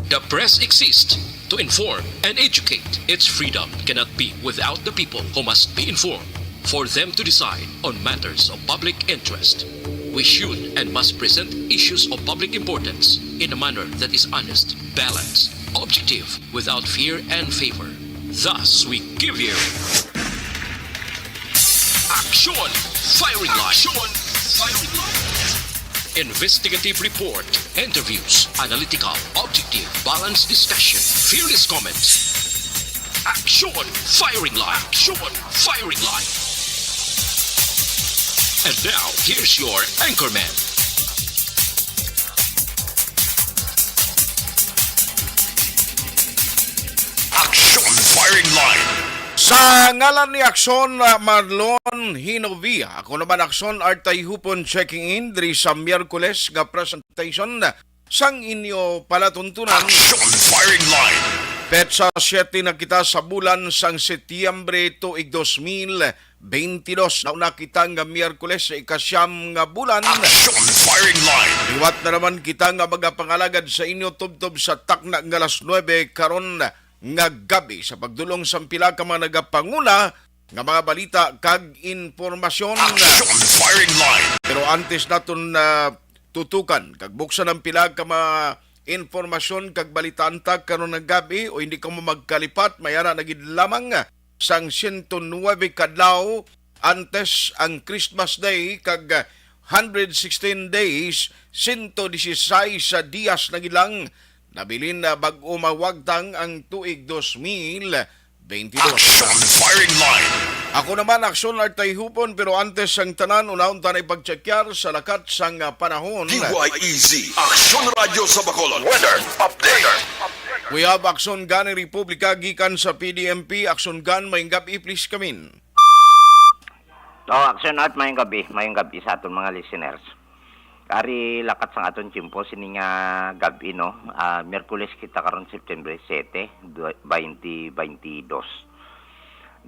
The press exists to inform and educate. Its freedom cannot be without the people who must be informed for them to decide on matters of public interest. We should and must present issues of public importance in a manner that is honest, balanced, objective, without fear and favor. Thus, we give you Action Firing Line. Investigative report, interviews, analytical, objective, balanced discussion, fearless comments. Action Firing Line. And now, here's your anchorman. Action Firing Line. Sa ngalan ni Aksyon Marlon Hinovia, ako naman Aksyon Artay Hupon checking in diri sa Miyerkules nga presentation sang inyo palatuntunan. Action Firing Line. Petsa 7 na kita sa bulan sang Setyembre tuig 2022. Nauna kita nga Miyerkules sa ikasyam nga bulan. Action Firing Line. Iwat na naman kita nga magapangalagad sa inyo tubtob sa takna nga alas 9 karon nga gabi sa pagdulong sa pila ka mga nagapanguna nga mga balita kag informasyon. Action Firing Line. Pero antes naton tutukan kag buksan ang pila ka mga informasyon kag balitaan ta karon nga gabi o hindi ka mo magkalipat mayara nagid lamang sang 109 kadlaw antes ang Christmas Day kag 116 days 116 sa diyas na gilang nabilin na bag-o mawagtang ang tuig 2022. Action Firing Line. Ako naman, Aksyon Artay Hupon, pero antes ang tanan, unahon tanay pagtsakyar sa lakat sang panahon. DYEZ. Action Radio sa Bacolod. Weather Update. We have Aksyon Gan Republika gikan sa PDMP. Aksyon Gan, mayong gabi, please kamin. Action Art, mayong gabi sa aton mga listeners. Kari lakat sang aton chimpo sini nga gabi no. Miyerkules kita karon September 7, 2022.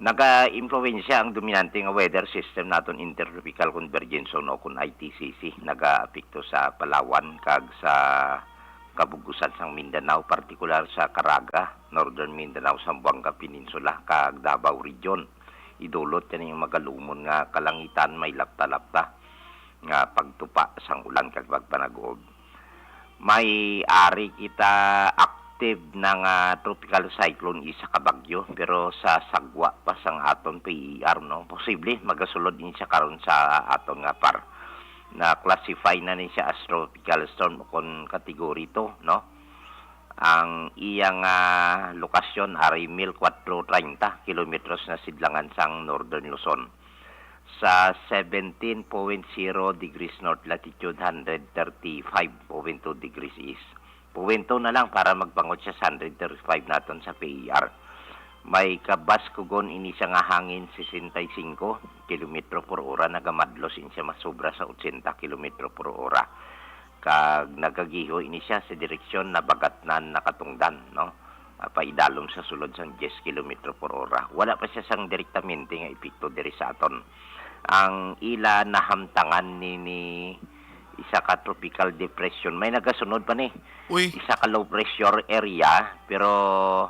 Naga-impluwensya ang dominante nga weather system naton Intertropical Convergence Zone o kun ITCC. Naga-apekto sa Palawan kag sa kabugusan sang Mindanao, partikular sa Caraga, Northern Mindanao, Zamboanga Peninsula kag Davao Region. Idulot yan yung magalumon nga kalangitan may lapta-lapta nga pagtupa sang ulan kag pagpanagoob. May ari kita active na nga tropical cyclone isa ka bagyo pero sa sagwa pa sang aton PER no. Posible magasulod din siya karon sa aton nga par. Na classify na ni siya as tropical storm kon category 2 no. Ang iyang lokasyon ari 1430 kilometros na sidlangan sang Northern Luzon. Sa 17.0 degrees north latitude, 135.2 degrees east. Puwento na lang para magpangot siya sa 135 naton sa PER. May kabaskugon ini siya nga hangin 65 km per ora, nagamadlos in siya masobra sa 80 km per ora. Kag nagagiho ini siya sa direksyon na bagatnan nakatungdan, no? Paidalom sa sulod sa 10 km per ora. Wala pa siya sang direktamente nga epekto diri sa aton. Ang ila nahamtangan ni isa ka tropical depression. May nagasunod pa ni. Uy. Isa ka low pressure area pero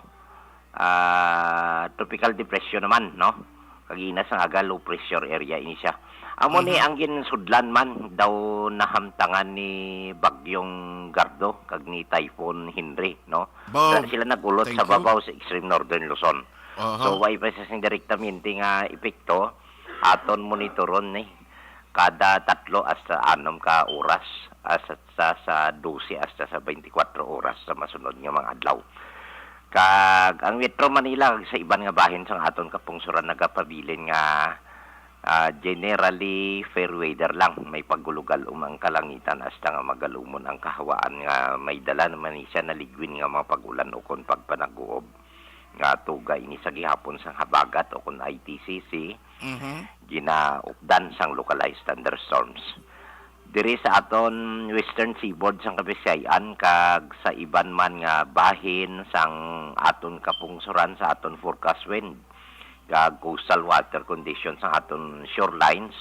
tropical depression naman, no? Kagina sa aga low pressure area ini siya. Amo ni ang ginsudlan man daw nahamtangan ni Bagyong Gardo kag ni Typhoon Henry, no? Sila nagulot sa babaw sa extreme northern Luzon. So way pa sa sing direktamente nga epekto aton monitoron ni kada 3 hasta 6 ka oras hasta sa 12 hasta sa 24 oras sa masunod nga mga adlaw. Kag ang Metro Manila sa iban nga bahin sa aton kapungsuran nagapabilin nga generally fair weather lang, may paggulugal ang kalangitan hasta nga magalumon ang kahawaan nga may dala naman siya na ligwin nga mga pagulan o kon pagpanag-uob nga tuga ini sa gihapon sang habagat o kun ITCC ginaupdan sang localized thunderstorms diri sa aton western seaboard sang Kabisayan kag sa iban man nga bahin sang aton kapungsuran sa aton forecast wind kag coastal water conditions sang aton shorelines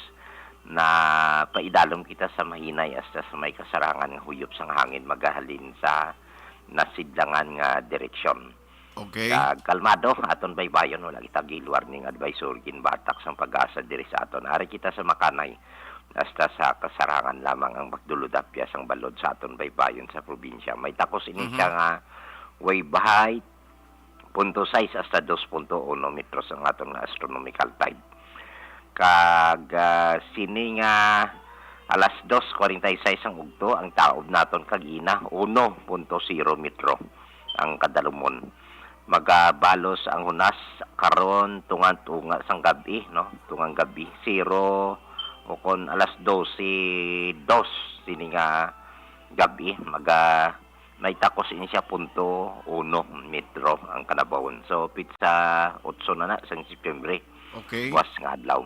na paidalom kita sa mahinay hasta sa may kasarangan nga huyop sang hangin magahalin sa nasidlangan nga direksyon. Okay. Kalmado, aton baybayon, wala kita warning advisor ginbatak sang pag-asa diri sa aton. Ari kita sa Makanay, hasta sa kasarangan lamang ang magduludapya sang balod sa aton baybayon sa probinsya. May takos ini siya nga wave height, 0.6 hasta 2.1 metros ang aton nga astronomical tide. Kag sini nga alas 2:46 ang ugto, ang taob naton kagina 1.0 metro ang kadalumon. Magabalos ang hunas karon tunga sang gabi, no? Tungang gabi 0 o kon alas 12 sini nga gabi may takos ini siya 0.1 metro ang kanabawon. So pitsa 8 na sang Setyembre. Okay. Was nga adlaw.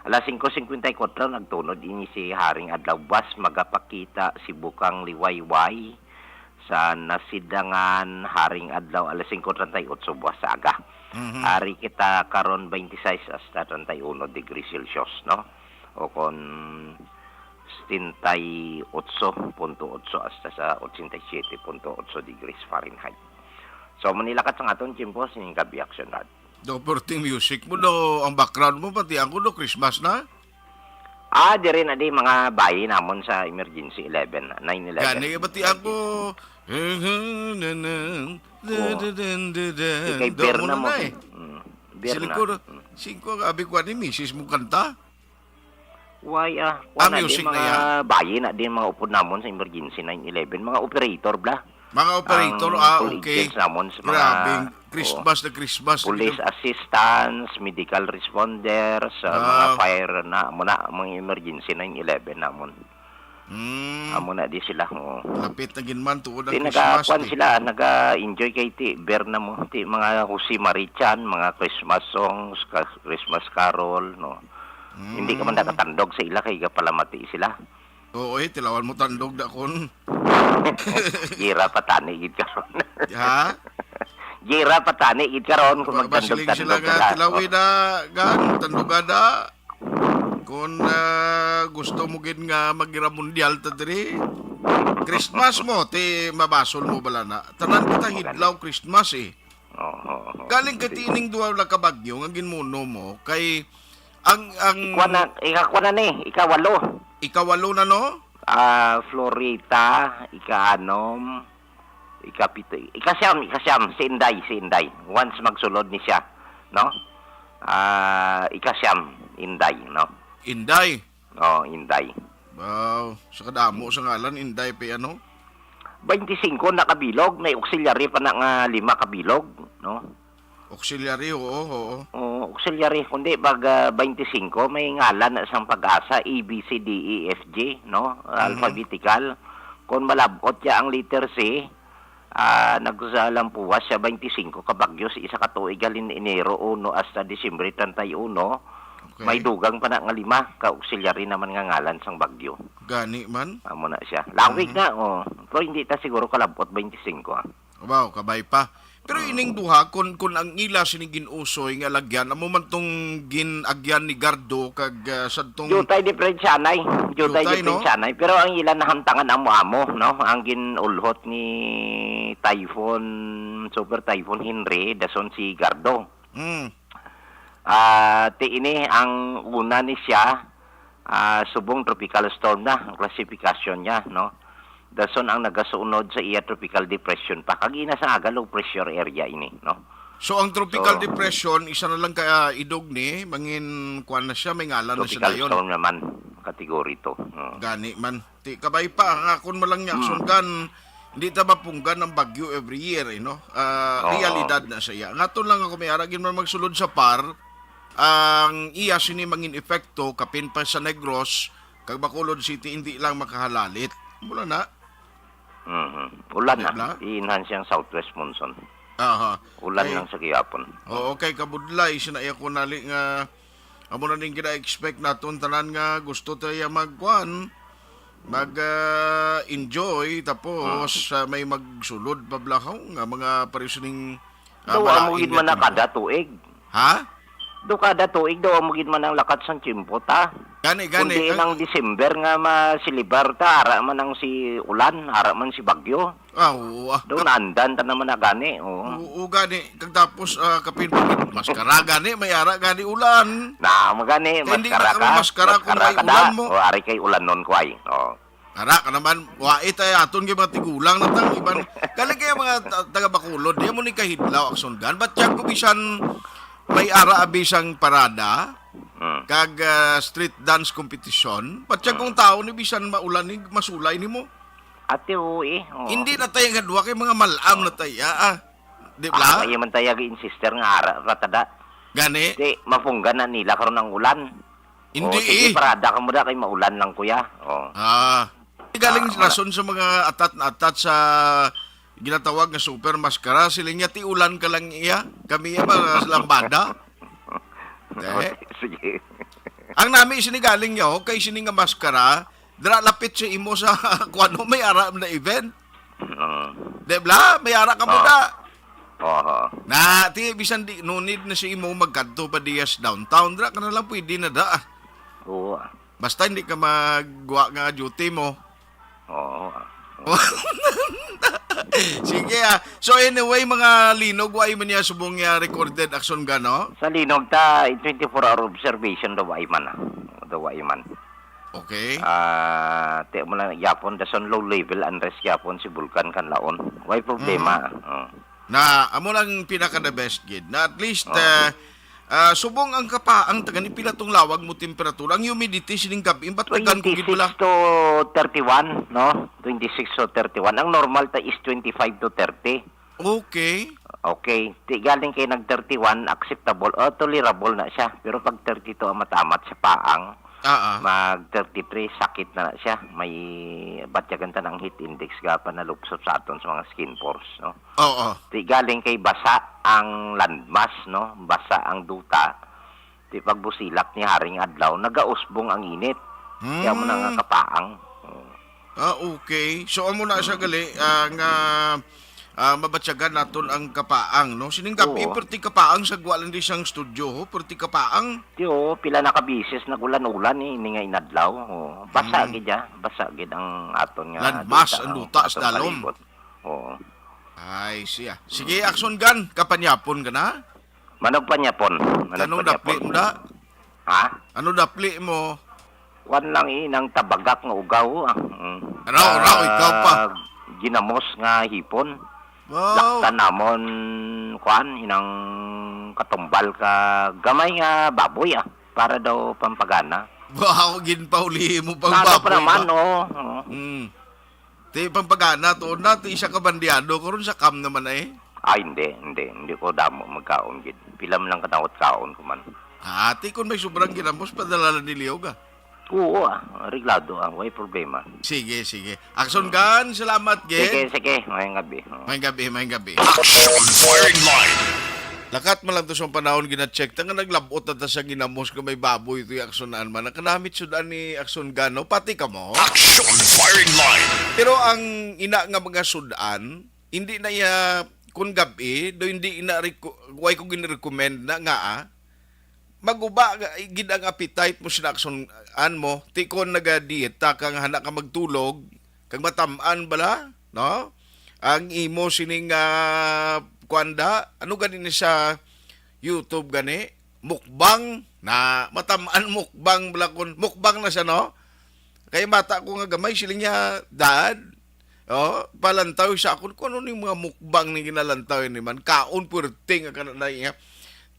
Alas 5:54 nagtunod ini si Haring Adlaw bus magapakita si Bukang Liwayway sa nasidangan Haring Adlaw alas 5:38 buwas sa aga. Ari kita karon 26 hasta 31 degrees Celsius, no? O kon 78.8 hasta sa 87.8 degrees Fahrenheit. So manilakat sa aton chimpo sining gabi action rad. Do porting music mo do, ang background mo pati ako do Christmas na. Diri na di mga bayi namon sa emergency 11, 9/11. Gani pati ako. Ikay Do Berna mo mo. na eh. Berna. Singko abi ko ni misis mo kanta. Why Music mga na yan. bayi na din mga upod namon sa emergency 9/11, mga operator bla. Mga operator, Full okay. agents namon sa mga Grabe, Christmas na Christmas. police assistance, medical responders, mga fire na muna mga emergency 9/11 namon. Amo na di sila mo. Lapit na ginman tuod ang Di Christmas. nagakuan sila, naga-enjoy kay ti Berna mo, ti mga Jose Marichan, mga Christmas songs, Christmas carol, no. Hindi ka man nakatandog sa ila kay kapalamati sila. Oo, tilawan mo tandog da kon. Gira patani gid karon. Ha? Gira patani gid karon kung Basiling sila magtandog-tandog nga tilawi na gan tandogada. Kung gusto mo gid nga magira mundial ta diri. Christmas mo ti mabasol mo bala na. Tanan kita hidlaw Christmas eh. Oo. Galing ka tining duwa la kabagyo nga ginmuno mo kay ang Ikaw na ni, ikawalo. ikawalo na no? Florita, ika-anom, ikapito, ikasyam, si Inday. Once magsulod ni siya, no? Ikasyam, Inday, no? Inday. Oh, Inday. Wow, sa kadamo sa ngalan Inday pa ano? 25 na kabilog, may auxiliary pa na nga 5 kabilog, no? Auxiliary, oo. Auxiliary, kundi pag 25, may ngalan na isang pag-asa, A, B, C, D, E, F, G, no? Alphabetical. Kung malabot siya ang letter C, nagsalampuwas siya 25 kabagyo sa isa katuig galin Enero 1 hasta Disyembre 31. Okay. May dugang pa na nga 5 ka-auxiliary naman nga ngalan sang bagyo. Gani man. Amo na siya. Lawig na, pero hindi ta siguro kalabot 25. Wow, kabay pa. Pero ining duha kun ang ila sini ginusoy nga lagyan amo man tong ginagyan ni Gardo kag sadtong Jutay diferensyanay. Jutay no? diferensyanay. Pero ang ilan nahamtangan amo-amo, no? Ang ginulhot ni Super Typhoon Henry, dason si Gardo. Ti ini ang una ni siya, subong tropical storm na, ang klasifikasyon niya, no? Dason ang nagasunod sa iya tropical depression pa. Kagina sa aga low pressure area ini, no? So ang tropical depression isa na lang ka idog ni mangin kuan na siya may ngalan na siya Tropical dayon. storm naman kategori to. Gani man. Ti kabay pa ang akon malang niya sundan hindi ta mapunggan ng bagyo every year, no? Realidad na siya. Ngaton lang ako may aragin man magsulod sa par ang iya sini mangin epekto kapin pa sa Negros kag Bacolod City hindi lang makahalalit. Mula na. Ulan Diba? na. I-enhance yung southwest monsoon. Aha. Ulan Ay, lang sa gihapon. Oo, kay kabudlay sinaya ko nali nga amo na ning gina-expect naton tanan nga gusto tayo magkuan enjoy tapos may magsulod pablahaw nga mga parisuning Daw amugid man na kada tuig. Ha? Do kada tuig daw amugid man ang lakat sang chimpo ta. Gani. Kundi ng December nga masilibar ta, ara man ang si ulan, ara man si bagyo. Oo. Doon andan ta naman na gani. Oo, gani. Kagtapos kapin maskara gani, may ara gani ulan. Na magani, Kaya hindi maskara na ka. kamo maskara kung may ka ulan da. mo. O ari kay ulan nun ko ay. O. Ara ka naman, wait ay aton kay mga tigulang na tang iban. Kali kaya mga taga Bacolod, di mo ni kahidlaw akson gan. Ba't yan ko bisan may ara abisang parada, kag street dance competition, ba't yan kung tao ni bisan maulan ni masulay ni mo? Ate o O. Hindi na tayo nga duwa kay mga malam na tayo, Di ba? Ay man tayo insister nga ara ratada. Gani? Di mapunggan na nila karon ng ulan. Hindi O, sige, eh. parada ka mo da kay maulan lang kuya. O. Galing rason sa mga atat na atat sa ginatawag na super maskara, sila niya ti ulan ka lang iya, kami iya mga lambada. Sige. Ang nami sinigaling niya, kay sini nga maskara, dra lapit sa imo sa kuano may ara na event. Debla, may ara ka mo da. Oo. Na, ti bisan di no need na si imo magkanto pa dias downtown, dra ka na lang pwede na da. Oo. Basta hindi ka magwa nga duty mo. Oo. Sige So anyway, mga linog, why man niya subong niya recorded action gano? Sa linog ta 24-hour observation daw ay man. Daw ay man. Okay. Te mo lang yapon dason low level unrest yapon si Vulcan kan laon. Why problema? Na amo lang pinaka the best gid. Na at least subong ang kapaang taga ni pila tong lawag mo temperatura. Ang humidity sining gabi imbat tagan ko gid 26 wala. to 31, no? 26 to 31. Ang normal ta is 25 to 30. Okay. Okay. Ti galing kay nag 31, acceptable o tolerable na siya. Pero pag 32 ang matamat sa paang, mag 33 sakit na siya. May batyagan ta ng heat index gapan na lupsot sa aton sa mga skin pores, no? Oo. Ti galing kay basa ang landmass, no? Basa ang duta. Ti pagbusilak ni haring adlaw nagausbong ang init. Kaya mo na nga kapaang. Okay. So amo na siya gali nga mabatyagan naton ang kapaang, no? Sining gabi Oo. perti kapaang sa gwalan di siyang studio, perti kapaang. Tiyo, pila na kabisis nagulan-ulan ni nga inadlaw. Basa gid ya, basa gid ang aton nga Landmass ang duta aton sa dalom. palibot. Oo. Ay siya. Sige, action gan, kapanyapon ka na. Manog pa niya pon. Anong dapli mo da? Ha? Ano dapli mo? Wan lang inang tabagak nga ugaw. Raw, ikaw pa. Ginamos nga hipon. Wow. Laktan namon kuan inang katumbal ka gamay nga baboy para daw pampagana. Wow, ginpauli mo pang Ano baboy pa naman ba? Oo. Ti pampagana to na ti isa ka bandiado karon sa kam naman eh. Ay hindi ko damo magkaon gid. Pila man lang katawat kaon ko man. Ati kun may sobrang ginamos padala ni Lioga. Oo reglado way problema. Sige. Action gan, salamat Sige, gid. ngayong gabi. May gabi. Action firing line. Lakat man lang to sa panahon gina-check nga naglabot na ta sa ginamos ko may baboy to yung aksonan man. Nakanamit sudan ni akson gano pati ka mo. Action firing line. Pero ang ina nga mga sudan, hindi na ya kun gabi, do hindi ina way ko ginirecommend na nga maguba gid ang appetite mo sinakson-an mo, ti kon naga-dieta kang hana ka magtulog, kag matam-an bala, no? Ang imo sining kuanda, ano gani ni sa YouTube gani? Mukbang na matam-an mukbang bala kon mukbang na siya, no? Kay mata ko nga gamay siling niya dad. Palantaw sa akon kung ano ni mga mukbang ni ginalantaw ni man kaon puerting nga kana niya.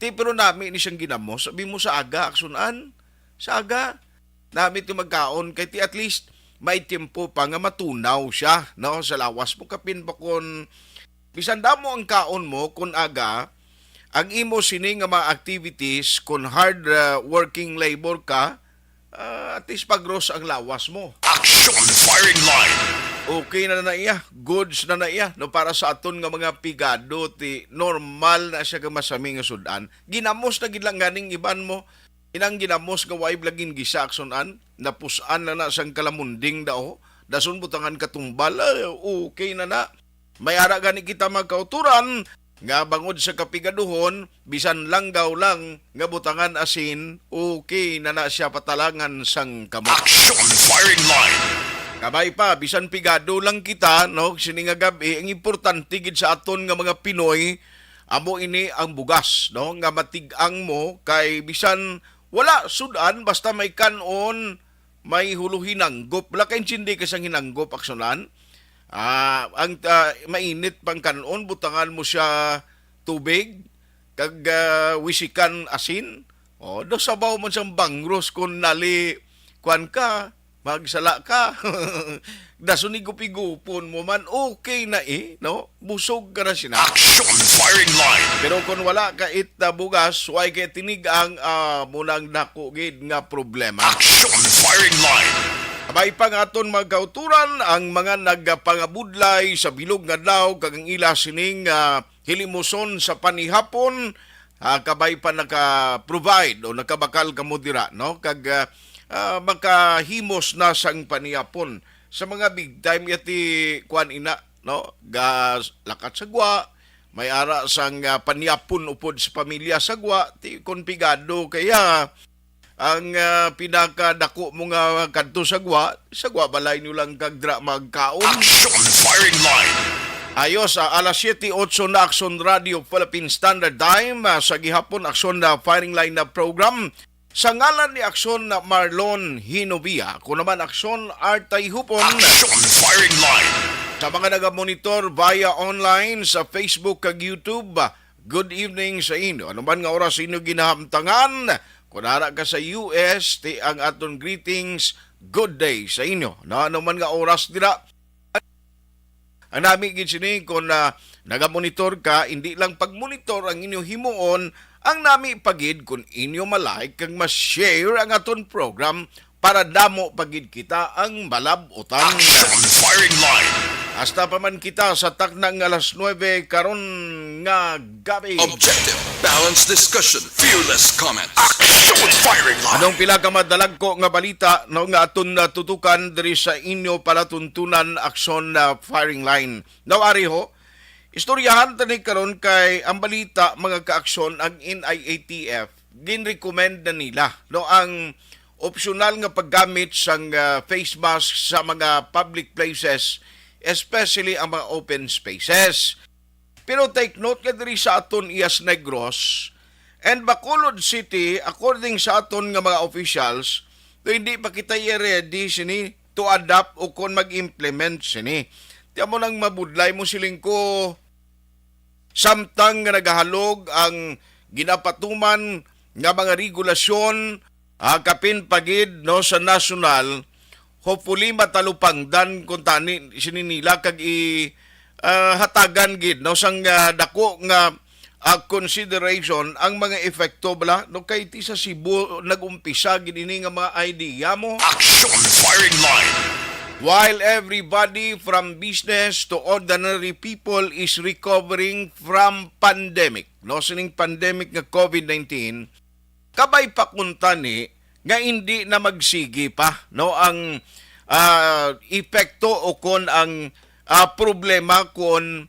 Ti pero nami ni siyang ginamos, sabi mo sa aga aksunan. Sa aga nami ti magkaon kay ti at least may tempo pa nga matunaw siya, no? Sa lawas mo kapin ba kon bisan damo ang kaon mo kun aga ang imo sini nga mga activities kun hard working labor ka, at least pagros ang lawas mo. Action firing line. Okay na iya, goods na iya, no, para sa aton nga mga pigado, ti normal na siya masami nga sudan. Ginamos na gid lang ganing iban mo, inang ginamos nga way blagin gisa aksonan, napusan na sang kalamunding dao, dason butangan katumbal, okay na. May ara gani kita magkauturan, nga bangod sa kapigaduhon bisan langgaw lang nga butangan asin okay na siya patalangan sang kamot. Action firing line. Kabay pa bisan pigado lang kita no sini nga gabi ang importante gid sa aton nga mga Pinoy amo ini ang bugas no nga matig-ang mo kay bisan wala sudan basta may kanon may huluhinanggop wala kay intindi ka sang hinanggop aksonan. Mainit pang kanon, butangan mo siya tubig, kag wisikan asin. O, do sabaw mo siyang bangros kung nali, kuan ka, magsala ka. Dasunigupigupon mo man, okay na no? Busog ka na siya. Action firing line. Pero kung wala ka bugas, way kay tinigang munang nakugid nga problema. Action firing line. Abay pa nga aton magkauturan ang mga nagpangabudlay sa bilog nga daw kag ang ila sining hilimuson sa panihapon kabay pa naka-provide o nakabakal kamo dira no kag makahimos na sang panihapon sa mga big time yati kuan ina no gas lakat sagwa may ara sang panihapon upod sa pamilya sagwa ti konpigado kaya ang pinakadako mo nga kadto sagwa balay nyo lang kagdra magkaon. Action firing line. Ayos, alas 7:08 na Action Radio Philippine Standard Time sa gihapon Action na firing line na program. Sa ngalan ni Action na Marlon Hinovia, kung naman Action Artay Hupon. Action firing line. Sa mga nagamonitor via online sa Facebook kag YouTube, good evening sa inyo. Ano man nga oras inyo ginahamtangan, kung nara ka sa US, ti ang aton greetings, good day sa inyo. Ano man nga oras dira. Ang nami gid sini kung nagamonitor ka, hindi lang pagmonitor ang inyo himuon, ang nami pagid kung inyo malike kag ma-share ang aton program para damo pagid kita ang malabutan. Action firing line. Hasta pa man kita sa taknang alas 9 karon nga gabi. Objective, balanced discussion, fearless comments. Action firing line. Anong pila ka madalag ko nga balita no nga aton tutukan diri sa inyo palatuntunan Action na firing line. Now ari ho, istoryahan tani karon kay ang balita mga kaaksyon ang NIATF ginrecommend na nila no ang optional nga paggamit sang face mask sa mga public places, especially ang mga open spaces. Pero take note nga diri sa aton Iyas Negros and Bacolod City, according sa aton nga mga officials, hindi pa kita ready sini to adapt o kon mag-implement sini. Tiyan mo nang mabudlay mo siling ko samtang nga nagahalog ang ginapatuman nga mga regulasyon kapin pagid no sa national. Hopefully matalupangdan kung tani sininila kag hatagan gid no sang dako nga consideration ang mga epekto bala no kay ti sa Cebu nagumpisa gid ini nga mga idea mo. Action firing line. While everybody from business to ordinary people is recovering from pandemic no sining pandemic nga COVID-19, kabay pa kuntani nga hindi na magsigi pa no ang epekto o kon ang problema kon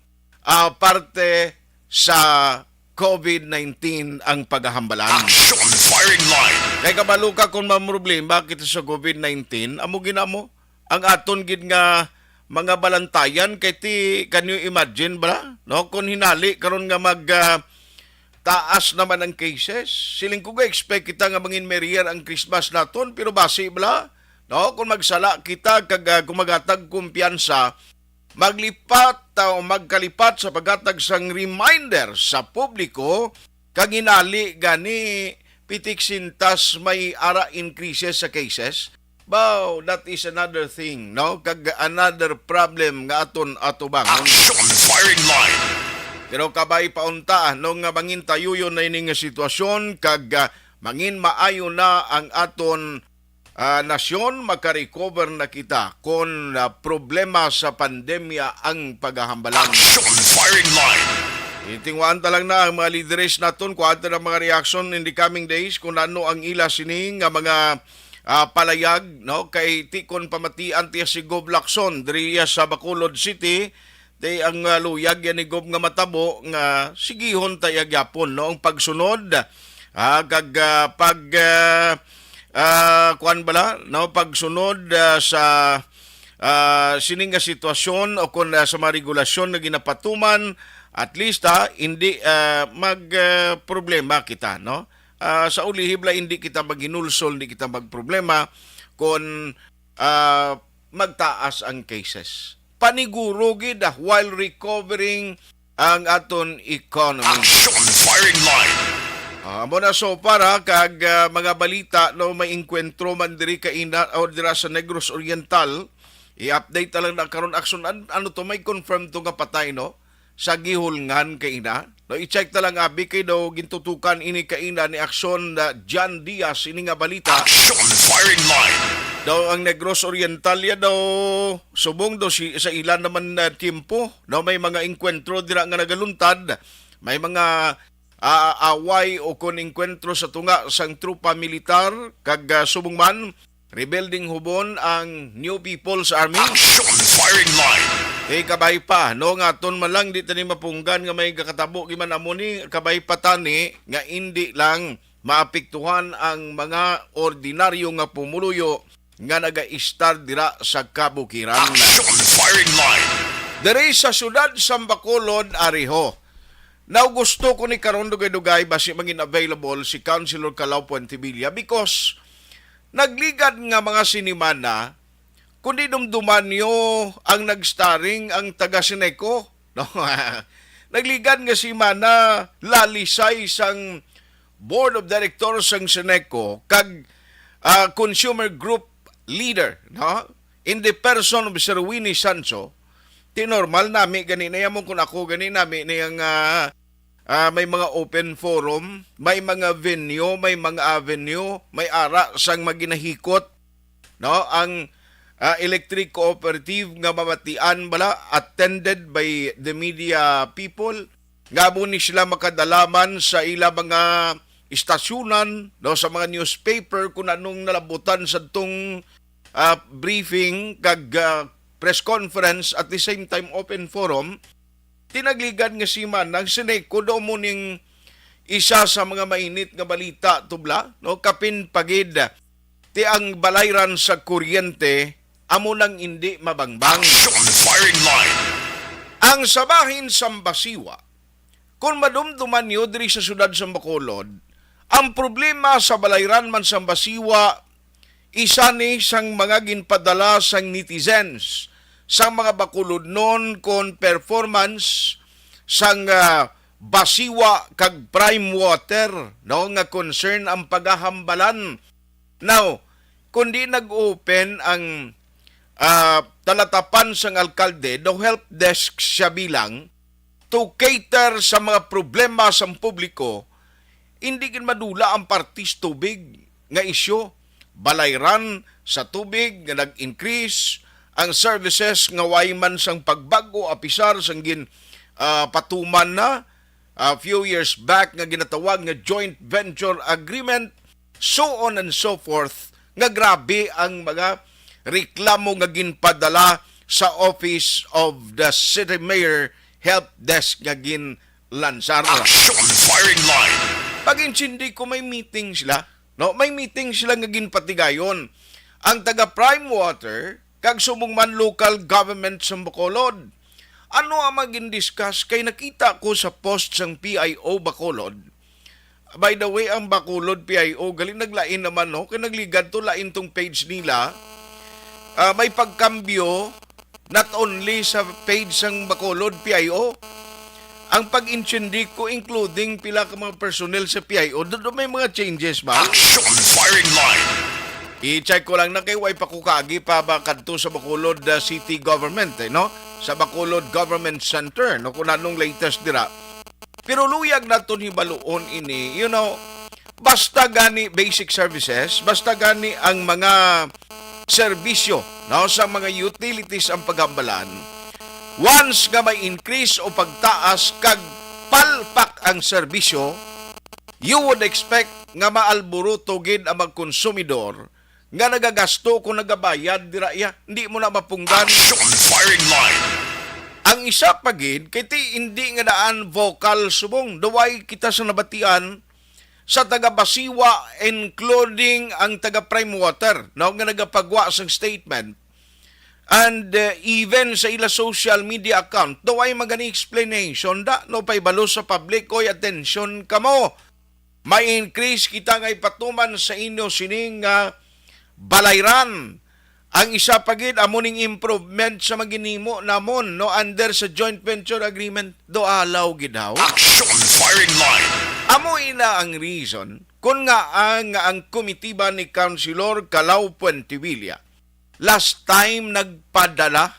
parte sa COVID-19 ang paghahambalan. Action firing line. Kay kabalo ka kung mamroblema kita sa COVID-19, amo ginamo ang aton gid nga mga balantayan kay ti can you imagine ba no kung hinali karon nga mag taas naman ang cases. Siling ko expect kita nga mangin merier ang Christmas naton pero basi bala no kung magsala kita kag kumagatag kumpiyansa maglipat o magkalipat sa paghatag sang reminder sa publiko kag inali gani pitik sintas may ara increases sa cases. Wow, that is another thing no kag another problem nga aton atubangon. Action firing line. Pero kabay paunta nung nga mangin tayuyon na ini nga sitwasyon kag mangin maayo na ang aton nasyon makarecover na kita kon problema sa pandemya ang paghahambalan. Action firing line. Itingwaan talang na ang mga leaders naton kung ato ng mga reaction in the coming days kung ano ang ila sining nga mga palayag no kay tikon pamatian tiya si Gob Lacson diri sa Bacolod City Te ang luyag yan ni Gob nga matabo nga sigihon tayo gyapon no ang pagsunod kag kuan bala no pagsunod sa sining nga sitwasyon o kung sa mga regulasyon na ginapatuman at least hindi mag problema kita no. Sa ulihibla hindi kita maginulsol, hindi kita magproblema kung magtaas ang cases. Paniguro gid while recovering ang aton economy. Action firing line. Amo na so para kag mga balita no may engkwentro man diri kaina o dira sa Negros Oriental, i-update ta lang na karon action ano to may confirm to nga patay no sa gihulngan kaina. No i-check ta lang abi kay daw gintutukan ini kaina ni aksyon na John Diaz ini nga balita. Action firing line. Daw ang Negros Oriental ya daw subong daw sa ilan naman na tiempo daw may mga engkwentro dira nga nagaluntad, may mga away o kon engkwentro sa tunga sang trupa militar kag subong man rebuilding hubon ang New People's Army. Action firing line. Kabay pa no nga ton man lang di tani mapunggan nga may kakatabo giman amo ni kabay pa tani nga hindi lang maapektuhan ang mga ordinaryo nga pumuluyo nga naga-istar dira sa kabukiran. Action firing line. Diri sa syudad sa Bacolod, Ariho. Now gusto ko ni karon dugay-dugay basi maging available si Councilor Calao Puentevilla because nagligad nga mga sinimana kundi dumduman nyo ang nag-starring ang taga-Sineco. No? Nagligad nga si Mana lalisay sang Board of Directors sang Sineco kag consumer group leader, no? In the person of Sir Winnie Sancho, tinormal nami gani na yamon kung ako gani nami niyang may mga open forum, may mga venue, may mga avenue, may ara sang maginahikot, no? Ang electric cooperative nga mamatian bala attended by the media people, nga ni sila makadalaman sa ila mga istasyunan, no, sa mga newspaper kung anong nalabutan sa tong briefing kag press conference at the same time open forum. Tinagligan nga si Manang Sineco do mo ning isa sa mga mainit nga balita tubla no kapin pagid ti ang balayran sa kuryente amo nang hindi mabangbang. Action firing line. Ang sabahin sa Basiwa kung madumduman nyo diri sa syudad sa Bacolod, ang problema sa balayran man sa Basiwa, isa ni sang mga ginpadala sang netizens, sang mga Bacolod noon kon performance sang Basiwa kag prime water, no nga concern ang paghahambalan. Now, kundi nag-open ang talatapan sang alkalde, do help desk siya bilang to cater sa mga problema sa publiko, hindi kin madula ang partis tubig nga isyo. Balayran sa tubig nga nag-increase, ang services nga wayman sang pagbago apisar sang gin patuman na a few years back nga ginatawag nga joint venture agreement, so on and so forth, nga grabe ang mga reklamo nga ginpadala sa Office of the City Mayor Help Desk nga ginlansar. Action firing line. Pag-insindi ko may meeting sila, no? May meeting sila nga ginpatigayon. Ang taga Prime Water kag sumungman local government sa Bacolod. Ano ang magin-discuss kay nakita ko sa post sang PIO Bacolod. By the way, ang Bacolod PIO galing naglain naman no, kay nagligad to lain tong page nila. May pagkambyo not only sa page sang Bacolod PIO, ang pag-intindi ko including pila ka mga personnel sa PIO, doon may mga changes ba? Action firing line. I-check ko lang na kay way pa kukagi pa ba kadto sa Bacolod City Government, no? Sa Bacolod Government Center, no? Kung anong latest dira. Pero luyag na ito hibaluon ini, you know, basta gani basic services, basta gani ang mga serbisyo, no? Sa mga utilities ang paghambalan, once nga may increase o pagtaas kag palpak ang serbisyo, you would expect nga maalburuto gid ang mga konsumidor nga nagagasto kung nagabayad dira iya, hindi mo na mapunggan. Action firing line. Ang isa pagid kay ti hindi nga daan vocal subong. Duway kita sa nabatian sa taga Basiwa including ang taga Prime Water no nga nagapagwa sang statement. And even sa ila social media account, duway magani explanation da no pay balo sa public oy attention kamo. May increase kita nga ipatuman sa inyo sining balayran. Ang isa pagid amuning improvement sa maginimo namon no under sa joint venture agreement do alaw gidaw. Action firing line. Amo ina ang reason kung nga ang komitiba ni Councilor Calao Puentevilla last time nagpadala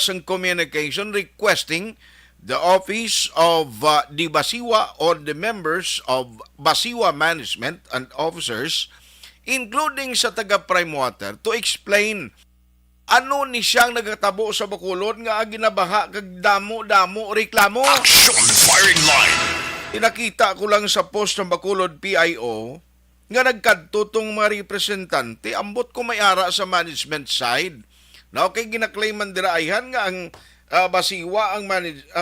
sang communication requesting the office of the Basiwa or the members of Basiwa management and officers including sa taga Prime Water to explain ano ni siyang nagatabo sa Bacolod nga ginabaha kag damo-damo reklamo. Action firing line. Tinakita ko lang sa post ng Bacolod PIO nga nagkadto tong mga representante ambot ko may ara sa management side. Na okay ginaklaiman diraihan nga ang Basiwa ang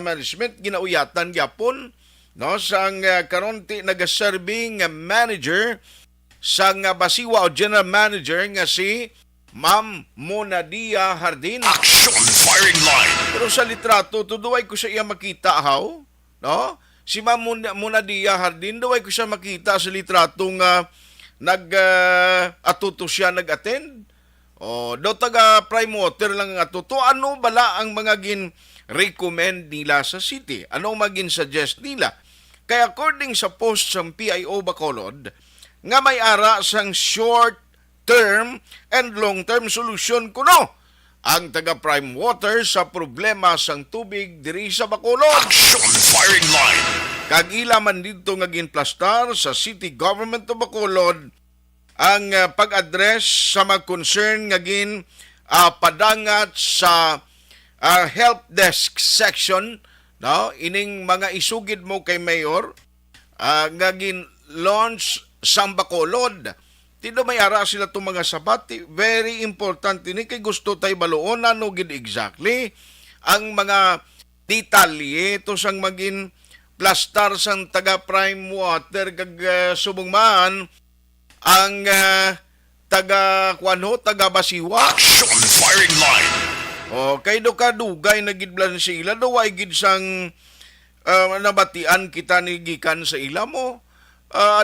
management ginauyatan gyapon no sang karonti nagaserving manager sang Basiwa o general manager nga si Ma'am Monadia Hardin. Action firing line. Pero sa litrato to duway ko sa iya makita how no si Ma'am Monadia Hardin duway ko siya makita sa litrato nga atuto siya nag-attend. O do taga Prime Water lang ang atuto. Ano bala ang mga gin-recommend nila sa city? Ano magin suggest nila? Kaya according sa post sa PIO Bacolod nga may ara sang short-term and long-term solution kuno ang taga Prime Water sa problema sang tubig diri sa Bacolod. Action firing line. Kagila man dito nga ginplastar sa City Government of Bacolod ang pag-address sa mga concern nga padangat sa help desk section no ining mga isugid mo kay mayor nga gin-launch sang Bacolod. Tido may ara sila itong mga sabat. Very important ini kay gusto tayo baloon ano gid exactly ang mga detalye to sang magin plastar sang taga Prime Water kag subungmaan ang taga Basiwa. Action firing line. O kay do kadugay na gidblan sa ila do ay gid sang nabatian kita ni gikan sa ila mo.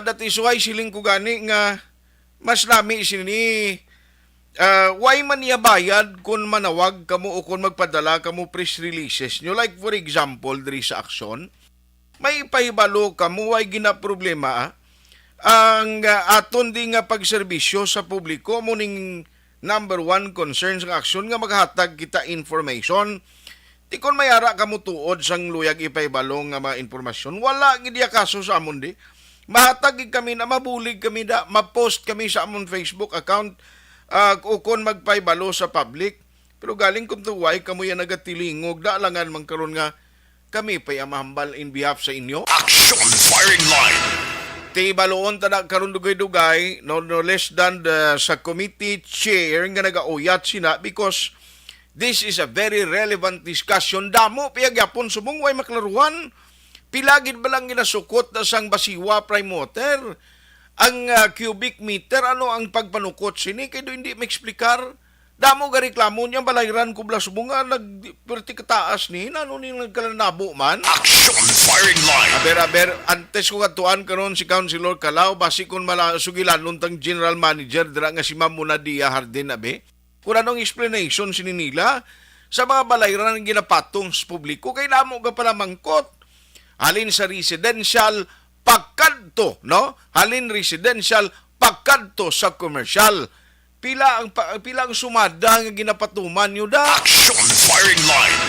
Dati suway siling ko gani nga mas lami sini why man niya bayad kung manawag kamo o kung magpadala kamo press releases nyo. Like for example, diri sa aksyon, may pahibalo kamo ay ginaproblema ang aton di nga pagserbisyo sa publiko mo ning number one concern sa aksyon nga maghatag kita information. Di kon mayara kamo tuod sang luyag ipahibalo nga mga informasyon. Wala gid kaso sa amon di. Mahatag kami na mabulig kami da, ma-post kami sa amon Facebook account o kung magpaybalo sa public. Pero galing kung tuway, kamo yan nagatilingog, da langan man karon nga kami pa'y amahambal in behalf sa inyo. Action firing line. Ti baloon tada karon dugay-dugay, no less than sa committee chair nga nagauyat sina because this is a very relevant discussion. Damo, piyagyapon sumong way maklaruan. Pilagid ba lang ginasukot na sang Basiwa Prime Water? Ang cubic meter, ano ang pagpanukot sini? Kaya hindi maeksplikar. Damo ga reklamo niya, balayran ko blas bunga, nagperti kataas ni, ano ni nagkalanabo man? Action firing line. Aber, antes ko katuan karon si Councilor Calao, basi kung sugilan nuntang General Manager, dira nga si Ma'am Monadia Hardin, abe? Kung anong explanation sini nila sa mga balayran ng ginapatong sa publiko, kaya damo ga pala mangkot. Halin sa residential pagkadto, no? Halin residential pagkadto sa commercial. Pila ang sumada nga ginapatuman nyo da. Action firing line.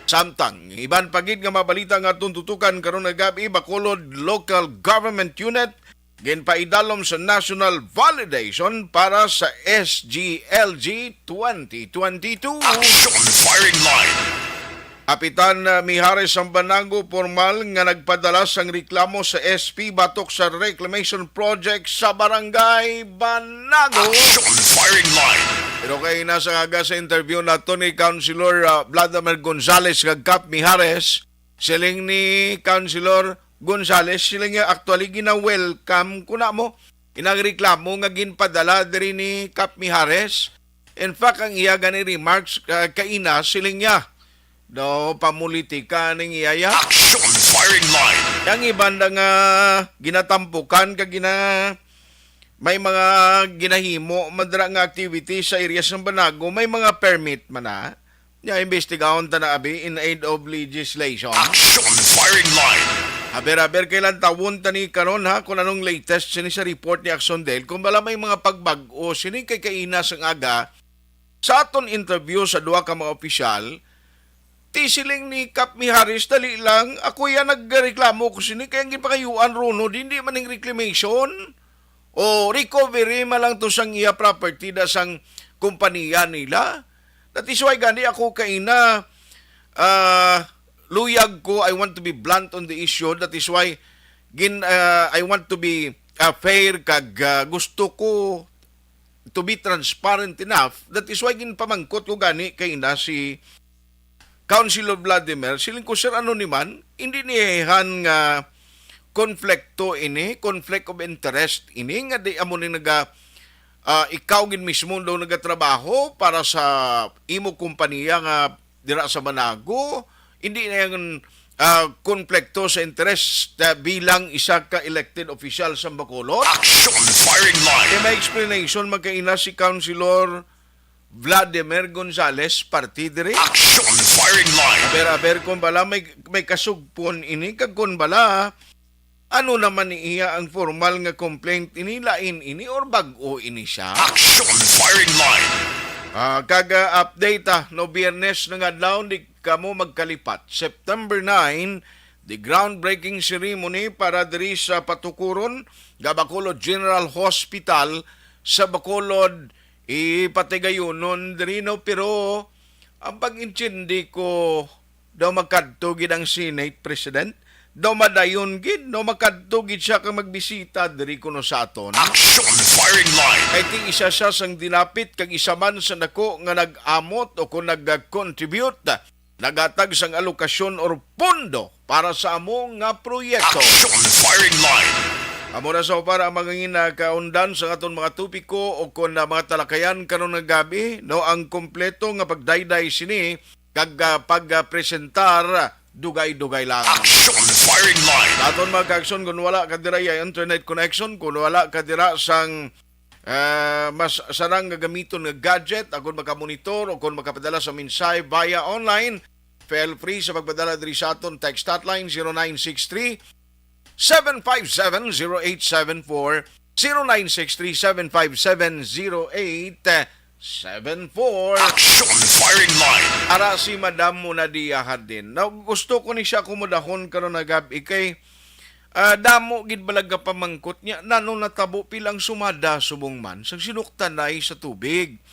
Samtang iban pagid nga mabalita nga tuntutukan karon nga gabi Bacolod Local Government Unit ginpaidalom sa national validation para sa SGLG 2022. Action firing line. Kapitan Mijares Sambanango formal nga nagpadala sang reklamo sa SP batok sa reclamation project sa Barangay Banago. Action firing line. Pero kay nasa nga sa interview nato ni Councilor Vladimir Gonzales kag Kap Mijares, siling ni Councilor Gonzales, siling nga actually gina-welcome kuna mo. Inagreklamo nga ginpadala diri ni Kap Mijares. In fact, ang iya gani remarks kaina siling niya do pamulitika ning iyaya. Action firing line. Yang ibanda nga ginatampukan kag may mga ginahimo madra nga activities sa areas ng Banago, may mga permit man na. Ya imbestigahon ta na abi in aid of legislation. Action firing line. Aber kailan tawon tani karon ha kung anong latest sini sa report ni Axondel kung bala may mga pagbag-o sini kay kainas ang aga sa aton interview sa duha ka mga opisyal tisiling ni Kap Mijares dali lang ako yan nagreklamo ko sini kay ang gipakayuan runo hindi man ning reclamation o recovery man lang to sang iya property da sang kompanya nila. That is why gani ako kaina luyag ko, I want to be blunt on the issue. That is why I want to be fair kag gusto ko to be transparent enough. That is why ginpamangkot ko gani kay na si Councilor Vladimir. Siling ko, sir, ano ni man, hindi niyahan nga konflikto ini, conflict of interest ini, nga di amo ni ikaw gin mismo daw nagatrabaho para sa imo kompanya nga dira sa Manago. Hindi na yung konflikto sa interest bilang isa ka elected official sa Bacolod. Action firing line. May explanation magkaina si Councilor Vladimir Gonzales partidere. Action firing line. Aber kung bala may kasugpon ini kag kung bala ano naman ni iya ang formal nga complaint ini lain ini or bag-o ini siya. Action firing line. Kaga update no Biyernes na nga daw di kamo magkalipat. September 9, the groundbreaking ceremony para diri sa patukuron nga Bacolod General Hospital sa Bacolod ipatigayonon diri no pero ang pag-intindi ko daw magkadto gid ang Senate President daw madayon gid no makadto gid siya kang magbisita diri kuno sa aton. Action firing line. I think isa siya sang dinapit kag isa man sa nako nga nag-amot o kung nag-contribute nagatag sang alokasyon or pondo para sa among nga proyekto. Action firing line. Amo na sa para magingin na kaundan sa aton mga tupiko o kung mga talakayan karon nga gabi no ang kompleto nga pagdayday sini kag pagpresentar dugay-dugay lang. Action firing line. Aton mga kaakson kung wala ka dira ya internet connection, kung wala ka dira sang mas sarang gagamiton nga gadget, akong makamonitor o kung makapadala sa mensahe via online, feel free sa pagpadala diri sa aton text hotline 0963 757-0874 0963-757-0874. Action firing line. Ara si Madam muna diyahan din. Now, gusto ko ni siya kumudahon karon na gabi kay damo gid balaga pamangkot niya nanong natabo pilang sumada subong man sang sinuktanay sa tubig.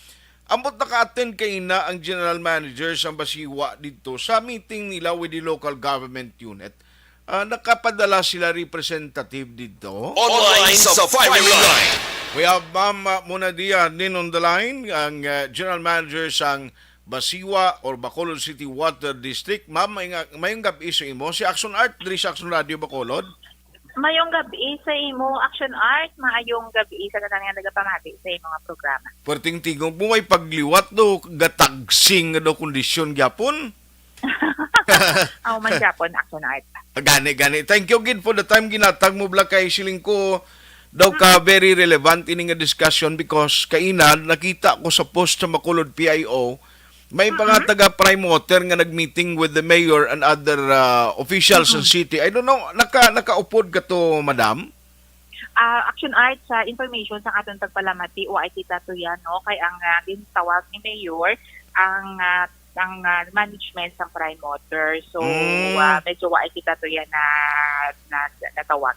Ambot naka-attend kay na ang general manager sa Basiwa dito sa meeting nila with the local government unit. Nakapadala sila representative dito. Online sa firing line. We have Ma'am Munadia din on the line, ang general manager sang Basiwa or Bacolod City Water District. Ma'am, mayong gabi sa imo. Si Action Art, diri sa Action Radio Bacolod. Mayong gabi sa imo, Action Art. Maayong gabi sa kanang nga nagapamati sa imo nga programa. Perting tingog mo may pagliwat do, gatagsing do kondisyon gyapon. Ako man Japon, Action Art. Gani. Thank you again for the time ginatag mo bla kay siling ko. Daw ka very relevant ini nga discussion because kaina nakita ko sa post sa Bacolod PIO may mga taga Prime Water nga nagmeeting with the mayor and other officials ng city. I don't know, nakaupod ka to, madam? Action Art, sa information sa aton pagpalamati o ay kita to yan, no? Kay ang tawag ni mayor ang management sa Prime Water. So, medyo ay kita to yan na tawag.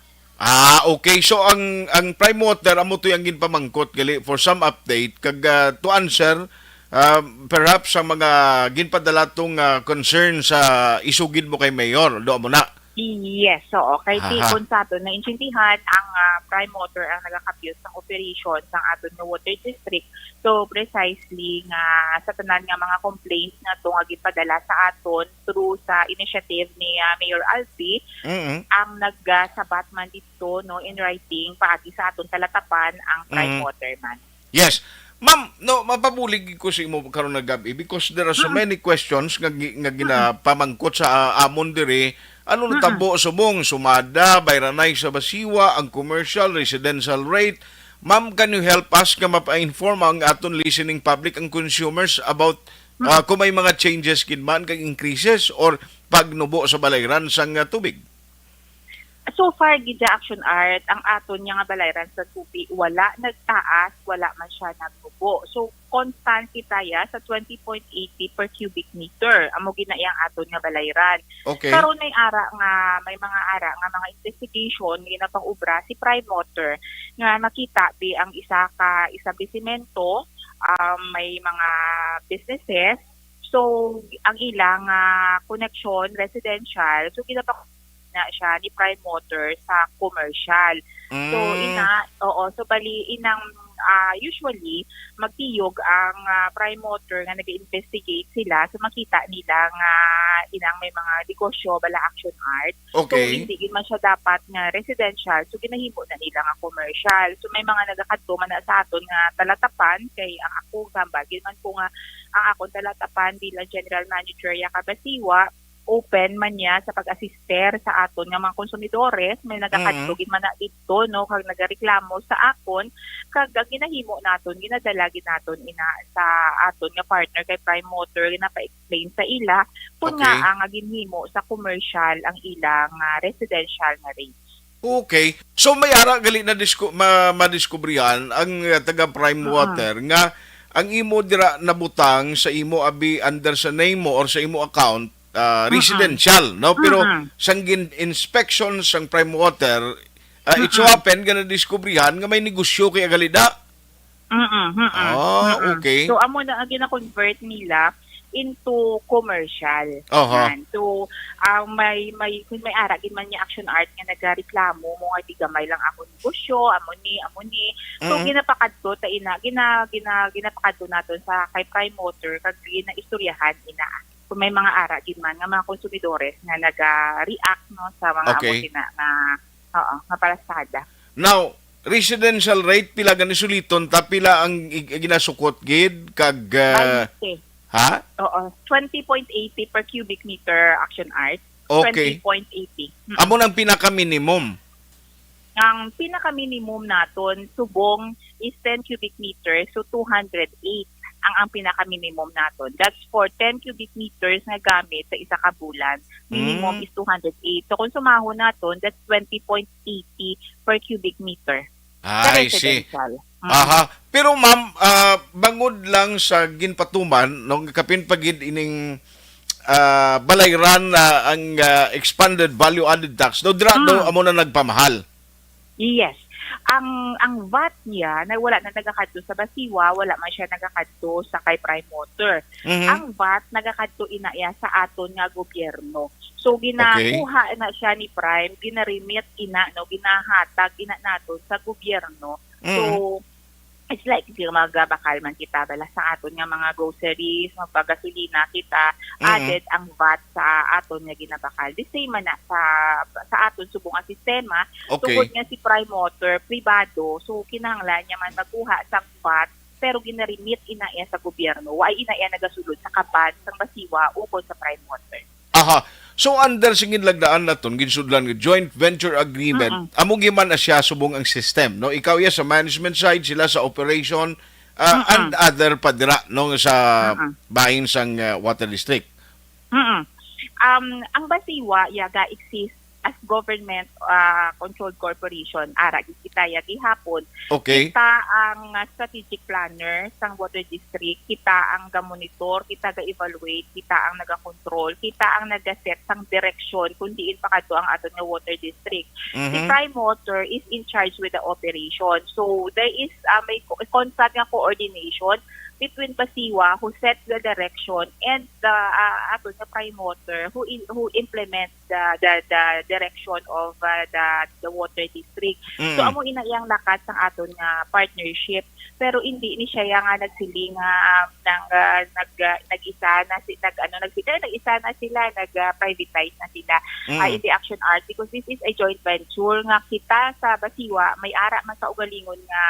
Okay. So ang Prime Water amo to yang ginpamangkot gali for some update kag to answer perhaps sa mga ginpadala tong concern sa isugid mo kay mayor do mo na Yes, so kay ti Aha. kung sa aton na insintihan ang prime motor ang nagakapyos ng operation sa aton nga water district. So precisely nga sa tanan nga mga complaints nga to nga gipadala sa aton through sa initiative ni Mayor Alfie, Mm-mm. ang nagsabat man dito no in writing paagi sa aton talatapan ang prime motor man. Yes. Ma'am, no, mapabulig ko sa imo karon nga gabi because there are so many questions nga ginapamangkot sa amon diri. Ano natabo subong sumada bayranay sa basiwa ang commercial residential rate. Ma'am, can you help us nga mapa-inform ang aton listening public ang consumers about kung may mga changes kin man kag increases or pagnubo sa balayran sang tubig? So far, gidya Action Art, ang aton niya nga balayran sa tupi, wala nagtaas, wala man siya nagbubo. So, constant kita ya sa 20.80 per cubic meter. Amo ginayang aton nga balayran. Okay. Karon may ara nga, may mga ara nga mga investigation, ginapang-ubra si Prime Water, nga nakita di ang isa ka establishmento, may mga businesses, so ang ilang connection residential, so ginapang na siya ni Prime Motor sa commercial. So so bali inang usually magtiyog ang Prime Motor nga nag-investigate sila so makita nila nga inang may mga negosyo bala Action Art. So Okay. hindi man siya dapat nga residential so ginahimo na nila nga commercial. So may mga nagakadto man na sa aton nga talatapan kay ang ako gamba man ko nga ang akong talatapan bilang General Manager ya Kabasiwa open man niya sa pag-assister sa aton nga mga konsumidores may nagakadtugin man na dito no kag nagareklamo sa akon kag ginahimo naton ginadalagin naton ina sa aton nga partner kay Prime Motor ginapa-explain sa ila kung Okay. nga ang ginhimo sa commercial ang ilang residential nga rate. Okay. So may ara gali na madiskubrihan ang taga Prime Water nga ang imo dira nabutang sa imo abi under sa name mo or sa imo account residential, no? Pero sanggin inspection sang Prime Water it so happen nga nadiskubrihan nga may negosyo kay agalida. Okay. So amo na ang gina-convert nila into commercial. Aha. Yan. So may kung may ara gid man niya Action Art nga nagareklamo mo nga gamay lang ako negosyo, amo ni. So ginapakadto ta ina ginapakadto naton sa kay Prime Motor kag ginaistoryahan ina kung may mga ara gid man nga mga konsumidores nga naga-react no sa mga Okay. nga palasada. Now, residential rate pila gani suliton ta pila ang ginasukot gid kag 20. ha? Oo, 20.80 per cubic meter Action Art. Okay. 20.80. Amo nang pinaka minimum. Ang pinaka-minimum naton subong is 10 cubic meters, so 208 ang pinaka-minimum naton. That's for 10 cubic meters na gamit sa isa ka bulan. Minimum is 208. So kung sumahon naton, that's 20.80 per cubic meter. Sa I see. residential. Aha. Pero ma'am, bangod lang sa ginpatuman nung kapin pagid ining balayran na ang expanded value added tax. Do dira do amo na nagpamahal. Yes. Ang VAT niya na wala na nagakadto sa Basiwa, wala man siya nagakadto sa kay Prime Motor. Ang VAT nagakadto ina iya sa aton nga gobyerno. So ginakuha na siya ni Prime, ginaremit ina no, ginahatag ina naton sa gobyerno. So it's like magabakal man kita bala sa aton nga mga groceries, magpagasolina kita, added ang VAT sa aton nga ginabakal. The same man na sa aton subong ang sistema. Okay. Tungod nga si Prime Motor, pribado, so kinahanglan niya man magkuha sa VAT, pero ginaremit ina iya sa gobyerno. Wa ina iya nagasulod sa kaban sang Basiwa ukon sa Prime Motor. Aha. So under singin lagdaan naton ginsudlan nga joint venture agreement amo giman na siya subong ang system no ikaw ya sa management side sila sa operation and other padira no sa bahin sang water district. Ang Basiwa yaga exist as government controlled corporation ara kita gihapon. Okay. Kita ang strategic planner sang water district, kita ang ga-monitor, kita ga-evaluate, kita ang naga-control, kita ang naga-set sang direction kung diin pa kadto ang aton nga water district. Si Prime Water is in charge with the operation. So there is may constant nga coordination between Pasiwa who set the direction and the ato the prime water who implement the direction of the water district. So amo ina iyang lakat sang aton nga partnership, pero hindi ni siya nga nagsiling nag-isa na nag-isa na sila nag-privatize na sila in the Action Art, because this is a joint venture nga kita sa Basiwa may ara man sa ugalingon nga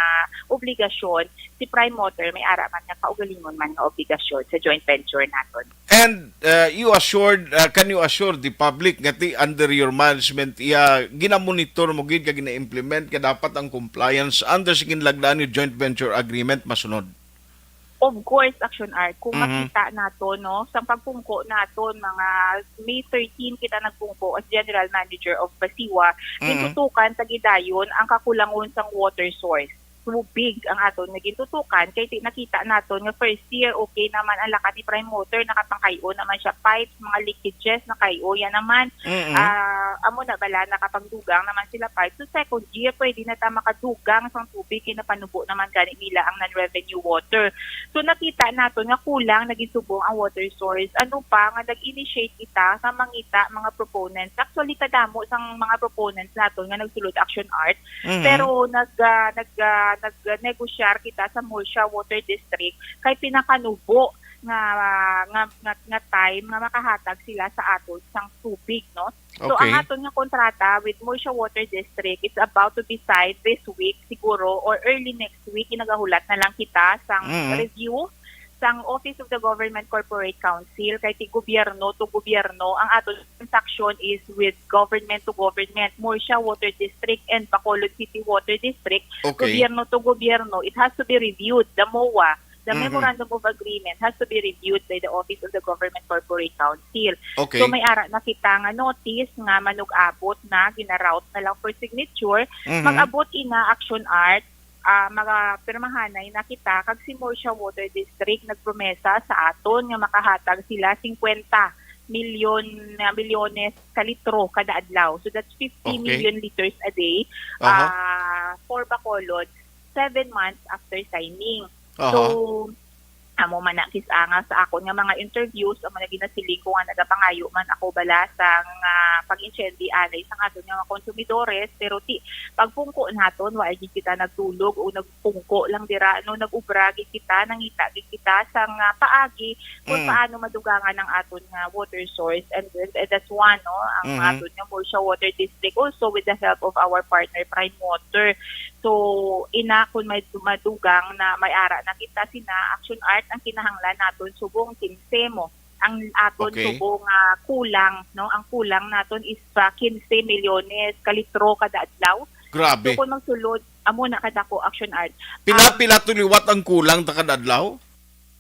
obligasyon, si Prime Water may ara man nga kaugalingon man nga obligasyon sa joint venture naton. And can you assure the public nga under your management ginamonitor mo gid ka gina-implement ka dapat ang compliance under sa kinlagdaan ni joint venture agreement masunod? Of course, Action Art. Kung makita nato, no, sa pagpungko naton mga May 13 kita nagpungko as General Manager of Basiwa, gitutukan sa gidayon ang kakulangon sang water source. Tubig ang aton nga gintutukan kay nakita naton nga first year okay naman ang lakat ni Prime Water, nakapangkayo naman siya pipes, mga leakages nakayo yan naman. Amo na bala nakapangdugang naman sila pipes. So second year pwede na ta makadugang sang tubig kinapanubo naman gani nila ang non-revenue water. So nakita naton nga kulang naging subong ang water source. Ano pa nga nag-initiate kita sa mangita mga proponents. Actually kadamo sang mga proponents naton nga nagsulod Action Art, pero nag-negosyar kita sa Murcia Water District kay pinakanubo nga time nga makahatag sila sa aton sang tubig, no? So Okay. ang aton nga kontrata with Murcia Water District is about to be signed this week siguro or early next week. Inagahulat na lang kita sang review sang Office of the Government Corporate Council kay ti gobyerno to gobyerno. Ang aton transaction is with government to government, Murcia Water District and Bacolod City Water District. Okay. Gobyerno to gobyerno, it has to be reviewed. The MOA, the Memorandum of Agreement has to be reviewed by the Office of the Government Corporate Council. Okay. So may ara na kita nga notice nga manug-abot na gina-route na lang for signature. Mag-abot ina Action Art, mga pirmahanay na kita kag si Murcia Water District nagpromesa sa aton nga makahatag sila 50 milyones ka litro kada adlaw. So that's 50 Okay. million liters a day for Bacolod 7 months after signing. So amo man na kisanga sa akon nga mga interviews amo na ginasiling ko nga nagapangayo man ako bala sang pag-incendi anay sang aton nga mga konsumidores, pero pagpungko naton wa gid kita nagtulog o nagpungko lang dira no, nag-ubra gid kita, nangita gid kita sang paagi kung paano madugangan ang aton nga water source, and that's one, no, ang aton nga Murcia Water District also with the help of our partner Prime Water. So ina kun may madugang na may ara na kita sina Action Art ang kinahanglan naton subong 15 mo ang aton subong kulang, no, ang kulang naton is 15 milyones ka litro kada adlaw. Grabe. So kung magsulod amo na kadako Action Art, Pila tuliwat ang kulang ta kada adlaw?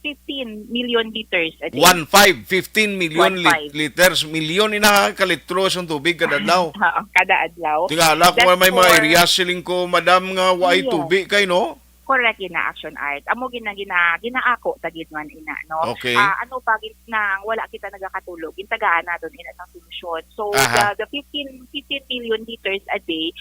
15 million liters a day. 15 million 15. liters, milyon ina ka litro sa tubig kada adlaw. Kada adlaw. Tingala kung That's may mga for- area siling ko madam nga waay Yes. tubig kay no? Correct ina Action Art. Amo ginaako tagid man ina, no. Okay. Ano pa nang wala kita nagakatulog, intagaan naton ina sang solusyon. So the 15 billion liters a day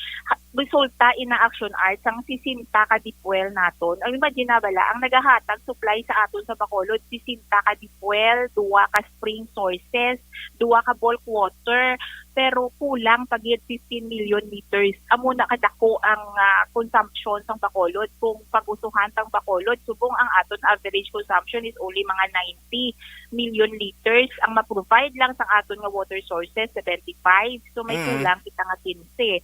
resulta ina Action Art sang 60 ka dipwel naton. Ang imagine na bala ang nagahatag supply sa aton sa Bacolod 60 ka dipwel, 2 ka spring sources, 2 ka bulk water, pero kulang pagid 15 million liters. Amo na kadako ang consumption sang Bacolod. Kung pag-usuhan tang Bacolod, subong ang aton average consumption is only mga 90 million liters. Ang ma-provide lang sa aton nga water sources 75. So may kulang kita nga 15.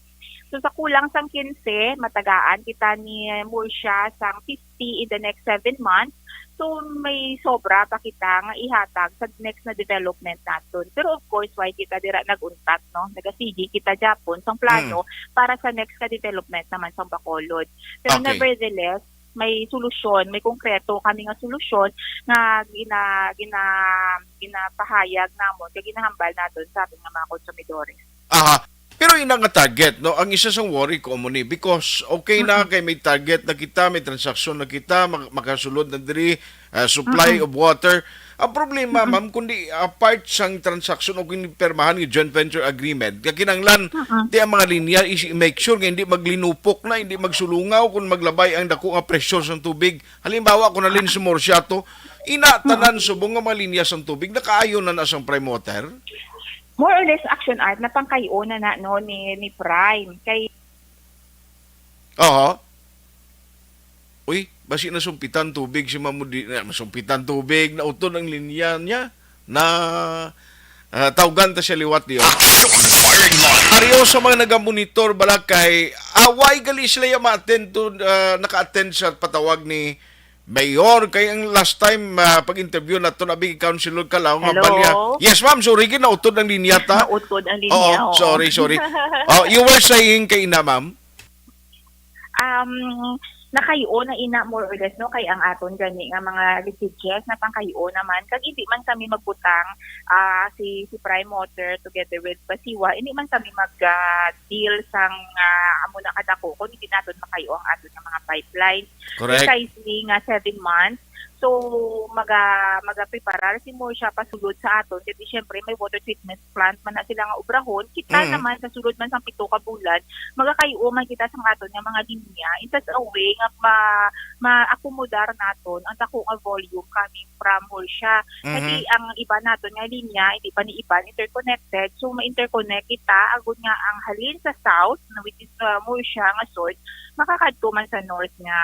So sa kulang sang 15, matagaan kita ni Murcia sang 50 in the next 7 months. So may sobra pa kita nga ihatag sa next na development naton. Pero of course, why kita dira naguntat, no? Nagasigi kita Japon sang plano para sa next ka development naman sang Bacolod. Pero Okay. nevertheless, may solusyon, may konkreto kami nga solusyon nga ginapahayag namon kay ginahambal naton sa ating mga konsumidores. Pero ina nga target, no? Ang isa sang worry ko mo ni because okay na kay may target na kita, may transaksyon na kita, makasulod na diri supply of water. Ang problema, ma'am, kundi part sang transaction o kundi permahan ng joint venture agreement, kaya kinanglan, di ang mga linya, make sure nga hindi maglinupok na, hindi magsulungaw kung maglabay ang dako nga presyo ng tubig. Halimbawa, kung nalin sumorsiya to, inatanan subong nga mga linya ng tubig, nakaayon na sang prime water. More or less, Action Art, na pangkayo na no, ni Prime. Kay Oo. Uy, basi nasumpitan tubig si Mamudi, nasumpitan tubig, na utod ang linya niya, na tawgan ta siya liwat diyo. Action firing line. Ariyo sa mga nagamonitor balakay, away gali sila yung ma-attend to, naka-attend sa patawag ni Mayor. Kaya ang last time pag-interview na to nabig Councilor Calao nga Hello? balya. Yes ma'am, sorry na utod ang linya ta. nautod ang linya. Oo, sorry. Oh, you were saying kay ina ma'am? Nakayo na ina more or less no kay ang aton gani nga mga litiges na pangkayo naman kag hindi man kami magbutang si Prime Water together with Basiwa hindi man kami mag deal sang amo na kadako kun hindi naton makayo ang aton nga mga pipeline. Correct. Precisely nga 7 months. So maga-preparar si mo siya pasulod sa aton kasi syempre may water treatment plant man na sila nga obrahon kita naman sa sulod man sang 7 ka bulan magakayo man kita sa aton nga mga linya in such a way nga ma-akomodar naton ang dako nga volume coming from Murcia kasi ang iba naton nga linya hindi pa ni iba interconnected so ma-interconnect kita agud nga ang halin sa south na which is Murcia nga source makakadto man sa north nga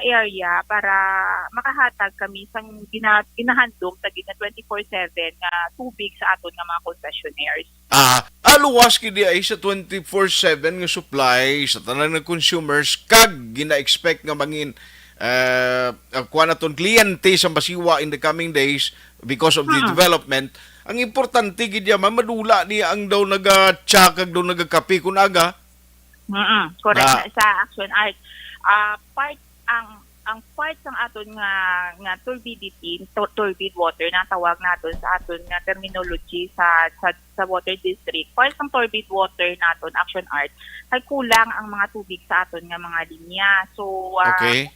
area para makahatag kami sang ginahandom sa gina 24/7 nga tubig sa aton nga mga concessionaires. Aluwas kidi ay sa 24/7 nga supply sa tanan nga consumers kag gina-expect nga mangin kuha naton kliyente sa Basiwa in the coming days because of the development. Ang importante gid madula niya ang daw naga-check kag daw nagakape kun aga. Correct sa Action Art. Part ang part ng aton nga turbidity, turbid water na tawag naton sa aton nga terminology sa water district. Part ng turbid water naton Action Art ay kulang ang mga tubig sa aton nga mga linya. So Okay.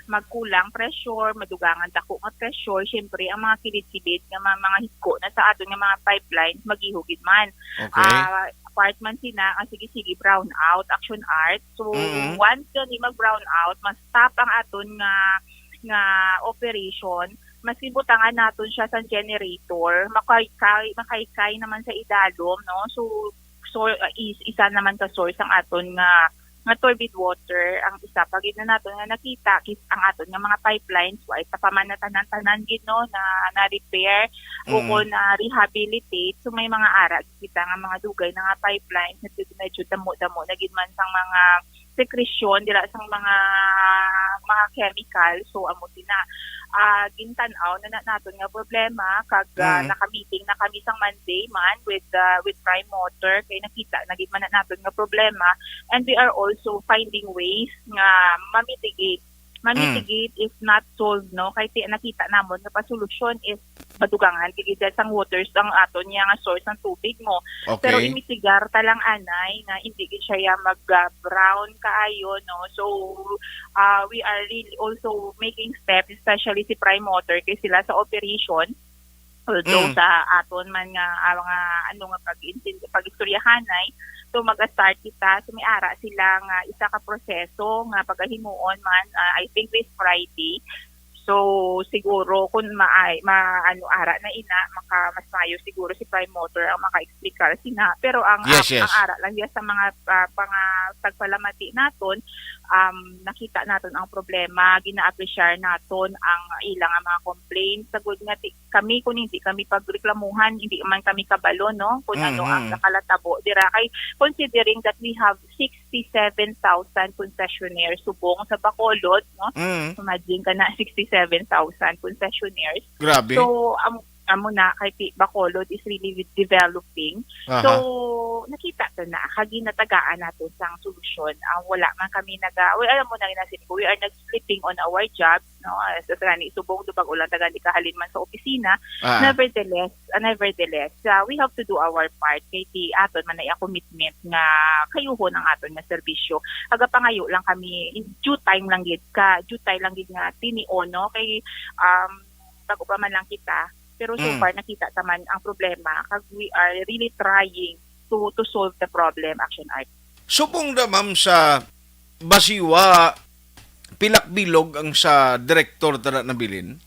magkulang pressure, madugangan dako nga pressure, syempre ang mga kilid-kilid nga mga higko na sa aton nga mga pipelines maghihugid man. Okay. Apartment sina ang sige brown out Action Art so once ni mag brown out mas stop ang aton nga operation mas ibutangan naton siya sa generator makaykay naman sa idalom no so isa naman ka source ang aton nga turbid water ang isa pag na naton nga nakita ang aton nga mga pipelines wa ita pa man tanan gid no na repair o na rehabilitate so may mga ara kita nga mga dugay na nga pipelines na medyo damo na gid man sang mga secretion dira sang mga chemical so amo sina gintan-aw na naton nga problema kag naka-meeting na kami sang Monday man with Prime Water kay nakita na gid man naton nga problema and we are also finding ways nga ma-mitigate if not solved no kay nakita namon nga pa-solusyon is madugangan gid sang waters ang aton nga source ng tubig mo. Okay. Pero imitigar ta lang anay nga hindi gid siya mag-brown kaayo no. So we are really also making steps especially si Prime Water kay sila sa operation although sa aton man nga pag-istoryahanay so mag-start kita so may ara sila nga isa ka proseso nga pagahimuon man I think this Friday. So siguro kung ara na ina mas mayo siguro si Prime Water ang maka-explicar sina pero ang ara lang yan sa mga tagpalamati naton nakita naton ang problema gina-appreciate naton ang ilang mga complaints sagud nga kami kung hindi kami pagreklamuhan hindi man kami kabalo no kung ano ang nakalatabo dira kay considering that we have 67,000 concessionaires subong sa Bacolod no imagine ka na 67,000 concessionaires. Grabe. So, amo na kay Bacolod is really developing. So, nakita to na kaginatagaan natin sang solusyon. Wala man kami alam mo na we are not sleeping on our jobs, no? Sa gani subong dubag ulang tagali kahalin man sa opisina. Nevertheless, we have to do our part kay aton man ay commitment nga kayuhon ang aton nga serbisyo. Aga pangayo lang kami due time lang gid nga tinio no kay tag-upa man lang kita. Pero so Mm. far nakita taman ang problema kag we are really trying to solve the problem, Action Art. Subong na ma'am sa Basiwa, pilak bilog ang sa direktor tara nabilin.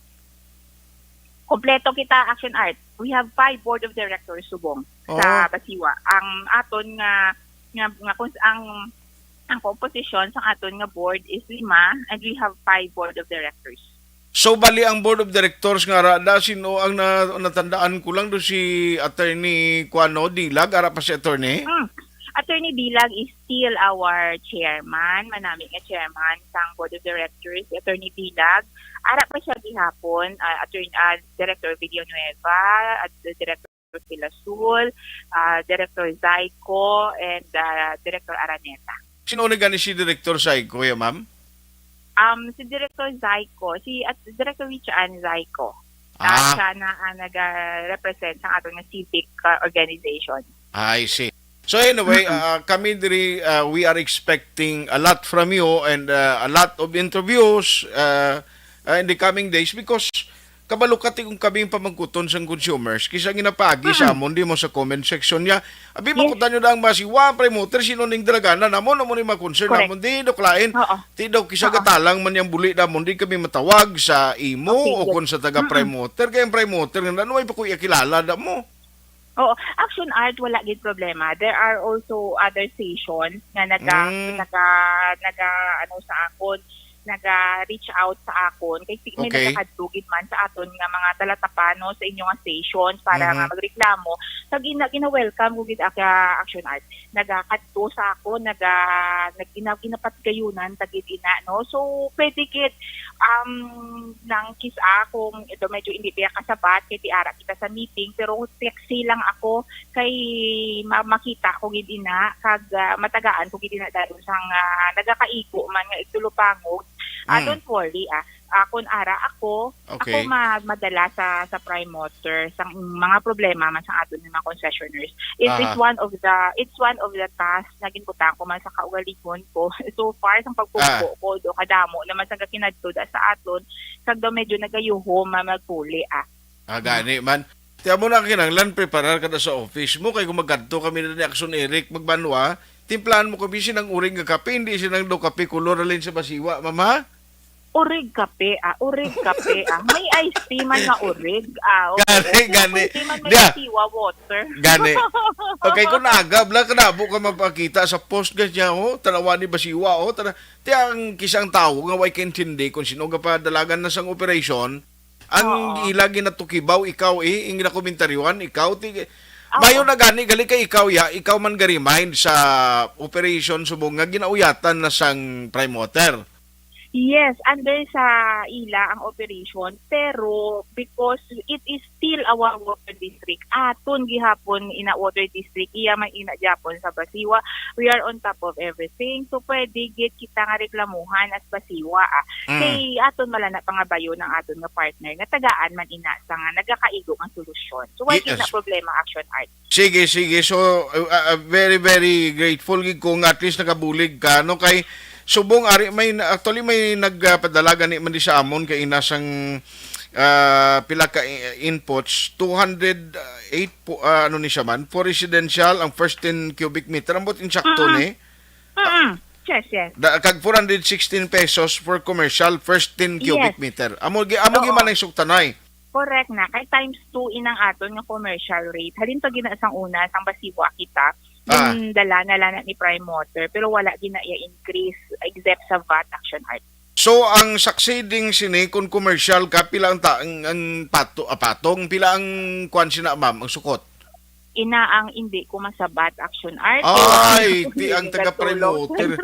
Kompleto kita, Action Art. We have 5 board of directors subong Oh. sa Basiwa. Ang aton nga kung ang composition sa aton nga board is 5 and we have 5 board of directors. So bali ang board of directors nga rada sino ang natandaan ko lang do si attorney Kuano Dilag ara pa si attorney. Attorney Dilag is still our chairman, manami nga chairman sang board of directors, si Attorney Dilag. Ara pa siya gihapon, Director Villanueva, at Director Pilasul, Director Zaico, and Director Araneta. Sino ni gani si Director Saiko ya ma'am? Si Director Zaico, Director Richard Zaico. Ah. Siya na nag-represent sa ating civic organization. I see. So anyway, kami diri we are expecting a lot from you and a lot of interviews in the coming days because kabalo kati kung kaming pamangkuton sa consumers kisa ginapagi sa amon di mo sa comment section niya abi makutan nyo na ang masiwa promoter sino ning dragana namon ni ma-concern Correct. namon di do klain Oo. ti daw kisa gatalang man yang buli namon di kami matawag sa imo Okay, o good. kung sa taga promoter kay promoter nga ano ay pa kuya kilala da mo. Oo, Action Art wala gid problema. There are also other stations nga naga ano sa akon, naga-reach out sa akon kay may Okay. nagakadtugid man sa aton nga mga talatapano sa inyong nga stations para nga magreklamo. So gina-welcome ko gid Action Art. Nagakadto sa akon, ginapat kayunan tagid ina no. So pwede gid nang kisa kung ito medyo hindi pa kasabat kay tiara kita sa meeting pero taxi lang ako kay makita ko gid ina kag matagaan ko gid ina daron sang nagakaiko man nga itulupangog. Don't worry kun ara ako Okay. madala sa prime motor sang mga problema man sa aton mga concessionaires. It's Aha. one of the tasks na ginbutang ko man sa kaugalingon ko so far sang pagpugpo ko do kadamo naman sa kinadto sa aton kag daw medyo nagayuho magpuli Gani man. Tiyan mo na kinanglan, preparar ka na sa office mo. Kaya kung magkanto kami na ni Action Eric, magbanwa, timplahan mo kami sinang uring nga kape, hindi sinang do kape, kulor alin sa Basiwa, mama? Urig kape. May iced tea man nga urig. Gani. Tea man may Dia. tiwa water. Gani. Okay, kung naagab lang, kanabo ka mapakita sa post ka niya, tanawa ni Basiwa, tiyang kisang tao nga way kintindi kung sino nga pa dalagan na sang operation, ang Oo. ilagi na tukibaw, ikaw ing nakomentaryuan, ikaw, mayo na gani, gali kay ikaw man ga-remind sa operation subong nga ginauyatan na sang prime water. Yes, under sa ila ang operation pero because it is still our water district. Aton gihapon ina water district iya man ina Japon sa Basiwa. We are on top of everything. So pwede gid kita nga reklamuhan as Basiwa. Kay aton malana pangabayo ng aton nga partner nga tagaan man ina sa nga nagakaigo ang solusyon. So why Yes. na problema Action Art? Sige. So, very, very grateful gid ko nga at least nakabulig ka. No? Kay subong, may nagpadalaga ni man di sa amon kay inasang pila ka inputs, 208 po, ano ni siya man, for residential, ang first 10 cubic meter, ang butin sakto ni. Yes. Kag 416 pesos for commercial, first 10 cubic Yes. meter. Amo Oo. man ang suktanay. Correct na. Kay times 2 inang aton nga commercial rate. Halin to gina sang una, sang Basiwa kita. Yung dala na ni Prime Motor. Pero wala gina increase except sa VAT Action Art. So, ang succeeding sini, kung commercial ka, pila ang patong, pila ang kwan sina, ma'am, ang sukot? Ina ang hindi ko masabat Action Art. Ay, ti ang taga-promoter.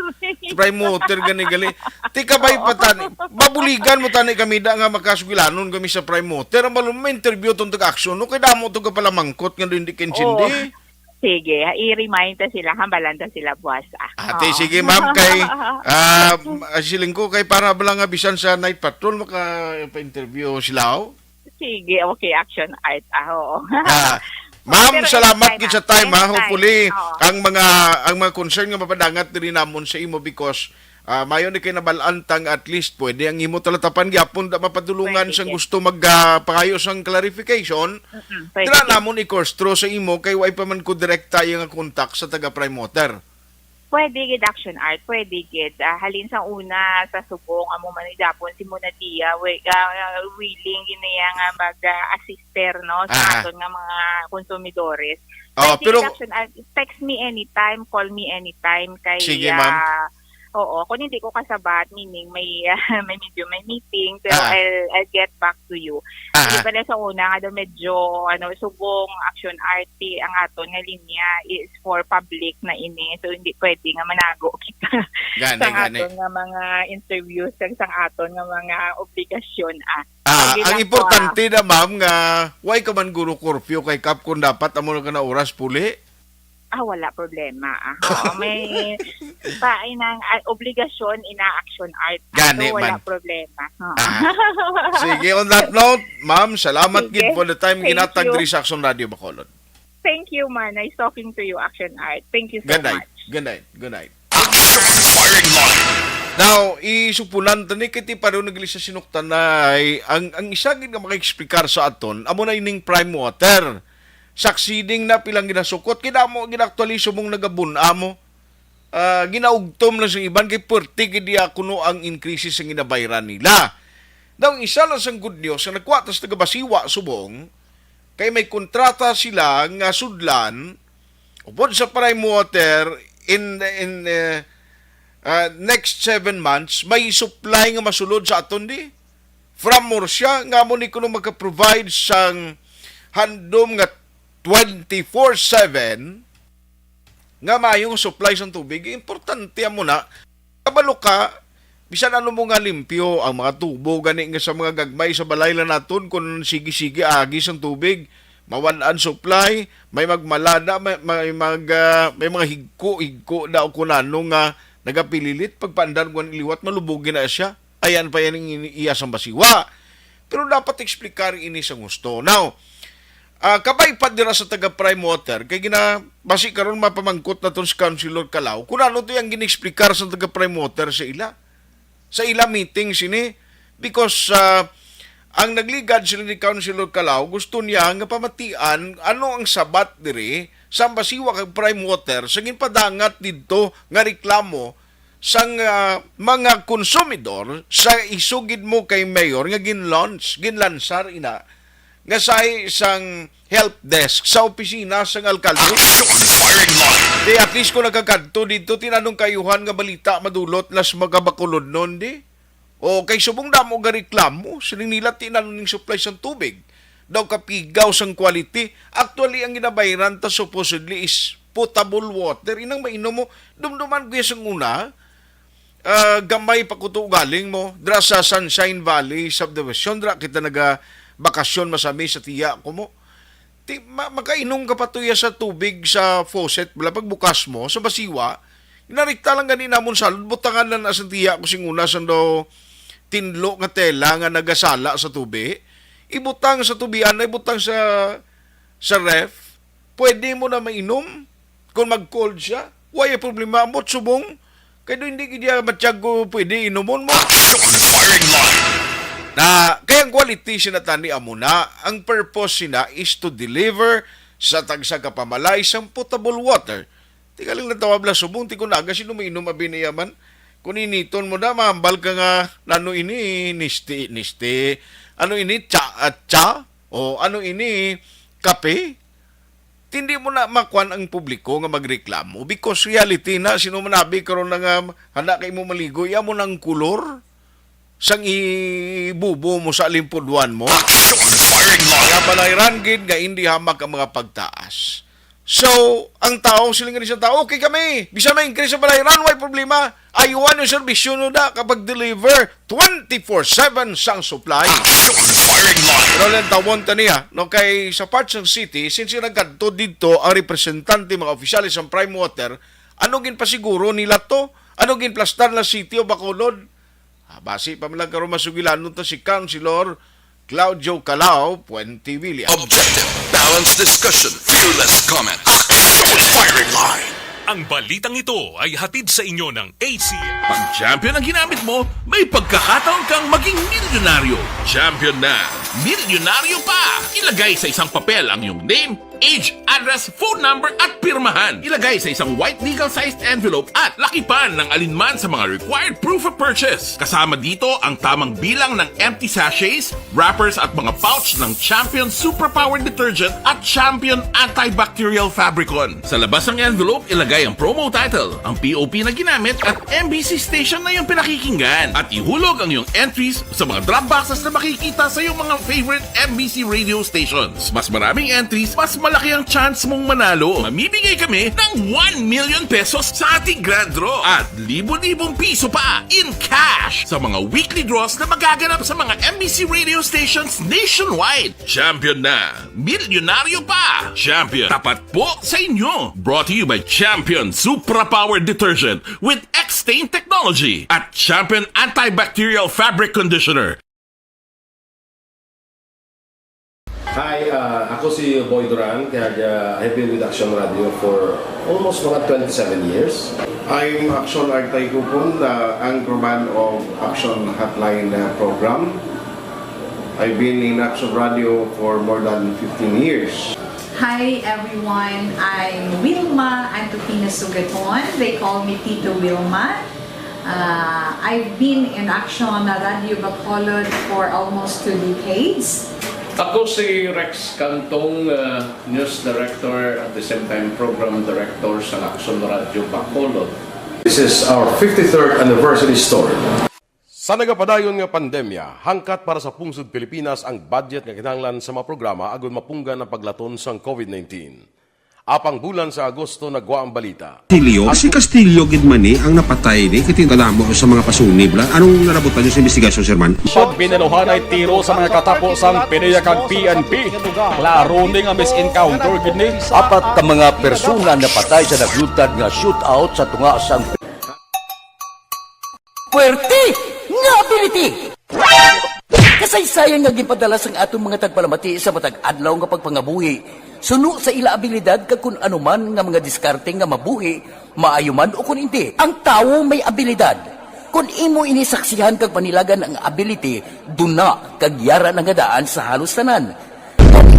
Promoter gani-gali. Ti kabay pa tani. Babuligan mo tani kami da nga makasugilanon kami sa promoter. Ang balong may interview tong taga-action. No, kay damo to ka pala mangkot nga hindi kinsindi. Sige, i-remind ta sila, hambalan ta sila buwas. Ate, sige ma'am, kay siling ko kay para lang bisan sa night patrol maka-interview sila. Sige, okay, Action Art. Oo. Ma'am, Pero salamat anytime, gid sa time ha. anytime. Hopefully Oo. ang mga concern nga mapadangat diri namon sa imo because mayon ni kay nabalantang at least pwede ang imo talatapan gyapon da mapadulungan Pwede, sang yes. gusto magpangayo sang clarification. Pwede, Tira yes. namon i-course through sa imo kay way pa man ko direkta yung kontak sa taga Prime Water. Pwede gid Action Art, pwede gid. Halin sa una sa subong amo man Japon si Monadia willing ginaya nga mag-assister no sa aton nga mga konsumidores. Pwede pero gid Action Art, text me anytime, call me anytime kay Sige, ma'am. Oo, kung hindi ko kasabat, meaning may may meeting, pero Ah. I'll get back to you. Ah. Hindi pala sa una nga daw medyo subong Action Art ang aton nga linya is for public na ini. So hindi pwede nga manago kita Gani, sa gani. aton nga mga interviews kag sa aton nga mga obligasyon Sige Ang lang importante na ma'am nga why ka man guro curfew kay kap kung dapat amo na ka na oras puli. wala problema. Oo, may inang obligasyon ina Action Art. Gani so, wala man. problema. Oo. Sige, on that note, ma'am, salamat Sige. gid for the time Thank ginatag you. diri sa Action Radio Bacolod. Thank you, man. Nice talking to you, Action Art. Thank you so Good night. much. Good night. Good night. Action firing line. Now, isupulan tani kiti pareho nagli sa sinuktan na ay ang isa gid nga maka-explicar sa aton amo na ining Prime Water. Succeeding na pilang ginasukot kinamo ginaktualiso mong nagabun amo. Ginaugtom na sa iban kay perti gid dia kuno ang increases sa ginabayran nila. Daw isa lang sang good news sa nagkwatas taga Basiwa subong kay may kontrata sila nga sudlan upod sa Prime Water in next 7 months may supply nga masulod sa aton di from Murcia nga mo ni kuno magka-provide sang handom nga 24/7 nga mayong supply sang tubig. Importante mo na kabalo ka bisan ano mo nga limpyo ang mga tubo gani nga sa mga gagmay sa balay lang naton kung sige-sige agi sang tubig mawalan supply may magmalada may mga higko daw kunano nga nagapililit pagpandan ko iliwat malubugin na siya ayan pa yan ang iya sang Basiwa pero dapat explicar ini sa gusto. Now kabay pa dira sa taga Prime Water kay basi karon mapamangkot na ton sa Councilor Calao kung ano to yung ginexplikar sa taga Prime Water sa ila meeting sini because ang nagligad sila ni Councilor Calao gusto niya nga pamatian ano ang sabat diri sa Basiwa kag Prime Water sa ginpadangat didto nga reklamo sang mga konsumidor sa isugid mo kay mayor nga ginlansar ina nga sa isang help desk sa opisina sang alkalde. Action firing line. Di at least kung nagkakadto dito, tinanong kayuhan nga balita madulot las magabakulod nun di. O kay subong damo nga reklamo, sining nila tinanong ning supply sang tubig. Daw kapigaw sang quality. Actually, ang ginabayaran ta supposedly is potable water. Inang mainom mo, dumduman ko sang una, gamay pakuto galing mo, dra sa Sunshine Valley subdivision, dra kita bakasyon masami sa tiya ko mo. Makainom ka patuya sa tubig sa faucet, bala pagbukas mo sa Basiwa, narikta lang ganin namon salud, butangan lang na sa tiya ko singuna sa do tinlo nga tela nga nagasala sa tubig, ibutang sa tubian, ibutang sa ref, pwede mo na mainom kung mag-cold siya, wala problema mo, subong, kaya hindi kaya matiyag ko pwede inomon mo. Action firing line. Na kaya ang quality sinatani amo na ang purpose sina is to deliver sa tagsa kapamalay sang potable water. Tika lang natawab la subong ti kunaga sino mainom abiniyaman kung initon mo na mahambal ka nga ano ini nisti ano ini cha o ano ini kape. Tindi mo na makuan ang publiko nga magreklamo because reality na sino manabi karon nga handa kay mo maligo iya mo ng kulor sang ibubo mo sa limpudwan mo. Action firing line. Kaya balayran gid nga hindi hamak ang mga pagtaas. So, ang tao, siling nga sa tao, okay kami. Bisa may increase sa balayran, why problema? Ayuan yung servisyo no da kapag deliver 24/7 sang supply. Action firing line. Pero lang tawon taniya, no, kay sa parts ng city, since nagkadto dito ang representante mga opisyalis ng Prime Water, ano gin pasiguro nila to? Ano gin plastar na city o Bacolod? Basi pa man lang karon masugilan nun to si Councilor Claudio Calao, Puente Villa. Objective, balanced discussion, fearless comment. Action firing line. Ang balitang ito ay hatid sa inyo ng ACM. Pag champion ang ginamit mo, may pagkakataon kang maging milyonaryo. Champion na, milyonaryo pa! Ilagay sa isang papel ang iyong name, age, address, phone number at pirmahan. Ilagay sa isang white legal-sized envelope at lakipan ng alinman sa mga required proof of purchase. Kasama dito ang tamang bilang ng empty sachets, wrappers at mga pouch ng Champion Superpower Detergent at Champion Antibacterial Fabricon. Sa labas ng envelope, ilagay ang promo title, ang POP na ginamit at MBC station na yung pinakikinggan. At ihulog ang iyong entries sa mga drop boxes na makikita sa iyong mga favorite MBC radio stations. Mas maraming entries, mas malaki ang chance mong manalo. Mamibigay kami ng 1 million pesos sa ating grand draw at libo-libong piso pa in cash sa mga weekly draws na magaganap sa mga MBC radio stations nationwide. Champion na, milyonaryo pa! Champion, tapat po sa inyo. Brought to you by Champion Superpower Detergent with X-Stain Technology at Champion Antibacterial Fabric Conditioner. Hi, ako si Boy Duran. I've been with Action Radio for almost mga 27 years. I'm Action Artay Kupon, the anchorman of Action Hotline program. I've been in Action Radio for more than 15 years. Hi everyone, I'm Wilma Antopina Sugaton. They call me Tito Wilma. I've been in Action Radio Bacolod for almost 2 decades. Ako si Rex Cantong, News Director at the same time Program Director sa Action Radio Bacolod. This is our 53rd anniversary story. Sa nagapadayon nga pandemya, hangkat para sa pungsod Pilipinas ang budget nga kinahanglan sa mga programa agon mapunggan ang paglaton sang COVID-19. Apang bulan sa Agosto nagwa ang balita. Si Castillo gidmani ang napatay ni kitingkalamo sa mga pasunib la. Anong narabutan niyo sa investigasyon, Sir Man? Siyod binaluhan ay tiro sa mga katapos ang PINEA kag PNP. Klaro ni nga misencounter gini. Apat ka mga persona napatay sa naglutad nga shootout sa tunga sang Puerte nga ability. Kasaysayan nga gipadala sang atong mga tagpalamati sa matag adlaw nga pagpangabuhi. Suno sa ila abilidad kag kun anuman nga mga diskarte nga mabuhi, maayo man o kun hindi. Ang tawo may abilidad. Kung imo inisaksihan kag panilagan ang ability, duna kag yara nga daan sa halos tanan.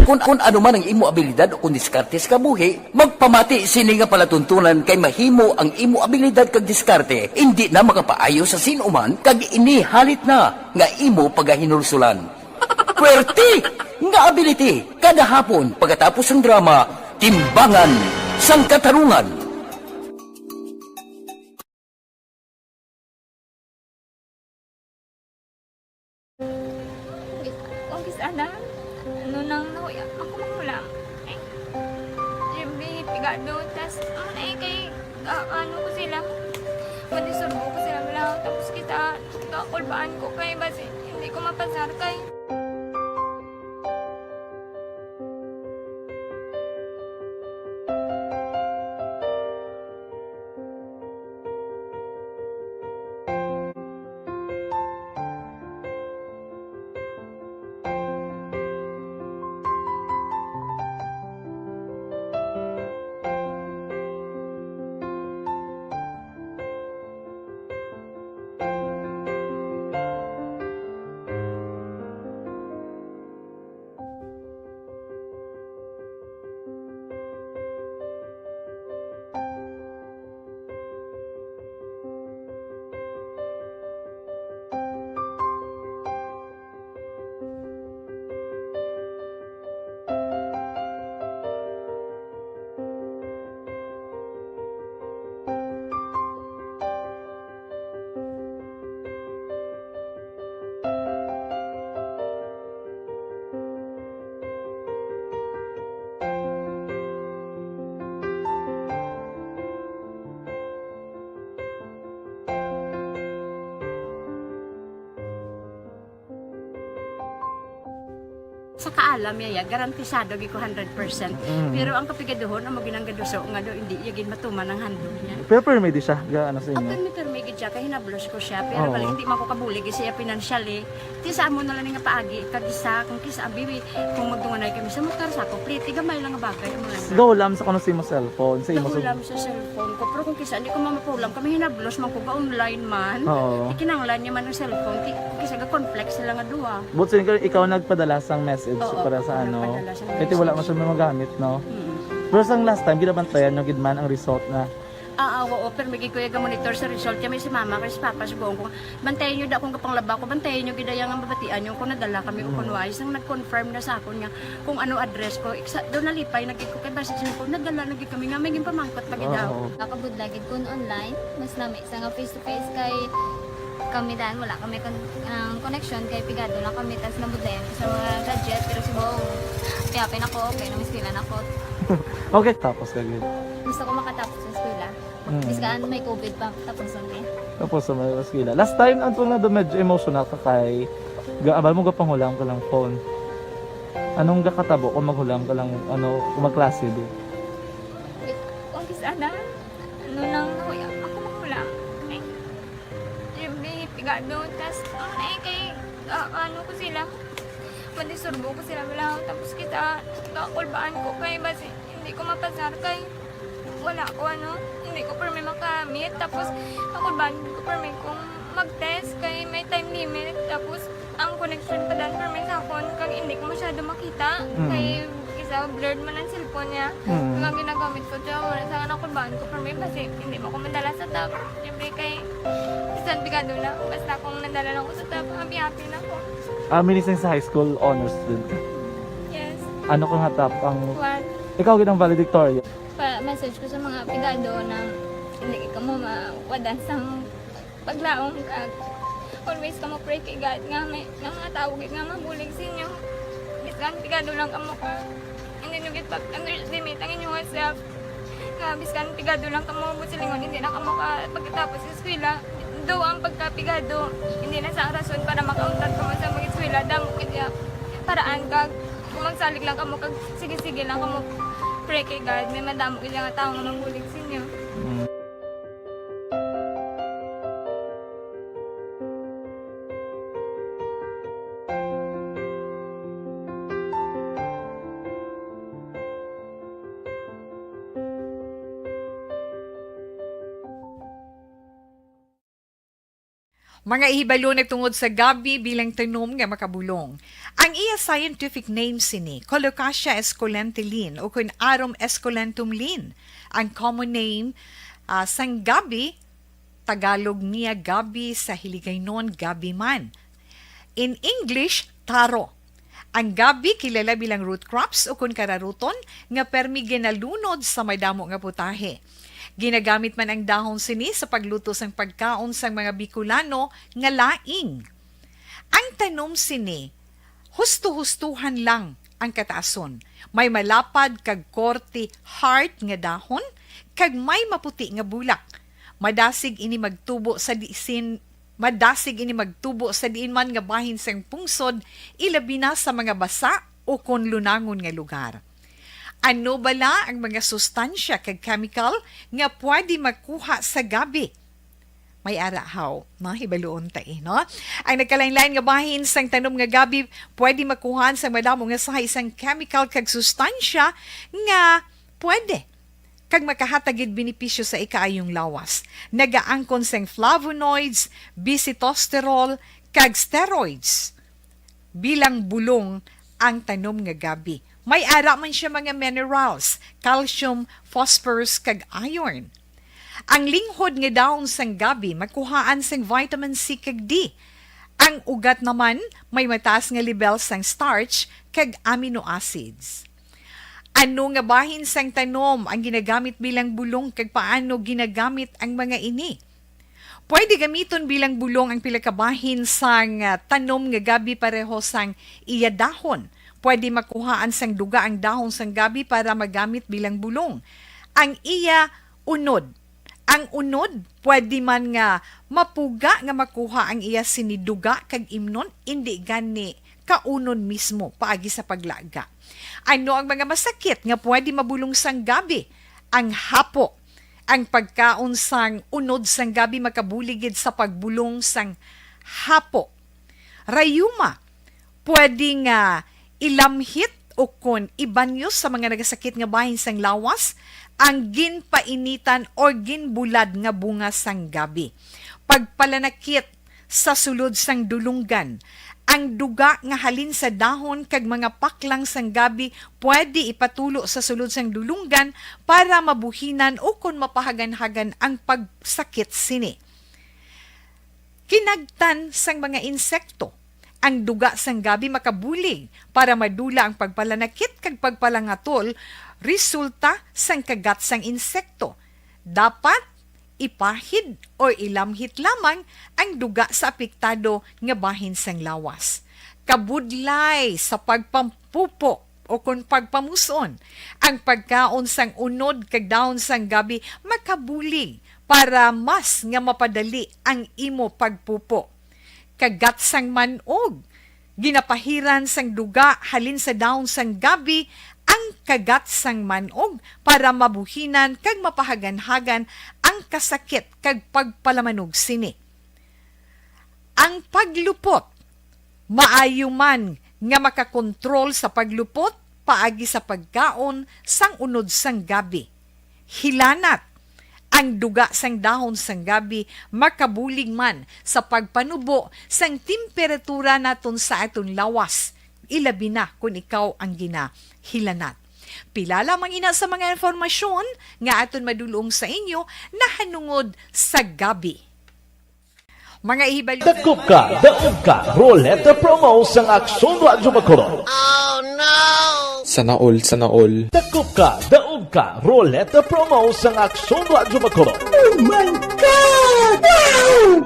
Kung anuman ang imo abilidad o kun diskarte sa kabuhi, magpamati sini nga palatuntunan kay mahimo ang imo abilidad kag diskarte, hindi na makapaayo sa sinuman kag ini halit na nga imo pagahinulsulan. Puwerte nga ability kada hapon pagkatapos ng drama Timbangan sang Katarungan. Ongkis ana nunang nahuya ako mangulam eh jembe pigado tas ay kay ano ko sila madisurbo ko sila lang tapos kita kakulbaan ko kay basi hindi ko mapasar kay Sa kaalam yaya, garantisado gi ko 100%. Pero ang kapigaduhon, ang maginanggaduso, nga do, hindi yagin matuman ang handog niya. Pero permit siya, ano sa inyo? Ang permit siya, kaya hinablos ko siya. Pero pala hindi man ko kabulig siya financially. Ti sa amo na lang nga paagi, kagisa, kung kisa abiwi, kung magtunganay kami sa motor sa ko, pliti, gamay lang nga bagay. Gawlam sa kuno sa imo cellphone, sa imo Gawlam sa cellphone ko. Pero kung kisa, hindi ko mamapulam, kami hinablos man ko ba online man. Ikinanglan niya man ang cellphone, kisa ga-complex sila nga duwa. But so, ikaw nagpadala sang message para sa ano. Kasi wala man siya may magamit, no? Pero sang last time, ginabantayan nyo gidman ang result na. Oo, pero may kuya monitor sa result. Kami si mama, kasi papa, si buong ko. Bantayan nyo da kung kapanglaba ko, bantayan nyo gidayang ang babatian nyo kung nadala kami o kunwais. Nang nag-confirm na sa ako niya kung ano address ko. Doon nalipay, naging ko kay message ko, nadala naging kami nga, may pamangkot pag daw. Nakabudlagid ko online, mas namin isa nga face-to-face kay kami dahil wala kami connection kay pigado lang kami tas nabudlayan sa mga gadget pero si buong piyapin ako okay na miskilan ako. Okay, tapos kagid. Gusto ko makatapos sa eskwela. Biskaan may COVID pa tapos ulit. Tapos sa mga eskwela. Last time ang na do medyo emotional ka kay abal mo gapanghulam ka lang phone. Anong gakatabo kung maghulam ka lang ano kung magklase di? Kung kisana ano nang ako maghulam. Pigado, tas kay ano ko sila manisurbo ko sila lang tapos kita kakulbaan ko kay basi hindi ko mapasar kay wala ko ano hindi ko permi makamit tapos kakulbaan ko permi kung mag-test kay may time limit tapos ang connection pa dan permi sa phone kag hindi ko masyado makita kay isa blurred man ang cellphone niya kung ginagamit ko siya wala sa kakulbaan ko permi basi hindi mo ko madala sa tab siyempre kay isang bigado na basta kung nadala lang ko sa tab happy na ako. Minising sa high school honors student ka? Yes. Ano kang hatap ang... What? Ikaw ginang valedictorian? Message ko sa mga pigado na hindi ka mo mawadan sang paglaong kag always ka mo pray kay God nga may mga tawag nga mabulig sa inyo. Biskan pigado lang ka mo ka. Hindi nyo get back underestimate ang inyong self. Nga biskan pigado lang ka mo busilingon hindi na ka mo ka pagkatapos sa eskwela. Do ang pagkapigado hindi na sa rason para makauntat ka mo sa mga eskwela damo kaya paraan kag kung magsalig lang ka mo kag sige-sige lang ka mo pray kay God may madamo kaya nga tao nga mabulig sa inyo. Mga ihibalo nagtungod sa gabi bilang tanom nga makabulong. Ang iya scientific name sini, Colocasia esculentilin o kun Arum esculentum lin. Ang common name sang gabi, Tagalog niya gabi sa Hiligaynon gabi man. In English, taro. Ang gabi kilala bilang root crops o kun kararuton nga permi ginalunod sa may damo nga putahe. Ginagamit man ang dahon sini sa pagluto sang pagkaon sang mga Bicolano nga laing. Ang tanom sini, husto-hustuhan lang ang kataason. May malapad kag korte hard nga dahon, kag may maputi nga bulak. Madasig ini magtubo sa diin man nga bahin sang pungsod, ilabi na sa mga basa o kon lunangon nga lugar. Ano bala ang mga sustansya kag chemical nga pwede makuha sa gabi? May arahaw, hibaluon tayo, no? Ang nagkalain-lain nga bahin sang tanom nga gabi pwede makuha sa madamo nga sa isang chemical kag sustansya nga pwede kag makahatagid benepisyo sa ikaayong lawas. Nagaangkon sang flavonoids, bisitosterol, kag steroids. Bilang bulong ang tanom nga gabi. May ara man siya mga minerals, calcium, phosphorus, kag iron. Ang linghod nga dahon sang gabi makuhaan sang vitamin C kag D. Ang ugat naman may mataas nga level sang starch kag amino acids. Ano nga bahin sang tanom ang ginagamit bilang bulong kag paano ginagamit ang mga ini? Pwede gamiton bilang bulong ang pila ka bahin sang tanom nga gabi pareho sang iya dahon. Pwede makuhaan sang duga ang dahon sang gabi para magamit bilang bulong. Ang iya unod. Ang unod, pwede man nga mapuga nga makuha ang iya siniduga kag imnon, hindi gani kaunon mismo paagi sa paglaga. Ano ang mga masakit nga pwede mabulong sang gabi? Ang hapo. Ang pagkaon sang unod sang gabi makabuligid sa pagbulong sang hapo. Rayuma. Pwede nga ilamhit o kon ibanyos sa mga nagasakit nga bahin sang lawas ang ginpainitan o ginbulad nga bunga sang gabi. Pagpalanakit sa sulod sang dulunggan, ang duga nga halin sa dahon kag mga paklang sang gabi pwede ipatulo sa sulod sang dulunggan para mabuhinan o kon mapahagan-hagan ang pagsakit sini. Kinagtan sang mga insekto, ang duga sang gabi makabulig para madula ang pagpalanakit kag pagpalangatol resulta sang kagat sang insekto. Dapat ipahid o ilamhit lamang ang duga sa apektado nga bahin sang lawas. Kabudlay sa pagpampupo o kung pagpamuson, ang pagkaon sang unod kag dahon sang gabi makabulig para mas nga mapadali ang imo pagpupo. Kagat sang manog, ginapahiran sang duga halin sa dahon sang gabi ang kagat sang manog para mabuhinan kag mapahagan-hagan ang kasakit kag pagpalamanog sini. Ang paglupot, maayo man nga makakontrol sa paglupot paagi sa pagkaon sang unod sang gabi. Hilanat, ang duga sang dahon sang gabi makabulig man sa pagpanubo sang temperatura naton sa aton lawas. Ilabi na kung ikaw ang ginahilanat. Pila lamang ina sa mga informasyon nga aton madulong sa inyo na hanungod sa gabi. Mga ihibalo. Dakop ka, daog ka, Roleta Promo sang Aksyon Radyo Bacolod. Oh no! Sana all. Dakop ka, daog ka, Roleta Promo sang Aksyon Radyo Bacolod. Oh my God!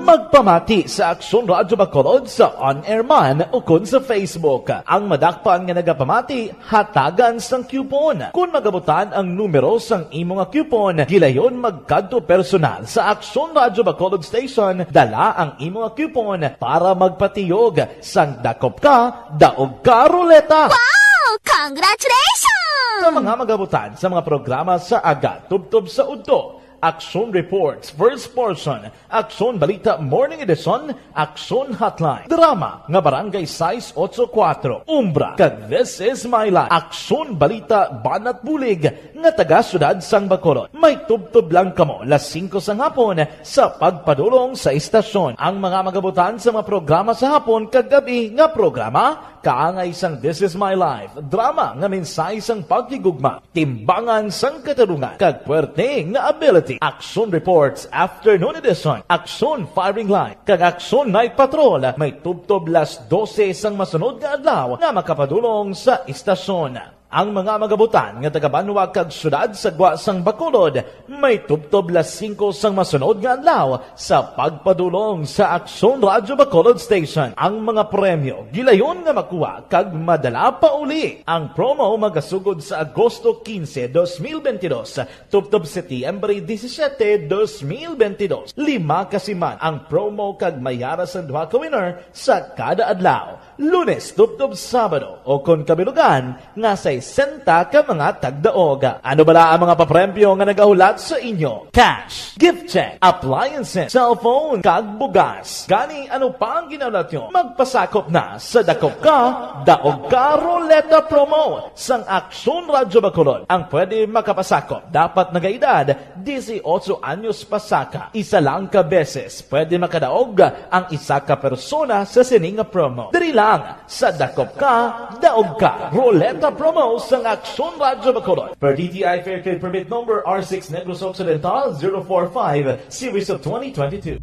Magpamati sa Aksyon Radyo Bacolod sa on-air man o kun sa Facebook. Ang madakpan nga nagapamati, hatagan sang coupon. Kung magabutan ang numero sang imo nga coupon, gilayon magkadto personal sa Aksyon Radyo Bacolod Station, dala ang imo nga coupon para magpatiyog sang dakop ka, daog ka, Roleta. Wow! Congratulations! Sa mga magabutan sa mga programa sa Aga, Tubtob sa Udto, Aksyon Reports, First Portion, Aksyon Balita Morning Edition, Aksyon Hotline, Drama, nga Barangay 684, Umbra, kag This Is My Life, Aksyon Balita Banat Bulig, nga taga-syudad sang Bacolod. May tubtob lang kamo, las 5 sang hapon, sa pagpadulong sa istasyon. Ang mga magabutan sa mga programa sa hapon, kag gabi nga programa, kaangay sang This Is My Life, drama nga mensahe sang pagtigugma, timbangan sang katarungan, kag puwerte nga ability. Aksyon Reports Afternoon Edition, Aksyon Firing Line, kag Aksyon Night Patrol, may tubtob las 12 sang masunod nga adlaw nga makapadulong sa istasyon. Ang mga magabutan nga taga-Banwa kag syudad sa Gwa sang Bacolod, may tubtob las 5 sang masunod nga adlaw sa pagpadulong sa Aksyon Radyo Bacolod Station. Ang mga premyo gilayon nga makuha kag madala pa uli. Ang promo magasugod sa Agosto 15, 2022, tubtob Setyembre 17, 2022. 5 kasiman ang promo kag mayara sa 2 ka winner sa kada adlaw. Lunes, tubtob Sabado o kon kabilugan nga sa 60 ka mga tagdaog. Ano bala ang mga papremyo nga nagahulat sa inyo? Cash, gift check, appliances, cellphone, kag bugas. Gani ano pa ang ginahulat nyo? Magpasakop na sa Dakop Ka, Daog Ka Roleta Promo sang Aksyon Radyo Bacolod. Ang pwede makapasakop dapat nagaedad 18 anyos pasaka. Isa lang ka beses pwede makadaog ang isa ka persona sa sining promo. Diri lang sa Dakop Ka, Daog Ka Roleta Promo sang Aksyon Radyo Bacolod. Per DTI Fair Trade Permit Number R6 Negros Occidental 045 Series of 2022.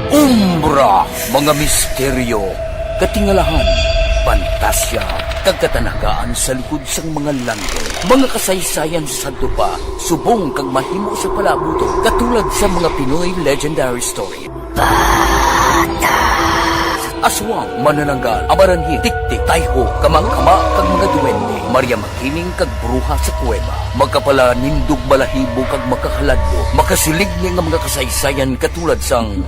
Umbra, mga misteryo, katingalahan, pantasya, kagkatanagaan sa likod sang mga langit. Mga kasaysayan sa dupa, subong kag mahimo sa palabuto, katulad sa mga Pinoy legendary story. Bata sa aswang, manananggal, amaranhit, tiktik, tayho, kamang-kama, kag mga duwende, Maria Makining kag bruha sa kuweba, magkapala nindog balahibo kag makahaladlo, makasilig niya nga mga kasaysayan katulad sang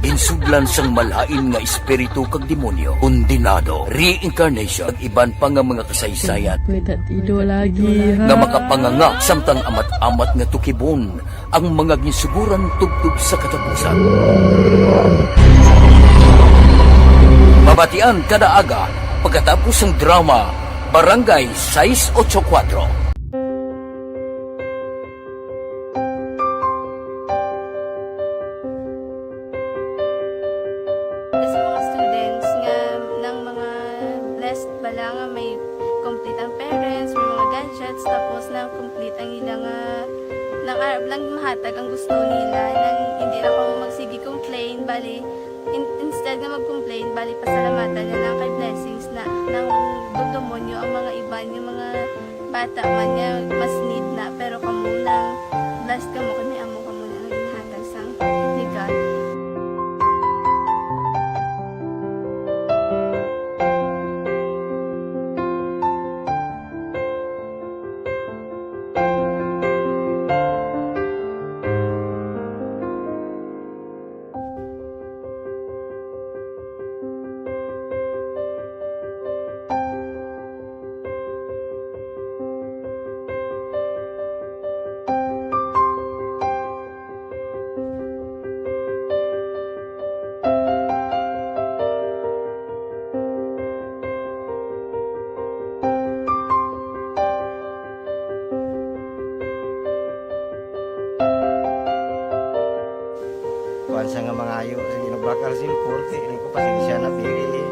ginsudlan sang malain nga espiritu kag demonyo, kondinado, reincarnation, kag iban pa nga mga kasaysayan nga makapanganga samtang amat-amat nga tukibon ang mga ginsuguran tugtog sa katapusan. Mabatian kada aga pagkatapos ng drama Barangay 684. Sa mga students nga ng mga blessed bala nga may complete ang parents, may mga gadgets, tapos na complete ang ilang lang mahatag ang gusto nila nang hindi na ako magsigi complain, bali instead nga mag-complain, bali pasalamatan na lang kay blessings na nang demonyo ang mga iba yung mga bata man niya mas need na, pero kamo nang blessed kamo kami amo kamo na ang hatag sang ni God. Kuan sa nga mga ayo sa ginubakal silpon kay ini ko pasensya na pili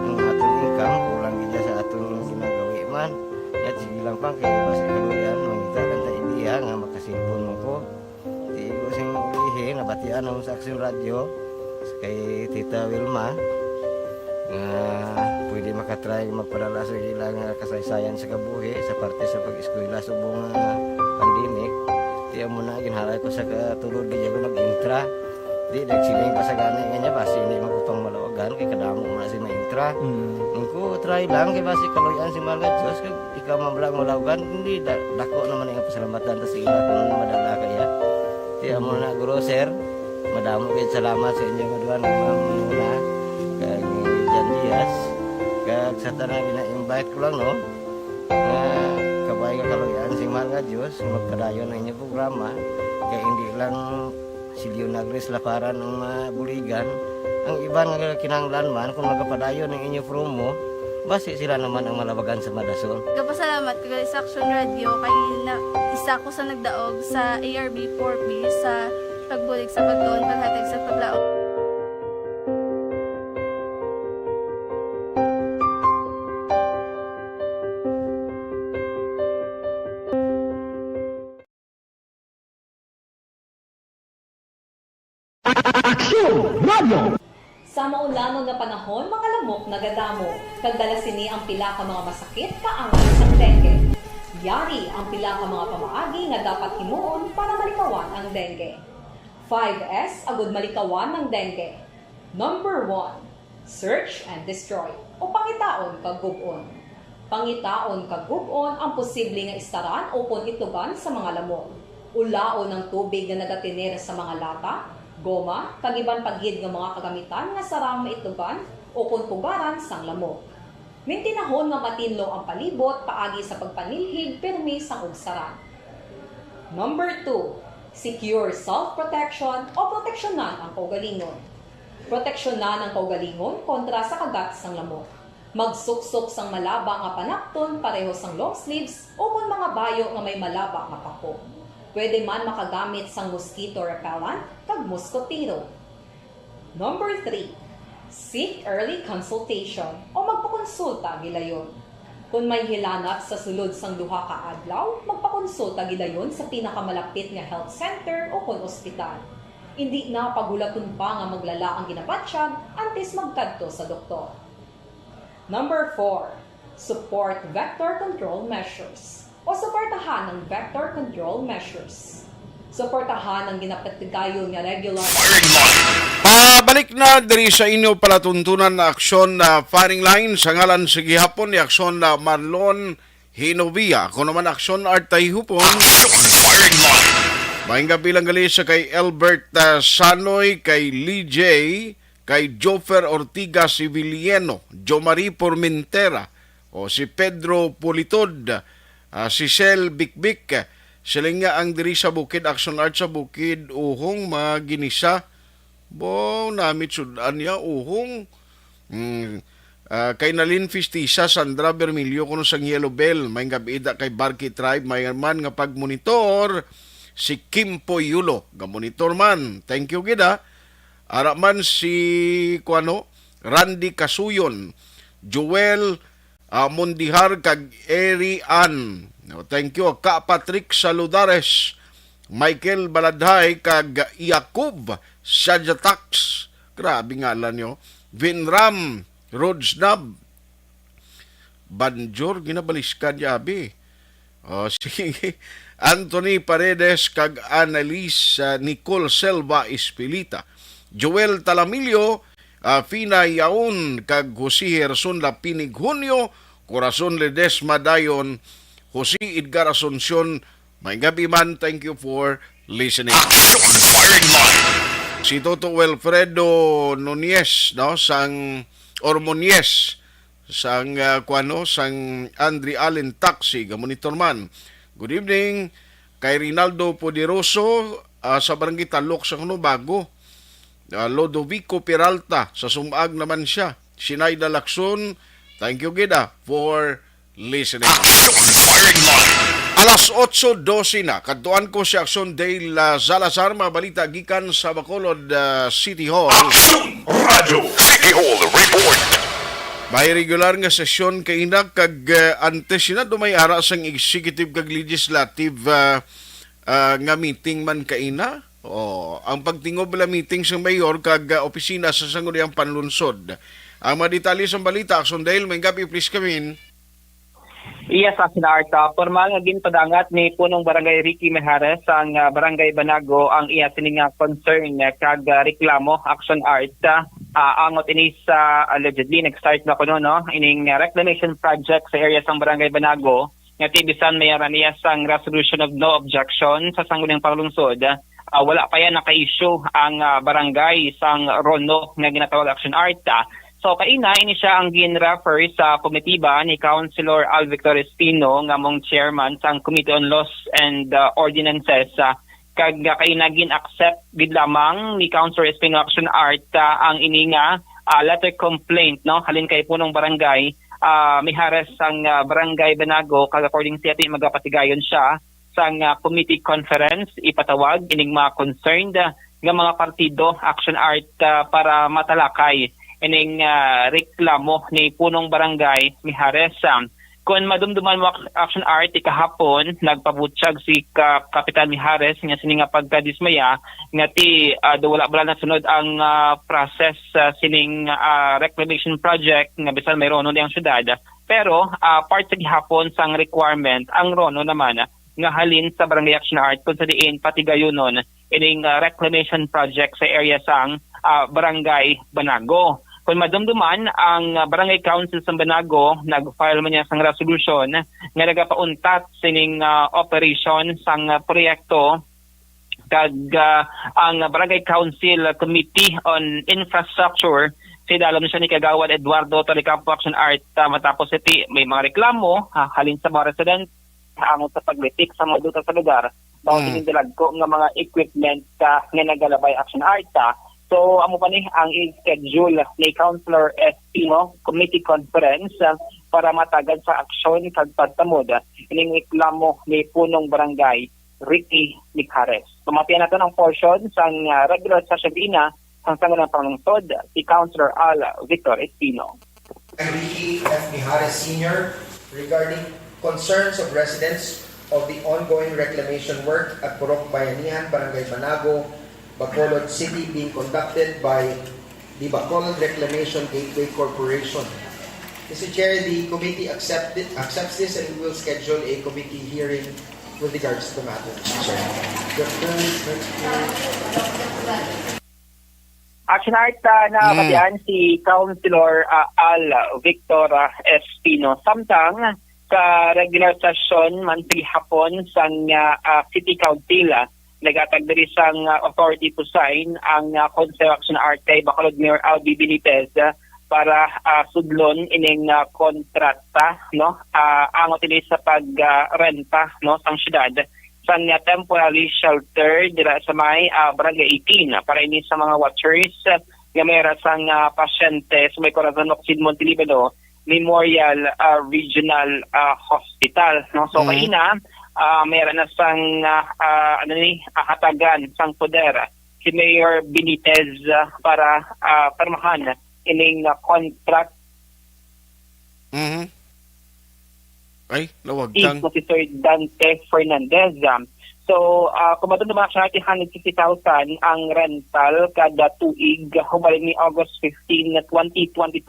ang atong income kulang gid sa atong ginagawi man at sige lang pang kay basi kaluyan mangita kan ta idea nga makasilpon mo ko di ko sing ulihi nabatian ang sa Aksyon Radio kay Tita Wilma nga pwede makatry magpadala sa ilang kasaysayan sa kabuhi sa parte sa pag-eskwela subong pandemic. Tiyan mo na ginharay ko sa katulod di ko nag-intra. Di nagsiling pa sa gani nga niya basi hindi magupang malawagan kay kadamo mo na si ma-intra. Ko try lang kay basi kaluyan si mga Diyos kay ikaw mablang malawagan hindi dako naman ang pasalamatan ta sa ila kung madala kaya. Tiyan mo na guro sir. Madamo kay salamat sa inyo mga Ma'am Nuna kag Jan Diaz kag sa tanan ina-invite ko lang no. Kabay ka kaluyan si mga Diyos magpadayon ang inyong programa kaya hindi lang silyo nagres laparan ng buligan ang iba nga kinahanglan man kung magapadayon ng inyong promo basi sila naman ang malawagan sa Madasol. Kapasalamat ko sa Aksyon Radio kay isa ko sa nagdaog sa ARB 4B sa pagbulig sa pagtuon paghatag sa paglaog. Aksyon Radio! Sa maulamang nga panahon, mga lamok nagadamo, kagdala sini ang pila ka mga masakit kaangay sa dengue. Yari ang pila ka mga pamaagi nga dapat himuon para malikawan ang dengue. 5S agud malikawan ng dengue. Number 1, search and destroy o pangitaon kag gub-on. Pangitaon kag gub-on ang posible nga istaran o itlogan sa mga lamok. Ulaon ng tubig nga nagatiner sa mga lata, goma, kagiban paggid ng mga kagamitan nga sarang maitlogan o kuntugaran sang lamok. Mintinahon nga matinlo ang palibot paagi sa pagpanilhig permi sang ugsaran. Number 2, secure self-protection o proteksyonan ang kaugalingon. Proteksyonan ang kaugalingon kontra sa kagat sang lamok. Magsuksok sang malaba nga panakton pareho sang long sleeves o kung mga bayo nga may malaba nga pako. Pwede man makagamit sang mosquito repellent kag mosquitero. Number 3, seek early consultation o magpakonsulta gilayon. Kung may hilanat sa sulod sang duha ka adlaw, magpakonsulta gidayon sa pinakamalapit nga health center o kon ospital. Hindi na pagulaton pa nga maglala ang ginabatsyag antes magkadto sa doktor. Number 4, support vector control measures o suportahan ng vector control measures. Suportahan ang ginapatigayon nga regular Balik na diri sa inyo palatuntunan na aksyon na firing line sa ngalan sa gihapon ni aksyon na Marlon Hinovia. Kung naman aksyon art hupon. Mahinga bilang gali sa kay Albert Sanoy, kay Lee J, kay Jofer Ortiga Civiliano, Jomari Pormentera, o si Pedro Politod, si Sel Bikbik. Sila nga ang diri sa bukid, action art sa bukid, uhong maginisa. Bo, namit sudan niya, uhong. Kay Nalin Fistisa, Sandra Bermilio, kuno sang Yellow Bell, may nga bida kay Barky Tribe, may man nga pagmonitor, si Kim Poyulo, ga monitor man. Thank you, gida. Ara man si, Randy Kasuyon, Joel Mondihar, kag Eri Ann. Thank you. Ka Patrick Saludares, Michael Baladhay, kag Yakub Sajatax. Grabe ngalan nyo. Vinram Rodsnab. Banjor, ginabaliskan yabi. Sige. Anthony Paredes, kag Annalise Nicole Selva Espilita. Joel Talamilio, Fina Yaun, kag Jose Herson Lapinig Junio, Corazon Ledesma Dayon, Jose Edgar Asuncion, may gabi man, thank you for listening. Si Toto Wilfredo Nunez, no, sang Ormonies, sang sang Andre Allen Taxi, monitor man. Good evening kay Rinaldo Poderoso sa Barangay Talok sa Bago. Lodovico Peralta sa Sumag naman siya. Sinayda Lacson, thank you gida for listening. Alas 8:12 na, kaduan ko si Aksyon Dale Salazar, mabalita gikan sa Bacolod City Hall. Aksyon Radio City Hall report. May regular nga sesyon kay ina kag antes na dumay ara sang executive kag legislative nga meeting man kay ina. Ang pagtingob la meeting sa mayor kag opisina sa Sangguniang Panlunsod. Ang mga detalye sa balita, Aksyon Dale, may gabi please come in. Yes, Action Arta. Formal nga ginpadangat ni punong Barangay Ricky Mejares ang Barangay Banago ang iya sininga concern kag reklamo Action Arta. Angot ini sa allegedly nag-start na kuno no ining reclamation project sa area sang Barangay Banago nga tibisan may niya sang resolution of no objection sa Sangguniang Panglungsod. Wala pa yan naka-issue ang barangay sang Rono nga ginatawag Action Arta. So kaina ini siya ang gin-refer sa komitiba ni Councilor Al Victor Espino nga mong chairman sang Committee on Laws and Ordinances. Kag kaina gin-accept gid lamang ni Councilor Espino Action Art ang ini nga letter complaint no halin kay punong barangay Mijares sang Barangay Banago kag according sa atin magapatigayon siya sang committee conference ipatawag ining mga concerned nga mga partido Action Art para matalakay ining reklamo ni punong barangay Mijares. Kung madumduman mo Action Art ikahapon nagpabutyag si Kapitan Mijares nga sininga pagkadismaya nga ti wala bala na sunod ang process sining reclamation project nga bisan may rono diyang syudad. Pero part sa gihapon sang requirement ang rono naman nga halin sa Barangay Action Art kung sa diin patigayonon ining reclamation project sa area sang Barangay Banago. Kung madumduman, ang Barangay Council sa Banago, nag-file man niya sang resolution nga nagapauntat sining operation sang proyekto kag ang Barangay Council Committee on Infrastructure si dalom siya ni Kagawad Eduardo Torrecampo Action Art matapos iti may mga reklamo halin sa mga resident hangon sa paglitik sa mga duta sa lugar bawat sinindalag ko nga mga equipment nga nagalabay Action Art. So, amo pa ni ang schedule ni Councilor Espino Committee Conference para matagad sa aksyon kag pagtamod ining reklamo ni punong barangay Ricky Mijares. Pamatian nato ng portion sang regular session ina sang Sangguniang Panglungsod si Councilor Al Victor Espino. Ricky F. Mijares Sr. regarding concerns of residents of the ongoing reclamation work at Purok Bayanihan, Barangay Banago, Bacolod City being conducted by the Bacolod Reclamation Gateway Corporation. Mr. Chair, the committee accepts this and we will schedule a committee hearing with regards to the matter, Mr. Chair. Action Art na batian si Councilor Al Victor Espino. Samtang sa regular session man hapon sang City Council nagatag diri sang authority to sign ang construction art kay Bacolod Mayor Albi Benitez para sudlon ining kontrata no angot ini sa pagrenta no sang syudad sa temporary shelter dira sa may Barangay 18 para ini sa mga watchers nga mayroon sang pasyente sa may Corazon Ocsid Montelivedo Memorial Regional Hospital no so kaina mayroon na sang hatagan sang poder si Mayor Benitez para permahan ining contract Ay, nawagtang. Si Sir Dante Fernandez. So, kumatun naman siya 150,000 ang rental kada tuig humaling ni August 15, 2022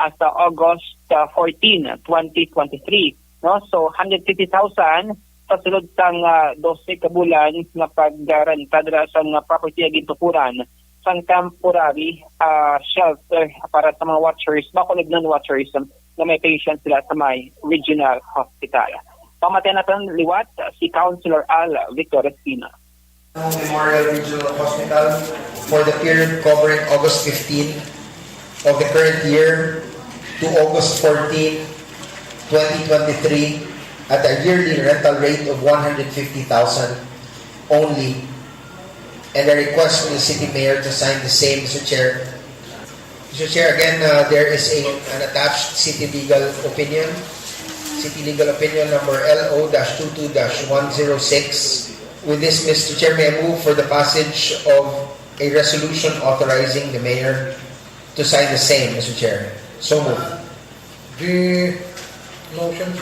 hasta August 14, 2023. No? So, 150,000 sa sulod sang 12 ka bulan na pagrenta dira sa property gintukuran sang temporary shelter para sa mga watchers, Bacolod non-watchers na may patient sila sa may regional hospital. Pamatayan natin liwat si Councilor Al Victor Espino. Memorial Regional Hospital for the period covering August 15 of the current year to August 14, 2023 at a yearly rental rate of 150,000 only, and a request from the City Mayor to sign the same, Mr. Chair. Mr. Chair, again, there is an attached City Legal Opinion, City Legal Opinion number LO-22-106. With this, Mr. Chair, may I move for the passage of a resolution authorizing the Mayor to sign the same, Mr. Chair. So moved. The motion.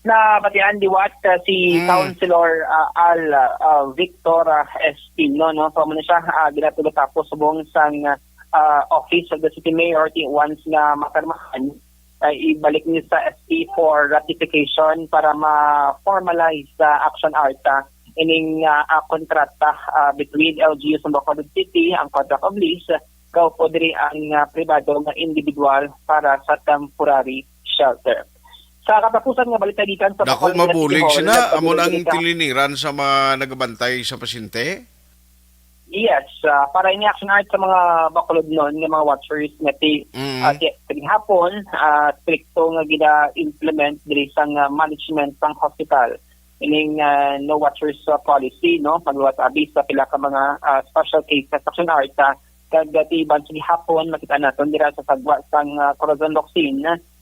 Na batian diwat si Councilor Al Victor Espino no so muna siya ginatulo tapos subong sang office of the City Mayor once na makarmahan ibalik niya sa SP for ratification para ma-formalize sa action art ining kontrata between LGU sa Bacolod City ang contract of lease kao po diri ang pribado nga individual para sa temporary shelter. Sa katapusan nga balita gikan sa Dako mabulig sina amo nang tiliniran sa mga nagabantay sa pasyente. Yes, para ini action art sa mga Bacolod non nga mga watchers nga hapon stricto nga gina-implement diri sang management sang hospital ining no watchers policy no pagluwat abis sa pila ka mga special cases action art kagati bansig hapon makita naton dira sa sagwa sang Corazon Ocsid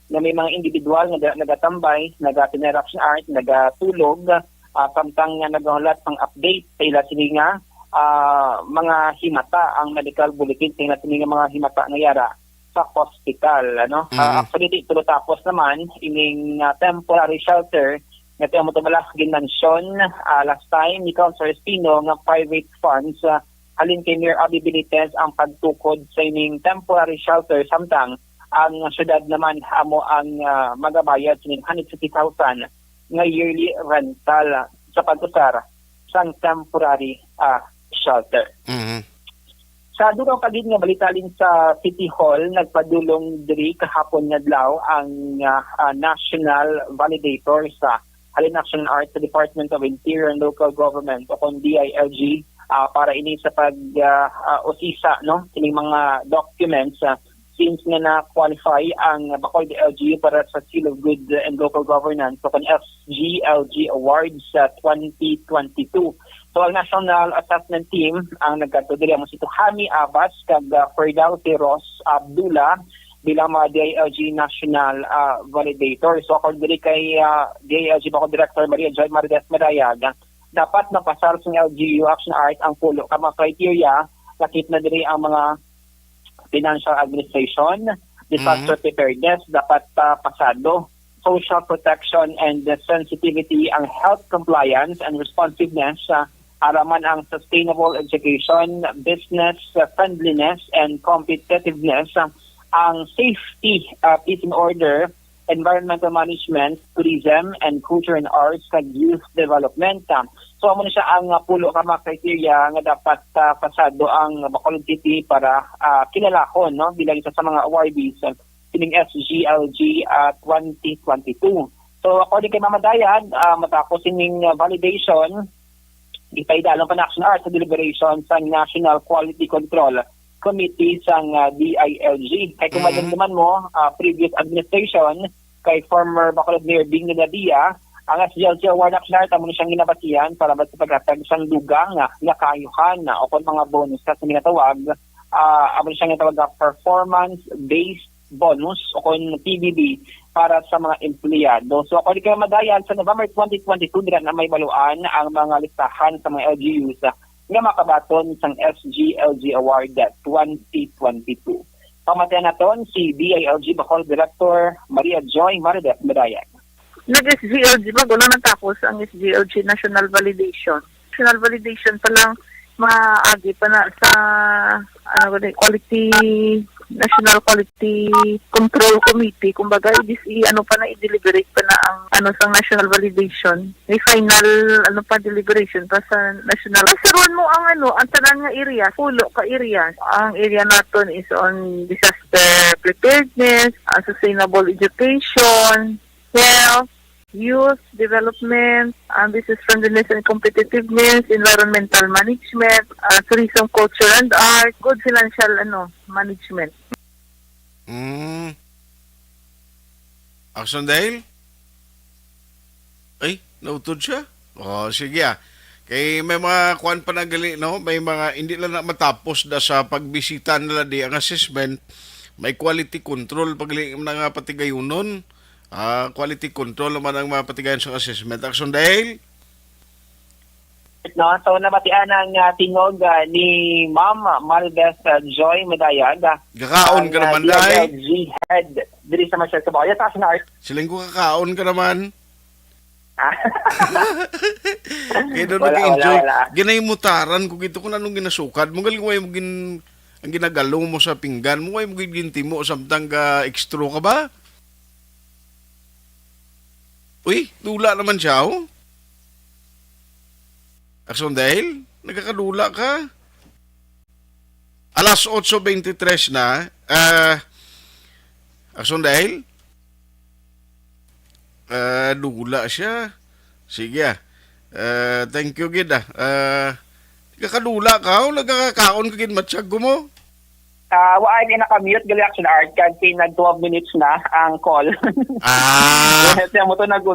na may mga individual nga nagatambay, naga-action art, nagatulog, samtang nagahulat ng update sa ila sini nga mga himata ang medical bulletin sa ila sini nga mga himata nga yara sa hospital. Ano? Actually, tulo tapos naman, ining temporary shelter nga tayo mo tumala ginmansyon last time ni Councilor Espino nga private funds halin kay Mayor Albi Benitez ang pagtukod sa ining temporary shelter samtang ang syudad naman amo ang magabayad ng 150,000 nga yearly rental sa pag-usar sang temporary shelter. Sa dugang pagid nga balitalin sa City Hall nagpadulong diri kahapon nga adlaw ang national validator sa halin action art sa Department of Interior and Local Government o kon DILG para ini sa pag-usisa no kining mga documents since nga na-qualify ang Bacolod LGU para sa Seal of Good and Local Governance o kan SGLG Awards 2022. So ang National Assessment Team ang nagkatudili mo si Hami Abbas kag Ferdowsi Ross Abdullah bilang mga DILG National Validator. So ako diri kay DILG Bacolod Director Maria Joy Marides Madayag dapat mapasar sa LGU Action Art ang pulo ka mga criteria lakit na diri ang mga financial administration, disaster preparedness, dapat pasado, social protection and sensitivity, ang health compliance and responsiveness, araman ang sustainable education, business friendliness and competitiveness, ang safety, peace and order, environmental management, tourism, and culture and arts, kag youth development. So amo na siya ang pulo ka mga criteria nga dapat pasado ang Bacolod City para kilalakon, no, bilang isa sa mga awardees sining SGLG 2022. So according kay Mama Dayan, matapos sining validation, ipaidalong pa na Action Art sa deliberation sa National Quality Control Committee sa DILG. Kay kung madamdaman mo, previous administration, kay former Bacolod Mayor Bing Nadia, ang SGLG Award Action Art, amo na siyang ginabatian para ba sa paghatag isang dugang nga kaayuhan o kung mga bonus sa minatawag, amo na siyang ginatawag na performance-based bonus o kung PBB para sa mga empleyado. So according kay Madayan, sa November 2022 dira na may baluan ang mga listahan sa mga LGUs nga makabaton sang SGLG Award 2022. Pamatayan naton si DILG Bacolod Director Maria Joy Maridet Madayan. Nag-SGLG ba? Wala natapos ang SGLG National Validation. National Validation pa lang maagi pa na sa National Quality Control Committee. Kumbaga, i-deliberate pa na ang sa National Validation. May final deliberation pa sa National. Pasaruan mo ang tanan nga area, pulo ka area. Ang area naton is on disaster preparedness, sustainable education, health, youth development, business friendliness and competitiveness, environmental management, tourism, culture and art, good financial management. Action Dale? Ay, nautod siya? Sige Kay may mga kuan pa na gali, no? May mga hindi lang na matapos da sa pagbisita nila di ang assessment, may quality control pagli nga patigayunon. Quality control naman ang mga patigayon sa assessment. Action Dale? No, so nabatian ang tingog ni Ma'am Maribeth Joy Medayag. Kakaon ka naman, Day. DILG head diri sa Marshall Caballo. Yes, Action Art. Siling ko kakaon ka naman. Kaya doon Wala, nag-enjoy. wala. Ginayimutaran ko gito kung anong ginasukad. Mugaling mo yung ang ginagalong mo sa pinggan mo, yung ginti mo, samtang ka extra ka ba? Uy, dula naman siya, oh. Action dahil, nagkakadula ka. Alas 8:23 na. Action dahil, dula siya. Sige, thank you, gid, nagkakadula ka, o nagkakakaon ka, gid, matsyag mo. Waay din nakamute gali Action Art kasi nag 12 minutes na ang call. Kasi mo to nag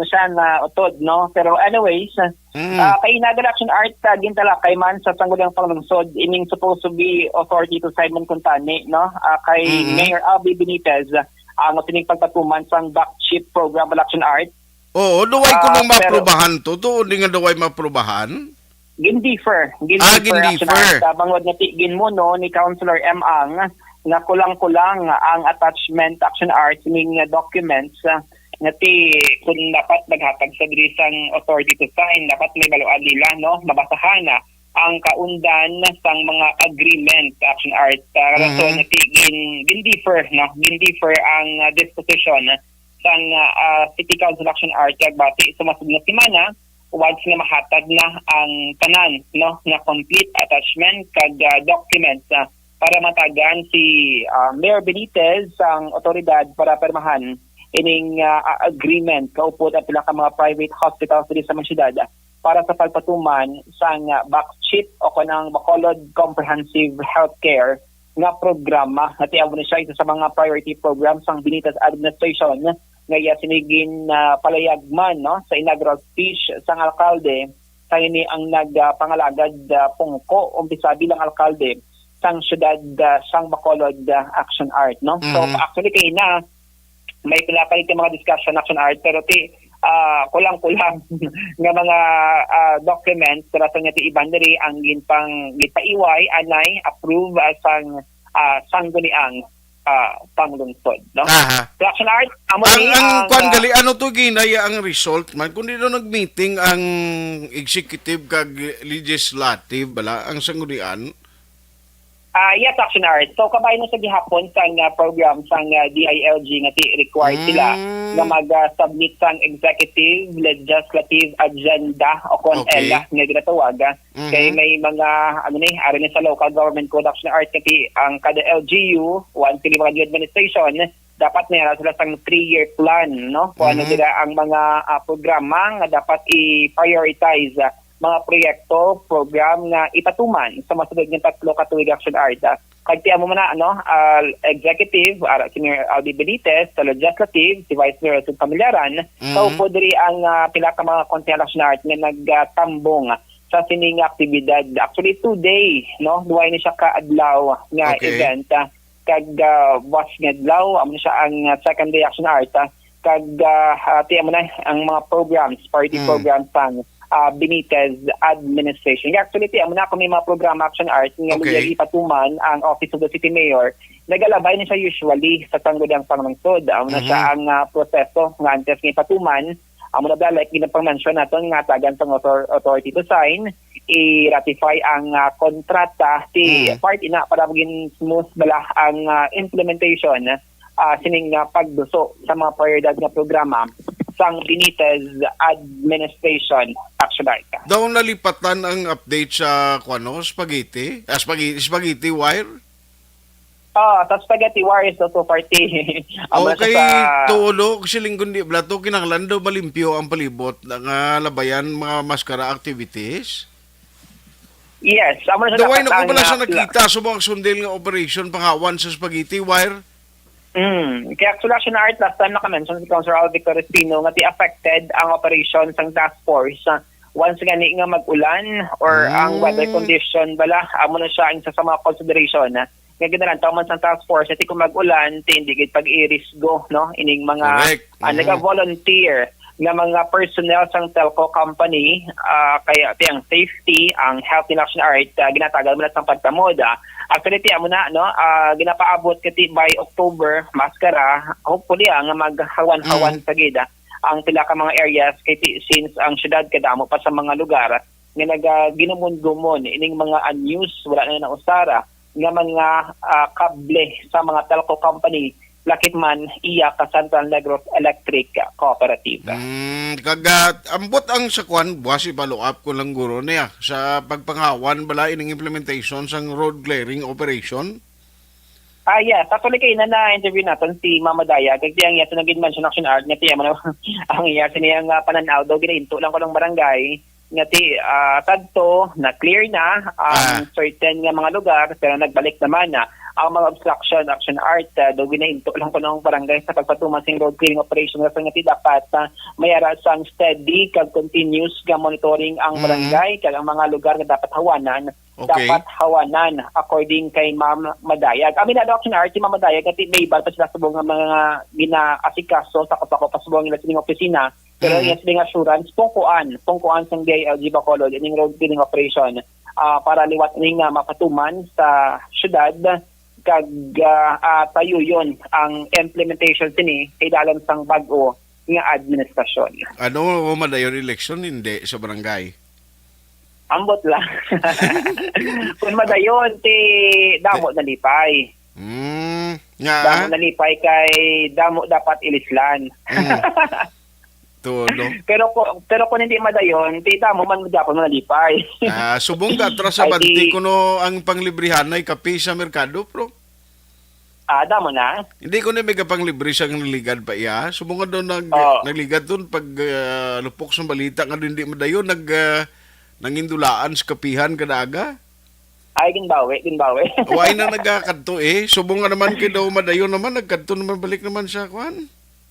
siya na utod, no? Pero anyways, kay Nagal Action Art gintala kay man sa sangguniang panglungsod ining supposed to be authority to Simon Contani, no? Kay Mayor Abby Benitez ang tining pagpatuman sang back chip program ng Action Art. Oo, duway ko nang maprobahan to. Hindi nga duway maprobahan. Gindifer. Gindifer. Bangod nga tigin mo no ni Councilor M. Ang na kulang-kulang ang attachment Action Art ning documents nga kung dapat maghatag sa drisang authority to sign, dapat may baluan nila, no? Mabasahan ang kaundan sang mga agreement Action Art. Rason nga gindifer, no? Gindifer ang disposition sang City Council Action Art kagbati sumasud na semana once nga mahatag na ang tanan, no, na complete attachment kag documents para matagan si Mayor Benitez ang otoridad para permahan ining agreement kaupod at pila ka mga private hospitals diri sa mga syudad para sa pagpatuman sang BACCHIP o kanang Bacolod Comprehensive Healthcare nga programa na tiawon siya isa sa mga priority programs sang Benitez administration nga sinigin palayagman, no, sa inaugural speech sang alkalde sa ini ang nagpangalagad pungko umpisa bilang alkalde sang syudad sang Bacolod Action Art, no. So actually kay na may pinapalit mga discussion Action Art pero kulang-kulang nga mga documents para sa nga ti ibandari ang ginpang gipaiway anay approve sang sangguniang panglungsod, no? Action Art, ang kwan gali ano to ginaya ang result man kundi do nagmeeting ang executive kag legislative bala ang sanggunian. Yes, Action Art. So, kabayan na sa gihapon sang program sang DILG nga required sila na mag-submit sang executive, legislative agenda o kung ELA nga ginatawag. Kaya may mga, arin sa local government code, Action Art, kasi ang kada LGU, once sila mga new administration, dapat mayroon sila sang 3-year plan, no? Kung ano sila ang mga programa nga dapat i-prioritize mga proyekto, program nga ipatuman sa masunod ng 3 katuig Action Art. Kagtiyan mo na, executive, Senior Aldi Benitez, sa legislative, si Vice Mayor Sud Pamilyaran, so po diri ang pila ka mga Council Action Art nga nagtambong sa sining aktibidad. Actually, 2-day, no? Duway ni siya ka-adlaw nga event. Kag was nga adlaw, amo siya ang second day Action Art. Kag tiyan mo na ang mga programs, party programs pang Benitez administration. Actually, amo na kung may mga program Action Art nga ipatuman ang Office of the City Mayor, nagalabay na siya usually sa tanggudang panglungsod. Amo na siya ang proseso nga antes nga ipatuman. Amo na like ginapang-mention natin nga tagan sa authority to sign, i-ratify ang kontrata ti part ina para maging smooth bala ang implementation sining pagduso sa mga prioridad nga programa sang Benitez administration Action Art. Daw nalipatan ang update sa spaghetti? Spaghetti wire? Sa spaghetti wire is also party. Okay, tulo kasi linggon di blato kinahanglan daw malimpyo ang palibot ng labayan mga maskara activities. Yes, amo na Daway na ko pala sa nakita sa mga sundel nga operation pangawan sa spaghetti wire. Kaya actually Action Art last time naka-mention si Councilor Alvic Cristino nga affected ang operation sang task force. Once gani nga mag-ulan or ang weather condition bala, amo na siya isa sa mga consideration nga ginalan man sa task force at kung mag-ulan hindi gid pag-irisgo, no, ining mga naga-volunteer nga mga personnel sang telco company, kaya ang safety, ang health in Action Art ginatagal mo na sang pagtamod. Actually, amo na, no, ginapaabot kati by October, maskara, hopefully nga maghawan-hawan sa gida ang pila ka mga areas kati since ang syudad kadamo pa sa mga lugar nga ginumon-gumon ining mga unused, wala na usara nga mga kable sa mga telco company lakit man iya ka Central Negros Electric Cooperative. Kagat ambot ang sakwan buwas i-follow up ko lang guro niya sa pagpanghawan bala ining implementation sang road clearing operation. Yes, actually kayo na interview natin si Mama Daya kaya ang iya naging mention Action Art nga tiya mo na ang iya siniyang pananaw daw ginahinto lang ko ng barangay nga ti tadto na clear na ang certain nga mga lugar pero nagbalik naman na ang mga obstruction Action Art daw ginahinto lang ko ng barangay sa pagpatuman sing road clearing operation nga nga ti dapat mayara sang steady kag continuous nga monitoring ang barangay kag ang mga lugar nga dapat hawanan dapat hawanan according kay Ma'am Madayag. Amin na Action Art si Ma'am Madayag at may iba pa sila subong nga mga gina-asikaso sa kapako pasubong nila sining opisina pero yes being assurance pungkuan sang DILG Bacolod ining road clearing operation para liwat ning mapatuman sa syudad kag tayo yon ang implementation sini kay dalan sang bag-o nga administrasyon. Ano madayon election hindi sa barangay? Ambot lang. Kung madayon ti damo nalipay. Damo nalipay kay damo dapat ilislan. Todo. Pero kung hindi madayon, ti damo man dapat nalipay. Subong ka atras sa banti kuno ang panglibrihan ay kape sa merkado, pro. Damo na. Hindi ko na may panglibre sa naligad pa iya. Subong ka doon nagligad doon pag lupok sa balita nga hindi madayon nangindulaan sa kapihan kadaga. Ay, ginbawi. Why na nagkakadto subong nga naman kay daw madayon naman nagkadto naman balik naman sa kwan.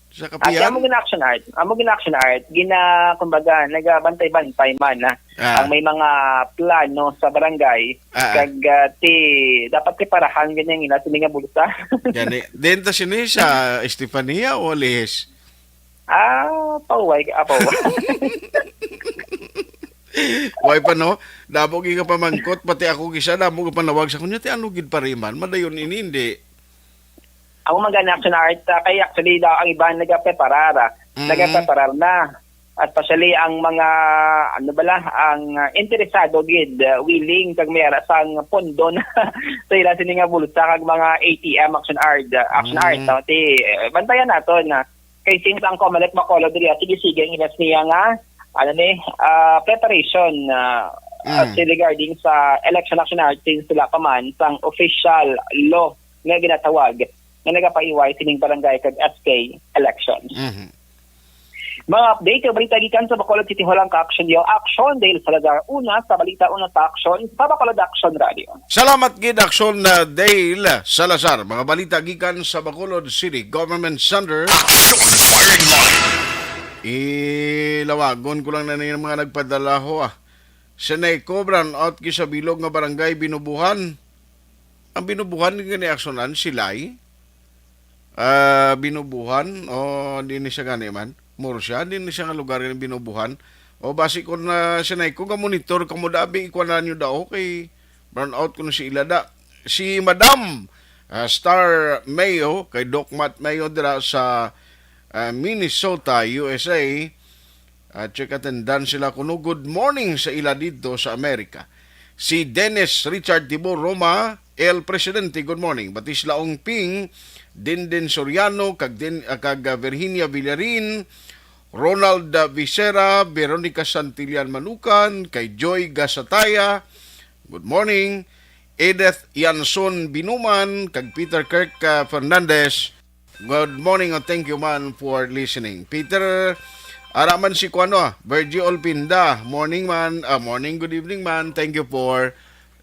Sa kapihan? Amo gina-action art, kumbaga, nagabantay-bantay man ang may mga plano sa barangay. Kag dapat preparahan ganyan ina sila nga bulsa. Gani. Denta sini sa Estefania o Lihes? Paway. Why pa no? Dabo ka pamangkot, pati ako kisa, dabo ka panawag sa kunya, ti ano gid pariman, madayon ini hindi. Ako mag-action art, kaya actually daw ang iba nagpapreparar na. at pasyali ang mga ang interesado gid willing kag mayara sang pondo na sa ila sini nga bulsa kag mga ATM action art no ti bantayan naton na kay since ang Comelec Bacolod diri sige inas niya nga preparation regarding sa election action art since sila pa man sang official law nga ginatawag nga nagapaiway sining barangay kag SK elections. Mga update, balita gikan sa Bacolod City Hall ang ka-action yo. Action Dale Salazar una sa balita una sa action sa Bacolod Action Radio. Salamat gid Action na Dale Salazar. Mga balita gikan sa Bacolod City Government Center. Ilawagon ko lang na yung mga nagpadala ho Sinay cobran out ki sa bilog nga barangay Binubuhan. Ang Binubuhan nga ni aksyonan silay. Binubuhan o di ni siya gani man. Muro siya, din siya nga lugar ng Binubuhan. O basi ko na sinay ko nga monitor kamo dabi ikwanan nyo daw kay brown out ko na si Ilada. Si Madam Star Mayo kay Doc Matt Mayo dira sa Minnesota, USA. Check attendan sila kuno good morning sa ila dito sa Amerika. Si Dennis Richard Tibor Roma, El Presidente, good morning. Batis Laong Ping, Dinden Soriano, kag Virginia Villarin, Ronald Vicera, Veronica Santillan Manukan, kay Joy Gasataya, good morning. Edith Yanson Binuman, kag Peter Kirk Fernandez, good morning and thank you man for listening. Peter, araman si Kuano, Virgie Olpinda, morning man, morning, good evening man, thank you for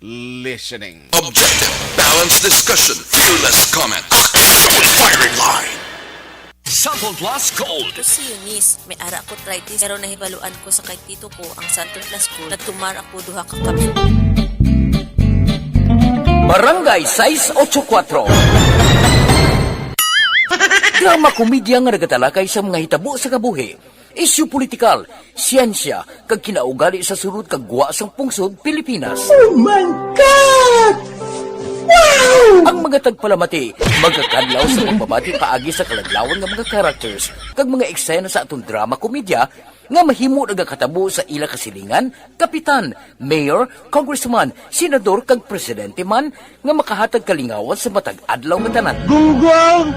listening. Objective, balanced discussion, fearless comment. Action firing line. Sample Plus Gold. Ito si Eunice, may ara ko arthritis pero nahibaluan ko sa kay tito ko ang Sample Plus Gold. Nagtumar ako duha ka kami. Barangay 684. Drama komedya nga nagatalakay sa mga hitabo sa kabuhi. Isyu politikal, siyensya, kag kinaugali sa surut kag guwa sang pungsod Pilipinas. Oh my God! Wow! Ang mga tagpalamati, magkakadlaw sa pagbabati paagi sa kalaglawan ng mga characters kag mga eksena sa atong drama komedya nga mahimo nagakatabo sa ila kasilingan, kapitan, mayor, congressman, senador kag presidente man nga makahatag kalingawan sa matag adlaw nga tanan. Gunggong!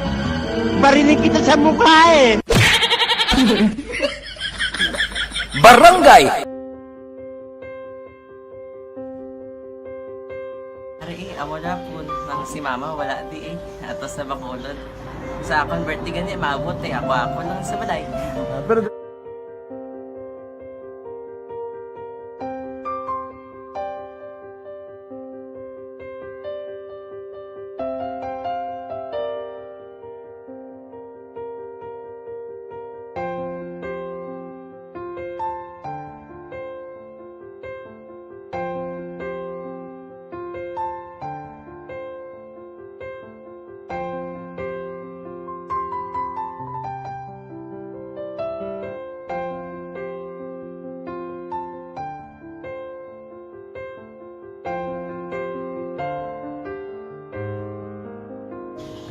Barinig kita sa mukha eh! Barangay! Amo na po, nang si mama wala di atos na Bacolod. Sa akong birthday gani, maabot ako lang sa balay. Pero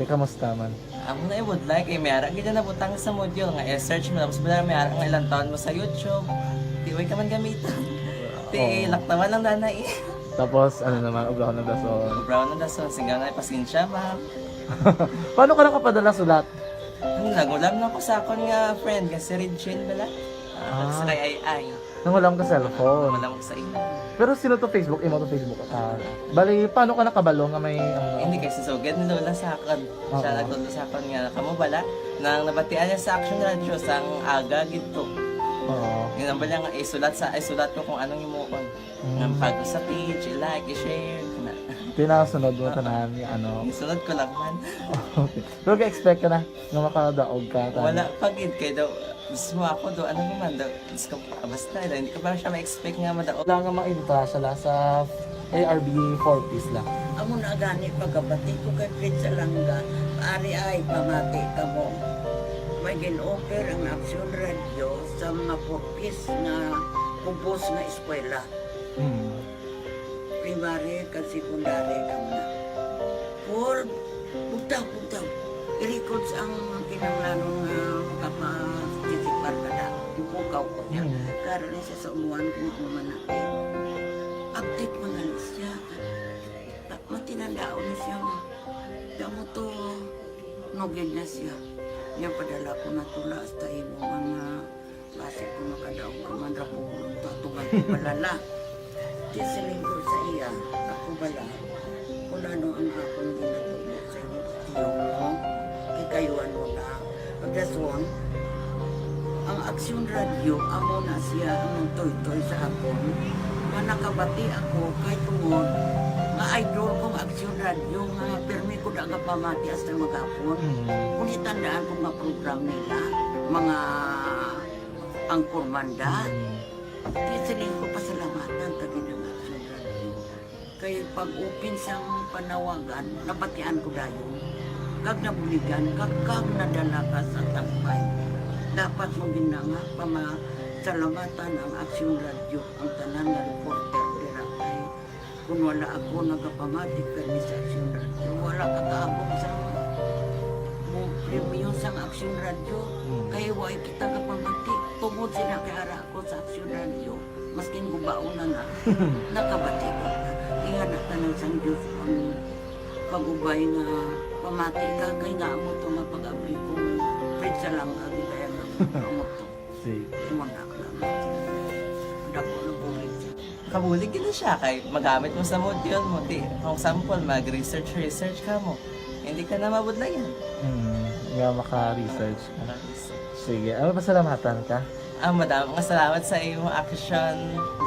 kamusta man? Ako na would like, may ara gina na butang sa module nga search mo tapos bala may ara nga ilang taon mo sa YouTube. Di ka man gamitan. Di laktawan lang nanay. Tapos ano naman, ubraw ng dason. Ubraw ng dason, sigaw na pasensya ma'am. Paano ka nakapadala sulat? Nagulam na ako sa akon nga friend kasi Regine bala. Sa kay ay. Nangulam ka cellphone. Nangulam ko sa ina. Pero sino to Facebook? Imo to Facebook. Bali, paano ka nakabalo nga may... Hindi kasi so good na lola sa akin. Siya nagtulo sa akin nga, kamo bala, nang nabatian niya sa Action Radio sang aga gito. Yun ang bala nga, isulat ko kung anong imukon. Ng pag sa page, i-like, i-share. Pinasunod mo tanan yung ano? Isunod ko lang man. Okay. Pero ka-expect ka na nga makadaog ka? Wala, pag-id kayo daw. Gusto mo ako daw, ano naman daw, basta hindi ko ba siya ma-expect nga madaog. Wala nga ma-invita siya sa ARB 4-piece lang. Amo na gani pagkabati ko kay Pizza Langga, ari ay pamati ka mo. May gin-offer ang Action Radio sa mga 4-piece na compose na eskwela. Primary at secondary ka na. For, bugtaw. I-records ang kinanglanong kapasisipar ka na. Bukaw ko niya. Karon ni siya sa umuan kung mamanakit. Update mga siya. Matinandao ni siya. Damo to, nugid na siya. Niya padala ko na tula hasta imo mga klase ko makadaong kamandra po. Tatugan ko balala. Di sa lingkod sa iya, ako bala. Kung ano ang akong ginatulog sa iyo mo, kikayuan mo na. Pagdaswan, ang Aksyon Radio, amo na siya ang toy-toy sa akon. Manakabati ako kay tungod nga idol kong Aksyon Radio nga permi ko daga pamati hasta magapon. Kung itandaan ko nga program nila, mga angkor manda, kisiling ko pasalamatan tagi ng Aksyon Radio. Kaya pag-upin siyang panawagan, nabatian ko dayon. Kag nabuligan, kag nadala ka sa tampay. Dapat mo ginanga pamasalamatan ang Aksyon Radio, ang tanan nga reporter dira kay kung wala ako nagapamati kami sa Aksyon Radio, wala kakaabot sa premium sa Aksyon Radio, kaya wala kita kapamati. Tungod sila kay ara ako sa Aksyon Radio, maskin gubaon na nakabati ko. Ingat na tanong sa Diyos ang pag-ubay nga pamati ka, kay nga mo ito nga pag-abri ko. Fred sa lang, agi kaya nga mo ito. Umanak lang. Dako na bulit siya. Kabulig gina siya kay magamit mo sa module mo. Kung sample, mag-research ka mo. Hindi ka na mabudlayan. Nga maka-research ka. Sige, ano pasalamatan ka? Madami nga salamat sa iyong action,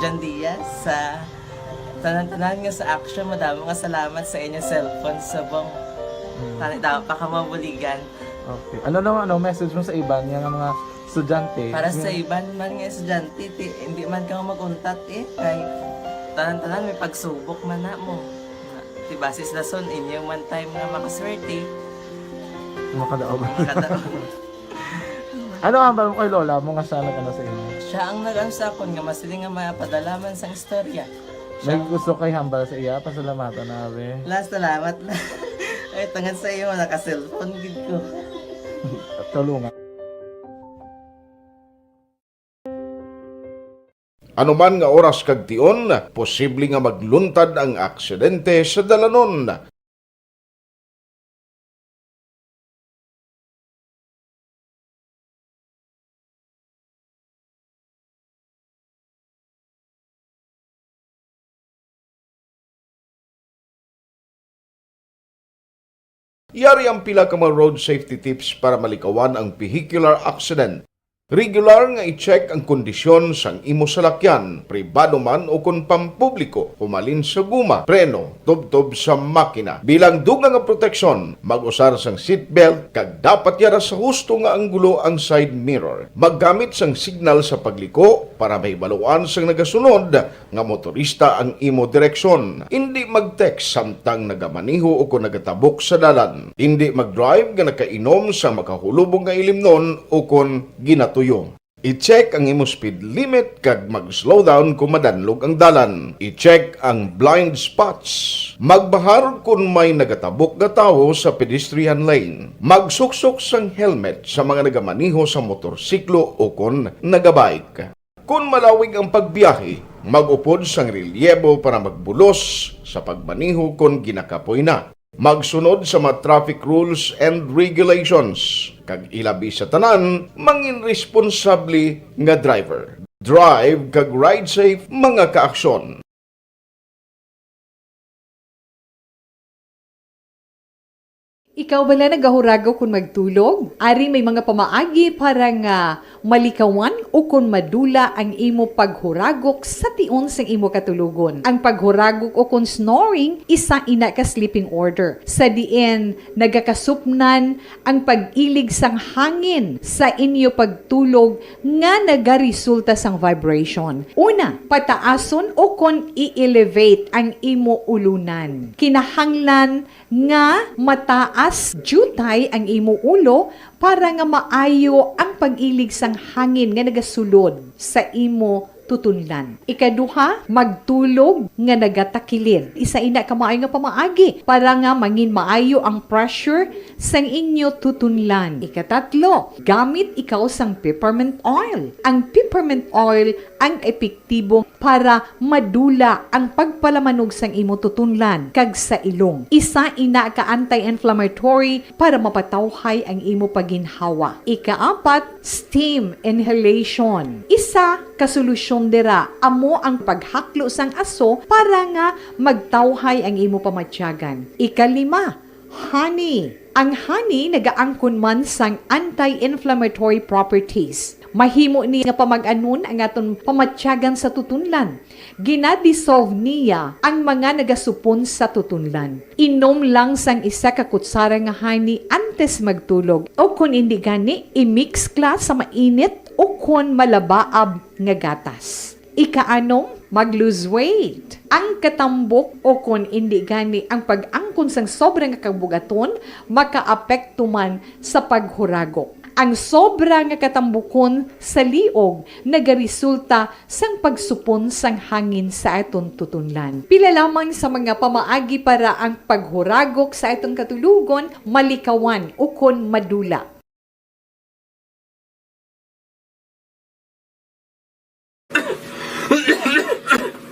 John Diaz, sa tanan-tanan nga sa action. Madami nga salamat sa inyong cellphone sa bong. Dapat pa ka mabuligan. Okay. Ano naman, message mo sa iban, yung mga estudyante? Para sa iban man nga estudyante, hindi man ka maguntat kay tanan-tanan may pagsubok man na mo. Basis lason, inyong one time nga makaswerte. Makadaog. Ano ang mo kay Lola mo nga siya nag-ano sa inyo? Siya ang nag-ano sa akon nga masiling nga mapadalaman sa istorya. May gusto kay hambal sa iya, pasalamatan na be. Last salamat na. Ay, tangan sa iyo, naka-cellphone gid ko. Tulungan. Ano man nga oras kag tion, posible nga magluntad ang aksidente sa dalanon. Yari ang pila ka mga road safety tips para malikawan ang vehicular accident. Regular nga i-check ang kondisyon sang imo salakyan, pribado man o kung pampubliko, humalin sa guma, preno, tubtob sa makina. Bilang dugang nga proteksyon, mag-usar sang seatbelt, kag dapat yara sa husto nga anggulo ang side mirror. Maggamit sang signal sa pagliko para may baluan sang nagasunod nga motorista ang imo direksyon. Hindi mag-text samtang nagamaniho o kung nagatabok sa dalan. Hindi mag-drive nga nakainom sa makahulubong nga ilimnon o kung ginato tuyo. I-check ang imo speed limit kag mag-slow down kung madanlog ang dalan. I-check ang blind spots. Magbahar kung may nagatabok na tao sa pedestrian lane. Magsuksok sang helmet sa mga nagamaniho sa motorsiklo o kung nagabike. Kung malawig ang pagbiyahe, mag-upod sang relyebo para magbulos sa pagmaniho kung ginakapoy na. Magsunod sa mga traffic rules and regulations. Kag ilabi sa tanan, mangin responsable nga driver. Drive kag ride safe mga kaaksyon. Ikaw bala nagahurago kung magtulog? Ari may mga pamaagi para nga malikawan o kung madula ang imo paghuragok sa tion sa imo katulugon. Ang paghuragok o kung snoring, isa ina ka sleeping order. Sa diin, nagakasupnan ang pag-ilig sang hangin sa inyo pagtulog nga nagaresulta sang vibration. Una, pataason o kung i-elevate ang imo ulunan. Kinahanglan nga mataas jutay ang imo ulo para nga maayo ang pag-ilig sang hangin nga nagasulod sa imo tutunlan. Ikaduha, magtulog nga nagatakilir. Isa ina ka maayo nga pamaagi para nga mangin maayo ang pressure sang inyo tutunlan. Ikatatlo, gamit ikaw sang peppermint oil. Ang peppermint oil ang epektibo para madula ang pagpalamanog sang imo tutunlan kag sa ilong. Isa ina ka anti-inflammatory para mapatawhay ang imo paginhawa. Ikaapat, steam inhalation. Isa ka solusyon dira amo ang paghaklo sang aso para nga magtawhay ang imo pamatyagan. Ikalima, honey. Ang honey nagaangkon man sang anti-inflammatory properties. Mahimo ni nga pamag-anon ang aton pamatyagan sa tutunlan. Ginadissolve niya ang mga nagasupon sa tutunlan. Inom lang sang isa ka kutsara nga honey antes magtulog. O kung hindi gani, i-mix kla sa mainit o kung malabaab nga gatas. Ikaanom, mag-lose weight. Ang katambok o kung hindi gani ang pag-angkon sang sobrang kabugaton, makaapekto man sa paghuragok. Ang sobra nga katambukon sa liog nagaresulta sang pagsupon sang hangin sa aton tutunlan. Pila lamang sa mga pamaagi para ang paghuragok sa aton katulugon malikawan o kon madula.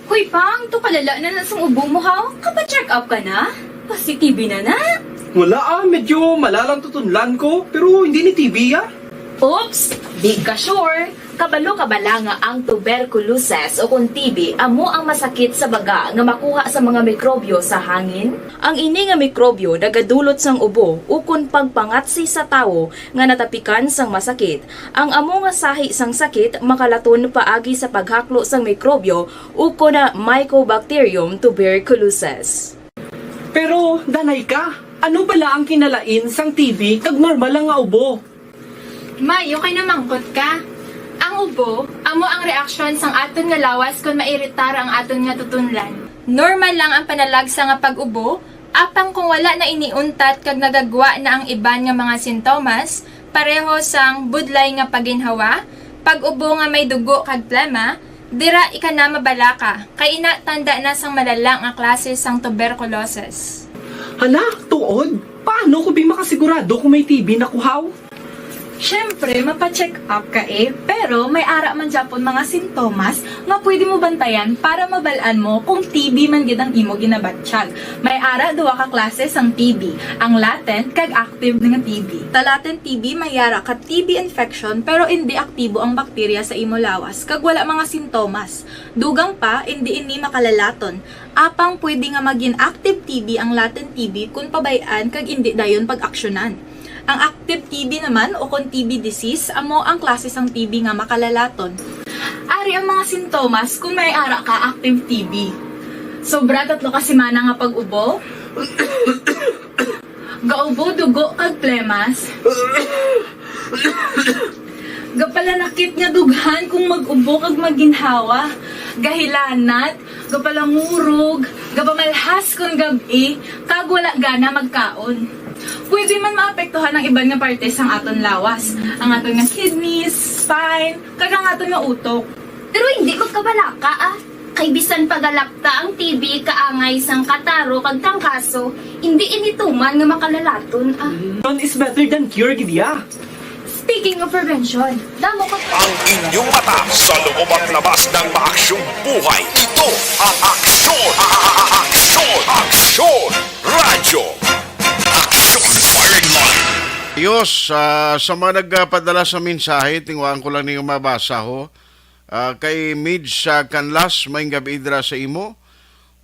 Hoy pang, to kalala na sang ubo mo ha? Kapa-check up ka na? Positibo na na? Wala medyo malalang tutunlan ko, pero hindi ni TB Oops! Big ka sure! Kabalo kabala nga ang tuberculosis o kung TB amo ang masakit sa baga nga makuha sa mga mikrobyo sa hangin. Ang ini nga mikrobyo nagadulot sang ubo ukon pagpangatsi sa tawo nga natapikan sang masakit. Ang amo nga sahi sang sakit makalaton paagi sa paghaklo sang mikrobyo ukon na Mycobacterium tuberculosis. Pero, danay ka, ano bala ang kinalain sang TB kag normal lang nga ubo? Mayo kay namangkot ka. Ang ubo, amo ang reaksyon sang aton nga lawas kung mairitar ang aton nga tutunlan. Normal lang ang panalagsa nga pag-ubo, apang kung wala na iniuntat kag nagagwa na ang iban nga mga sintomas, pareho sang budlay nga paginhawa, pag-ubo nga may dugo kag plema, dira ika na mabala ka, kay ina tanda na sang malala nga klase sang tuberculosis. Hala, tuod? Paano ko makasigurado kung may TB na kuhaw? Siyempre, mapacheck up ka pero may ara man Japon mga sintomas nga pwede mo bantayan para mabalaan mo kung TB man gid ang imo ginabatsyag. May ara duwa ka klase sang TB, ang latent kag active nga TB. Ta latent TB may ara ka TB infection pero hindi aktibo ang bakterya sa imo lawas kag wala mga sintomas. Dugang pa hindi ini makalalaton. Apang pwede nga maging active TB ang latent TB kung pabayaan kag hindi dayon pag-aksyonan. Ang active TB naman o kung TB disease, amo ang klase sang TB nga makalalaton. Ari ang mga sintomas kung may ara ka active TB. Sobra 3 ka semana nga pag-ubo. Gaubo, dugo, kag plemas. Gapalanakit nga dughan kung mag-ubo kag maginhawa. Gahilanat, gapalangurog, gapamalhas kung gabi, kag wala gana magkaon. Pwede man maapektuhan ang iban nga parte sang aton lawas. Ang aton nga kidneys, spine, kag ang aton nga utok. Pero hindi ko kabalaka Kay bisan pagalapta ang TB kaangay sang kataro kag tangkaso, hindi inituman nga makalalaton None is better than cure, gidya. Speaking of prevention, damo ka Ang inyong mata sa loob at labas ng maaksyong buhay. Ito ang Aksyon! Aksyon! Radyo! Aksyon Firing Line! Diyos, sa mga nagpadala sa mensahe, tingwaan ko lang niyong mabasa ho. Kay Midge sa Kanlas, may gabi idra sa imo.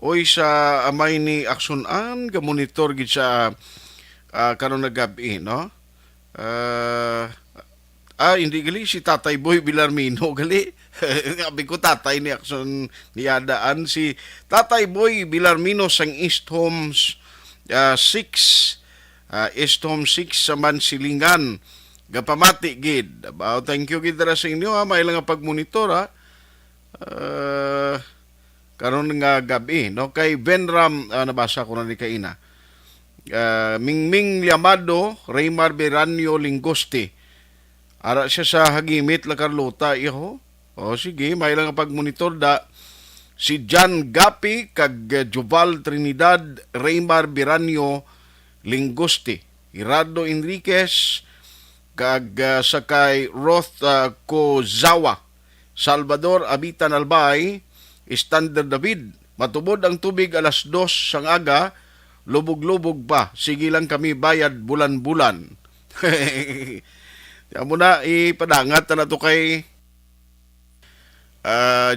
Oy sa amay ni Aksunan, gamonitor gid sa karon nagabi, no? Hindi gali si Tatay Boy Bilarmino gali. Sabi ko tatay ni Akson niadaan si Tatay Boy Bilarmino sang East Homes 6 East Home 6 sa Mansilingan. Gapamati gid. Thank you gid ra sa inyo may lang pagmonitor karon nga gabi no kay Benram nabasa ko na ni kaina. Mingming Llamado, Raymar Beranio Lingoste. Ara siya sa Hagimit, La Carlota, iho. O sige, may lang ang pagmonitor da si John Gapi kag Joval Trinidad, Raymar Biranyo Lingusti, Irado Enriquez kag sakay Roth Kozawa, Salvador Abitan Albay, Standard David. Matubod ang tubig alas 2 sang aga, lubog-lubog pa. Sige lang kami bayad bulan-bulan. Amo na ipadangat na to kay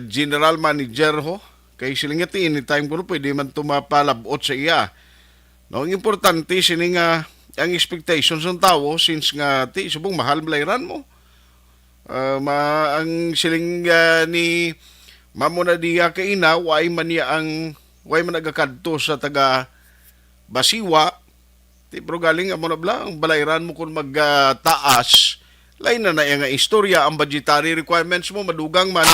General Manager ho. Kay silingati anytime ko pwede man tumapalabot sa iya. No, ang importante sini nga ang expectations ng tao since nga ti subong mahal malayran mo. Ang siling ni Mamo na diya kaina, way man nagakadto sa taga Basiwa. Pero galing amo na blang, balayran mo kung magtaas. Lain na nga istorya, ang budgetary requirements mo, madugang man.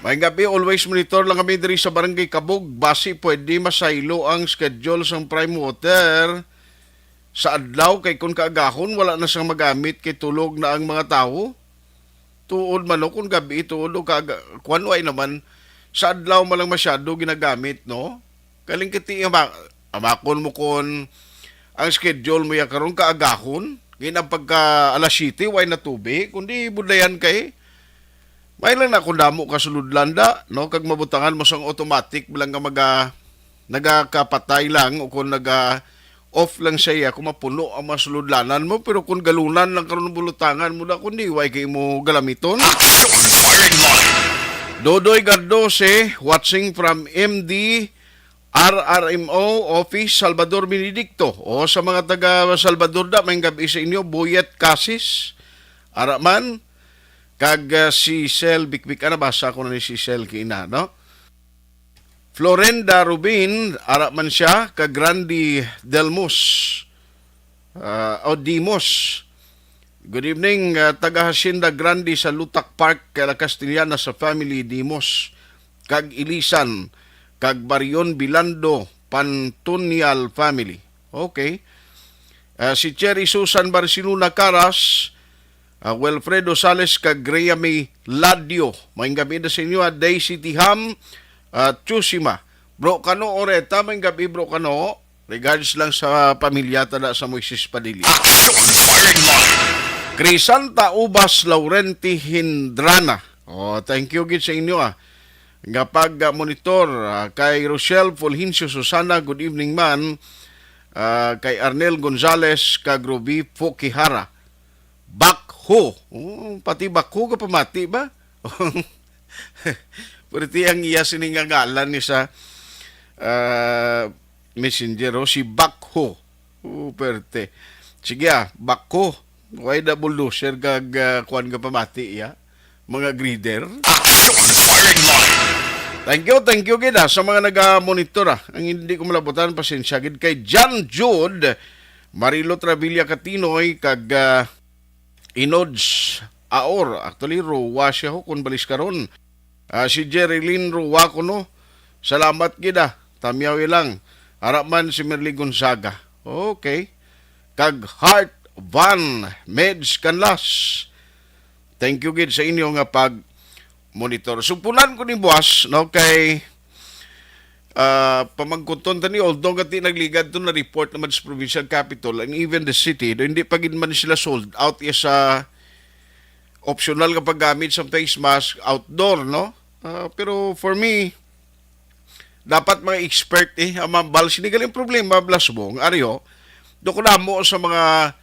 May gabi, always monitor lang kami diri sa Barangay Kabog. Basi pwede masaylo ang schedule sa prime water. Sa adlaw, kay kung kaagahon, wala na siyang magamit, kay tulog na ang mga tao. Tuod man kung gabi tuod o kuanway naman sa adlaw man lang masyado ginagamit no kaling kiti amakon mo kon ang schedule mo ya karon kaagahon ginang pagka alas 7 way na tubig kundi budayan kay may lang na kun damo ka suludlanda no kag mabutangan mo sang automatic bilang nga nagakapatay lang o kung off lang siya kung mapuno ang masuludlanan mo pero kung galunan lang karon bulutangan mo na kundi way kay mo galamiton. Dodoy Gardose watching from MD RRMO Office Salvador Benedicto o sa mga taga Salvador da may gabi sa inyo Buyet Casis Araman kag si Cel Bikbik ana basa ko na ni si Cel kina no. Florenda Rubin, araman siya, kag Randy Delmus, o Dimos. Good evening, taga Hacienda Grande sa Lutak Park, kala Castellana sa family Dimos, kag Ilisan, kag Barion Bilando, Pantunial family. Okay. Si Cherry Susan Barcelona Caras, Wilfredo Sales, kag Greyame Ladio. Maing gabi na sa inyo, Daisy Tiham, Chusima. Bro Kano Oreta, may gabi bro Kano. Regards lang sa pamilya tada sa Moises Padilla. Crisanta Ubas Laurenti Hindrana. Thank you gid sa inyo nga pag-monitor kay Rochelle Fulgencio Susana, good evening man. Kay Arnel Gonzales, kag Ruby Fukihara. Bakho. Pati Bakho ka pamati ba? Pwede ang iya siningagalan ni sa messenger si Bakho. Pwede. Sige Bakho. Why da bulldozer kag kuan ka pamati ya? Mga greeder. Thank you gid sa mga naga-monitor Ang hindi ko malabutan pasensya gid kay John Jude, Marilo Travilla Katinoy kag Inods Aor. Actually ruwa siya ho kun balis karon. Si Jerilyn Ruwa ko no. Salamat gida. Tamyaw ilang. Harapan si Merly Gonzaga. Okay. Kag Heart Van Meds Canlas. Thank you gid sa inyo nga pag-monitor. Sumpulan ko ni boss no kay pamangkuton tani although gati nagligad to na report naman sa provincial capital and even the city do hindi pa gid man sila sold out sa optional kapag gamit sa face mask outdoor no. Pero for me, dapat mga expert ang mambal sinigaling problema blasbong ariyo do ko namo sa mga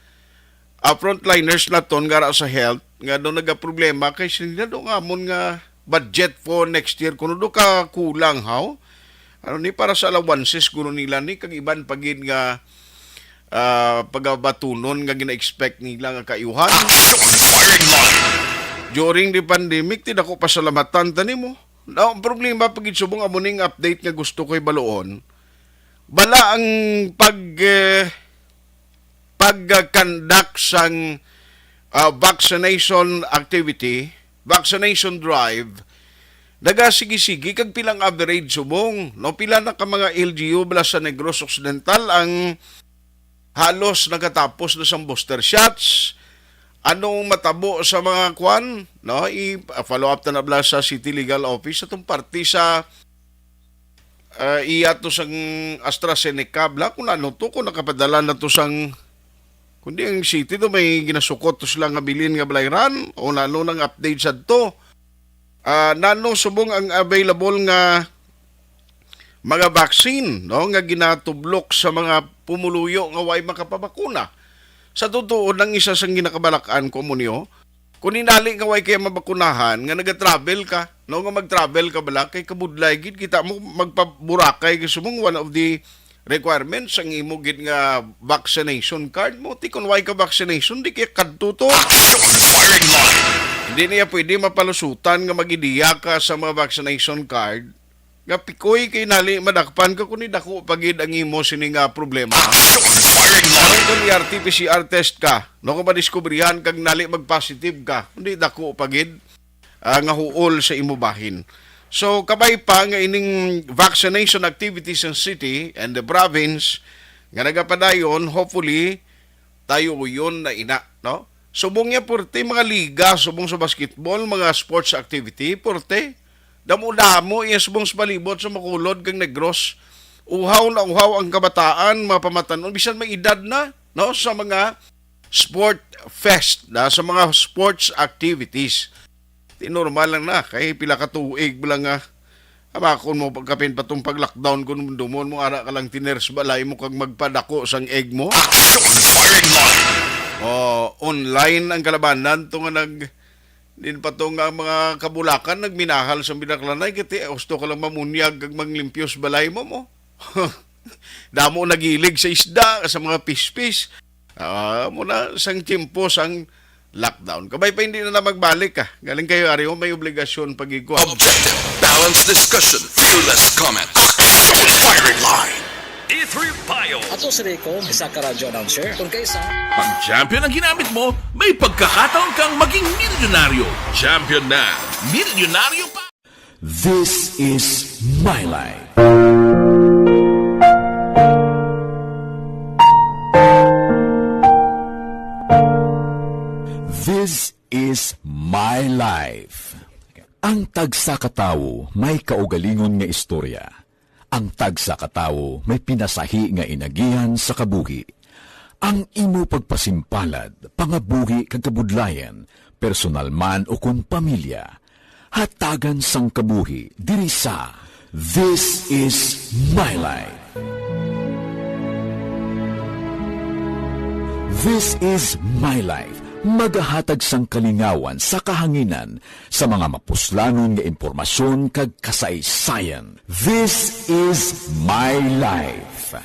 frontliners na ton gara sa health nga do nagaproblema kay sila do ngamon nga budget for next year kuno do ka kulang how ni para sa allowances kuno nila ni kag iban pagid nga pagabatunon nga gina-expect nila nga kayuhan. During the pandemic, tinako pasalamatan tani mo. Ang problema pag subong amuning update nga gusto ko'y baluon, bala ang pagkandak sang vaccination activity, vaccination drive, nagasigi-sigi kag pilang average subong. No, pila na ka mga LGU bala sa Negros Occidental ang halos nagatapos na sang booster shots. anong matabo sa mga kwan, no? I-follow up na nabla sa City Legal Office atong party sa iya to sang AstraZeneca bla kung ano to, kung nakapadala na to sang kundi ang city to may ginasukot to sila nga bilin nga balayran o nano nang update sa to. Nano subong ang available nga mga vaccine, no, nga ginatublok sa mga pumuluyo nga way makapabakuna. Sa totoo, nang isa sang ginakabalakan ko mo niyo, kung inali nga way kaya mabakunahan, nga nag-travel ka, no, nga mag-travel ka bala, kay kabudlay, gid kita mo magpaburakay, kasi mong one of the requirements ang imo gid nga vaccination card mo. Ti kung way ka vaccination, di kaya kadto. Hindi niya pwede mapalusutan nga magidiya ka sa mga vaccination card, nga pikoy kay nali madakpan ka kung dako pagid ang imo sini nga problema. Kung RT-PCR test ka, no, kung madiskubrihan kag nali mag-positive ka, hindi dako pagid nga huol sa imo bahin. So kabay pa nga ining vaccination activities in city and the province nga nagapadayon, hopefully tayo yun na ina, no? Subong niya porte mga liga, subong sa basketball, mga sports activity, porte damo-damo subong sa palibot sa Makulod kang Negros. Uhaw na uhaw ang kabataan, mga pamatanon, bisan may edad na, no, sa mga sport fest, na, sa mga sports activities. Normal lang na, kay pila ka tuig lang nga, amakon mo pagkapin pa itong pag-lockdown kung dumon mo, ara ka lang tiners balay mo kag magpadako sang egg mo. Online ang kalabanan, ito nga din pa itong mga kabulakan, nagminahal sa binaklanay, kati gusto ka lang mamunyag kag manglimpyos balay mo mo. Damo nagilig sa isda, sa mga pispis. Muna sang tiempo sang lockdown. Kabay pa hindi na magbalik ka. Galing kayo, Ario, may obligasyon pag-igwa. Objective, balanced discussion, fearless comment. Firing line. E3 Payo. Ato si Rico, isa ka radio announcer. Kung kaysa pag champion ang ginamit mo, may pagkakataon kang maging milyonaryo. Champion na, milyonaryo pa. This is my life. This is my life. Ang tagsa ka tawo may kaugalingon nga istorya. Ang tagsa ka tawo may pinasahi nga inagihan sa kabuhi. Ang imo pagpasimpalad, pangabuhi kag kabudlayan, personal man o kun pamilya, hatagan sang kabuhi diri sa This is my life. This is my life. Magahatag sang kalingawan sa kahanginan sa mga mapuslanon nga impormasyon kag kasaysayan. This is my life.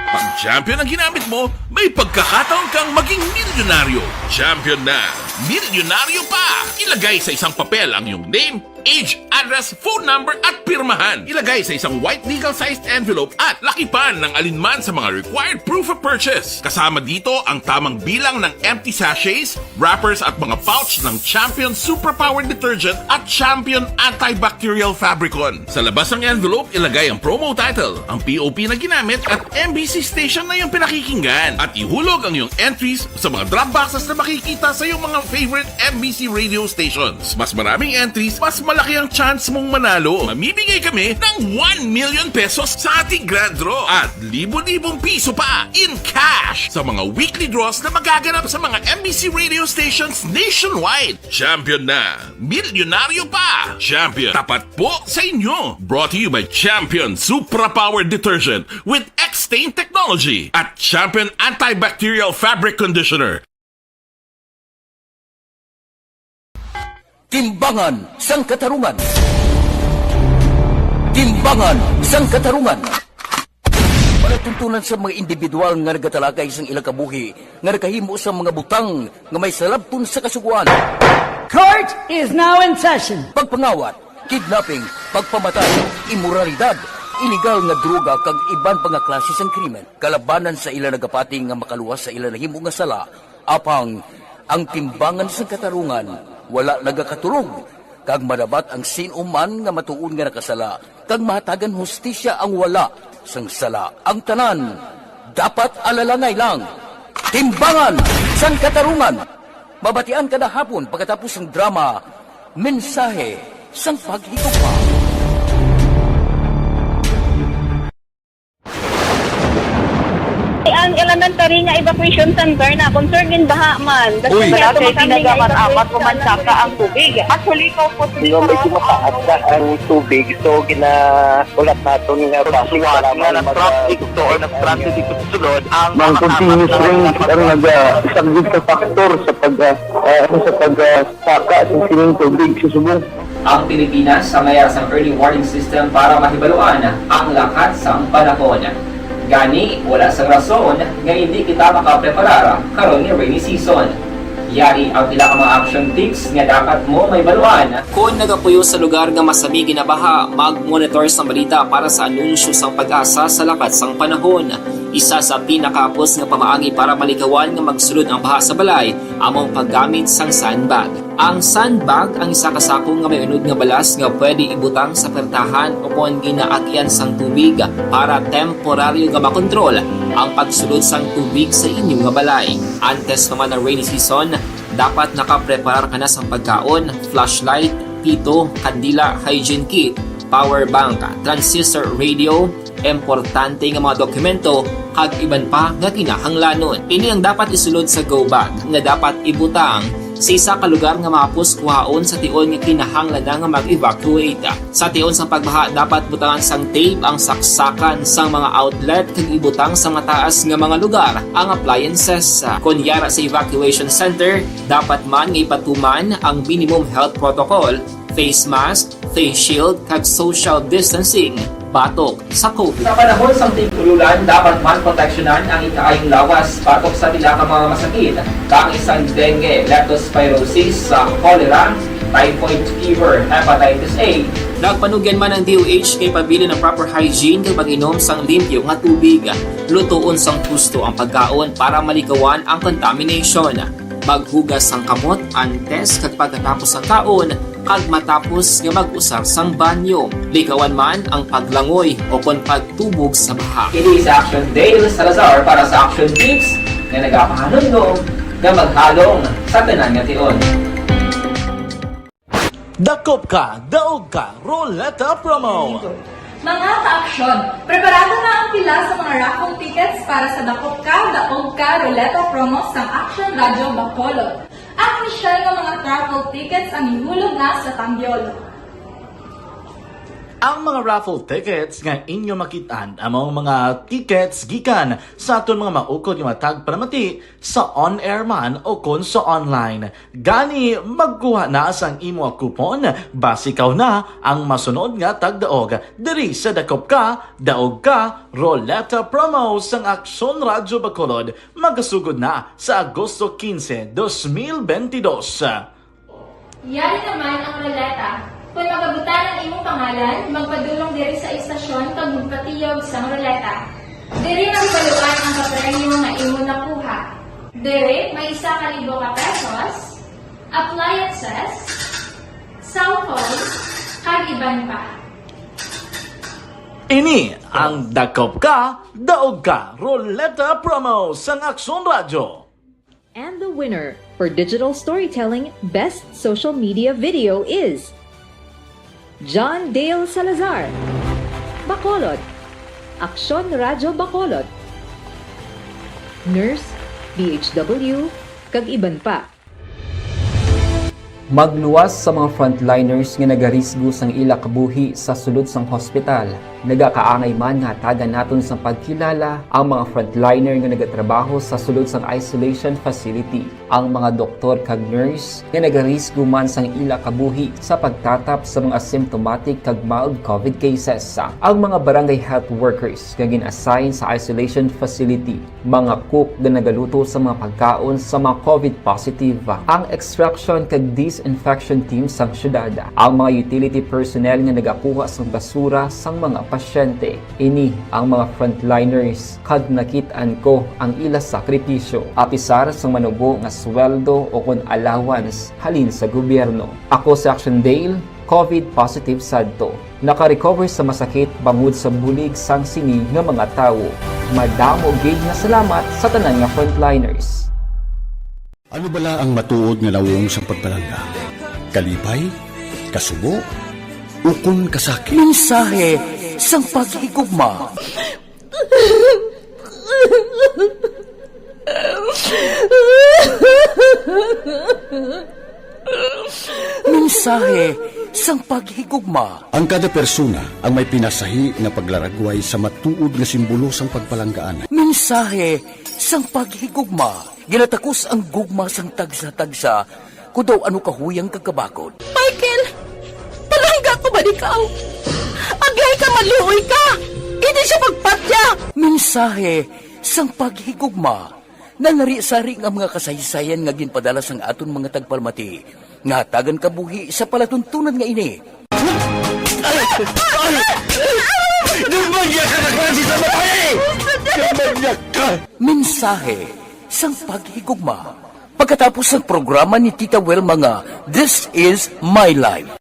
Pag champion ang ginamit mo, may pagkakataon kang maging milyonaryo. Champion na, milyonaryo pa. Ilagay sa isang papel ang iyong name, age, address, phone number at pirmahan. Ilagay sa isang white legal-sized envelope at lakipan ng alinman sa mga required proof of purchase. Kasama dito ang tamang bilang ng empty sachets, wrappers at mga pouch ng Champion Superpower Detergent at Champion Antibacterial Fabricon. Sa labas ng envelope, ilagay ang promo title, ang POP na ginamit at MBC station na iyong pinakikinggan. At ihulog ang iyong entries sa mga drop boxes na makikita sa iyong mga favorite MBC radio stations. Mas maraming entries, mas malaki ang chance mong manalo. Mamimigay kami ng 1 million pesos sa ating grand draw at libo-libong piso pa in cash sa mga weekly draws na magaganap sa mga MBC radio stations nationwide. Champion na, milyonaryo pa. Champion, tapat po sa inyo. Brought to you by Champion Superpower Detergent with X-Stain Technology at Champion Antibacterial Fabric Conditioner. Timbangan sang katarungan. Timbangan sang katarungan. Palatuntunan sa mga individual nga nagatalagay sang ilang kabuhi nga nakahimo sa mga butang nga may salabton sa kasuguan. Court is now in session. Pagpangawat, kidnapping, pagpamatay, immoralidad, illegal nga droga kag iban pa nga klase sang krimen. Kalabanan sa ilang nagapating nga makaluwas sa ilang nahimo nga sala, apang ang timbangan sang katarungan wala nagakatulog, kag madabat ang sinuman nga matuon nga nakasala, kag mahatagan hustisya ang wala sang sala. Ang tanan, dapat alalangay lang. Timbangan sang katarungan. Mabatian kada hapon pagkatapos ng drama, mensahe sang paghigugma. Ang elementary nga evacuation center na concern din baha man. Uy, kasi pinagaman-amat kumansaka ang tubig. Actually, ko po medyo mataas na ang tubig. So, ginaulat natin nga Pagsuwag nga ng traffic to or nag-traffic dito sa sulod ang mga continuous ring ang nag-isang sa factor sa pagsaka sa sining tubig sa subong. Ang Pilipinas sa mayroon sa early warning system para mahibaluan ang lakat sa panahon. Gani, wala sa rason nga hindi kita makapreparar karon ni rainy season. Yari ang ilang mga action tips nga dapat mo may baluan. Kung nagapuyo sa lugar nga masabi ginabaha, mag-monitor sa balita para sa anunsyo sang pag-asa sa lakat sang panahon. Isa sa pinakapos nga pamaagi para malikawan nga magsulod ang baha sa balay, among paggamit sang sandbag. Ang sandbag ang isa ka sako nga may unod nga balas nga pwede ibutang sa pertahan o kung ginaagyan sang tubig para temporaryo nga makontrol ang pagsulod sang tubig sa inyong nga balay. Antes naman ng rainy season, dapat nakapreparar ka na sang pagkaon, flashlight, pito, kandila, hygiene kit, power bank, transistor radio, importante nga mga dokumento kag iban pa nga kinahanglanon. Ini ang dapat isulod sa go bag nga dapat ibutang sa isa ka lugar nga mapus kuhaon sa tion nga kinahanglan nga mag-evacuate. Sa tion sa pagbaha dapat butangan sang tape ang saksakan sang mga outlet kag ibutang sa mataas nga mga lugar ang appliances. Kunyara sa evacuation center, dapat man nga ipatuman ang minimum health protocol, face mask, face shield kag social distancing batok sa COVID. Sa panahon sa tig-ululan, dapat man proteksyonan ang ikaayong lawas batok sa tila ka mga masakit. Kang isang dengue, leptospirosis, cholera, typhoid fever, hepatitis A. Nagpanugyan man ang DOH kay pabili ng proper hygiene kay pag-inom sang limpyo nga tubig. Lutuon sang gusto ang pagkaon para malikawan ang contamination. Maghugas sang kamot antes kag pagkatapos ang kaon kag matapos nga mag-usar sang banyo. Likawan man ang paglangoy o kon pagtubog sa baha. Kini sa Action Dale Salazar para sa Action Tips nga nagapahanundong nga maghalong sa tanan nga tion. Dakop ka, daog ka, Roleta Promo! Mga ka-aksyon, preparado na ang pila sa mga raffle tickets para sa Dakop Ka, Daog Ka, Roleta Promo sa Action Radio Bacolod. Ang misyal ng mga raffle tickets ang ihulog na sa Tambiol. Ang mga raffle tickets nga inyo makitaan among mga tickets gikan sa aton mga maukod nga matag paramati sa on-air man o kon sa online. Gani magkuha na sang imo coupon base ikaw na ang masunod nga tagdaog diri sa Dakop Ka, Daog Ka, Roleta Promo sang Aksyon Radio Bacolod magasugod na sa Agosto 15, 2022. Yari naman ang roleta. Kung magabutan ang imong pangalan, magpadulong diri sa istasyon kag magpatiyog sa roleta. Diri nang baluan ang kapremyo nga imo nakuha. Diri may 1,000 ka pesos, appliances, cellphone, kag iban pa. Ini ang Dakop Ka, Daog Ka, Roleta Promo sang Aksyon Radio. And the winner for Digital Storytelling Best Social Media Video is John Dale Salazar, Bacolod, Aksyon Radio Bacolod, Nurse, BHW, kag iban pa. Magluwas sa mga frontliners nga nagarisgo sang ila kabuhi sa sulod sang hospital. Nagakaangay man nga tagan naton sa pagkilala ang mga frontliner nga nagatrabaho sa sulod sang isolation facility. Ang mga doktor kag nurse nga nagarisgo man sang ila kabuhi sa pagtatap sa mga asymptomatic kag mild COVID cases. Ang mga barangay health workers nga gin-assign sa isolation facility, mga cook nga nagaluto sa mga pagkaon sa mga COVID positive. Ang extraction kag disinfection team sang syudad, ang mga utility personnel nga nagakuha sang basura sang mga pasyente. Ini ang mga frontliners kad nakitaan ko ang ila sakripisyo apisar sang manubo nga sweldo o kon allowance halin sa gobyerno. Ako sa Action Dale, COVID positive sadto. Naka-recover sa masakit bangod sa bulig sang sini nga mga tawo. Madamo gid nga salamat sa tanan nga frontliners. Ano bala ang matuod nga nawong sa pagpalangga? Kalipay? Kasubo? Ukon kasakit? Mensahe sang paghigugma. Mensahe sang paghigugma. Ang kada persona ang may pinasahi nga paglaragway sa matuod nga simbolo sang pagpalanggaan. Mensahe sang paghigugma. Ginatakos ang gugma sang tagsa-tagsa kung daw ano kahuyang kagkabakod. Michael! Palangga ko ba ikaw? Agay ka, maluoy ka! Hindi siya magpatya! Mensahe sang paghigugma. Nanari-sari ang mga kasaysayan nga ginpadala sang aton mga tagpalmati. Nga tagan kabuhi sa palatuntunan nga ini. Dumagya ka na klase sa matay! Dumagya ka! Mensahe sang paghigugma. Pagkatapos ng programa ni Tita Welma nga, This is My Life.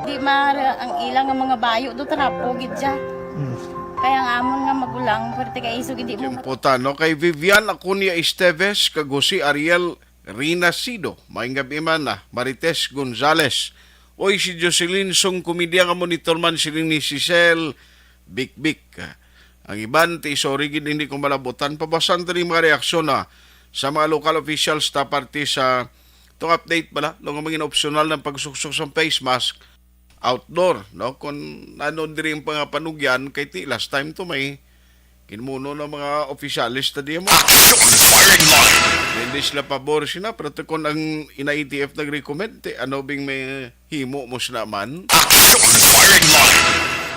Di mara ang ilang nga mga bayo do trapo gid siya. Kaya nga amon nga magulang pwerte kay iso gid mo. Puta, no? Kay Vivian Acuña Esteves, kagusi Ariel Rinacido, maing gabi man na, Marites Gonzales, oy si Jocelyn Song Kumidya nga monitor man siling ni Cicel Bik. Ang iban, sorry gid hindi ko malabutan. Pabasan ta rin mga reaksyon na sa mga local officials ta parte sa itong update pala, nung mga optional ng pagsuksok sa face mask outdoor, no? Kung ano din yung panugyan, kay ti last time to may kinmuno ng mga opisyalis ta di mo. Hindi sila pabor sina, pero kung ang ina-ETF nag-recommend, ano bing may himo mo sila man.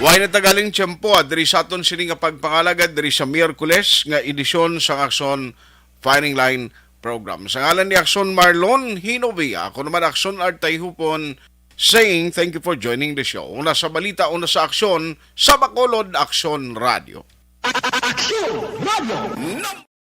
Why na tagaling tiyempo, diri sa aton sini nga pagpangalagad, diri sa Miyerkules, nga edisyon sa Aksyon Firing Line Program. Sa ngalan ni Aksyon Marlon Hinovia, ako naman Aksyon Artay Hupon, saying thank you for joining the show. Una sa balita, una sa aksyon, sa Bacolod Aksyon Radio. Aksyon Radio!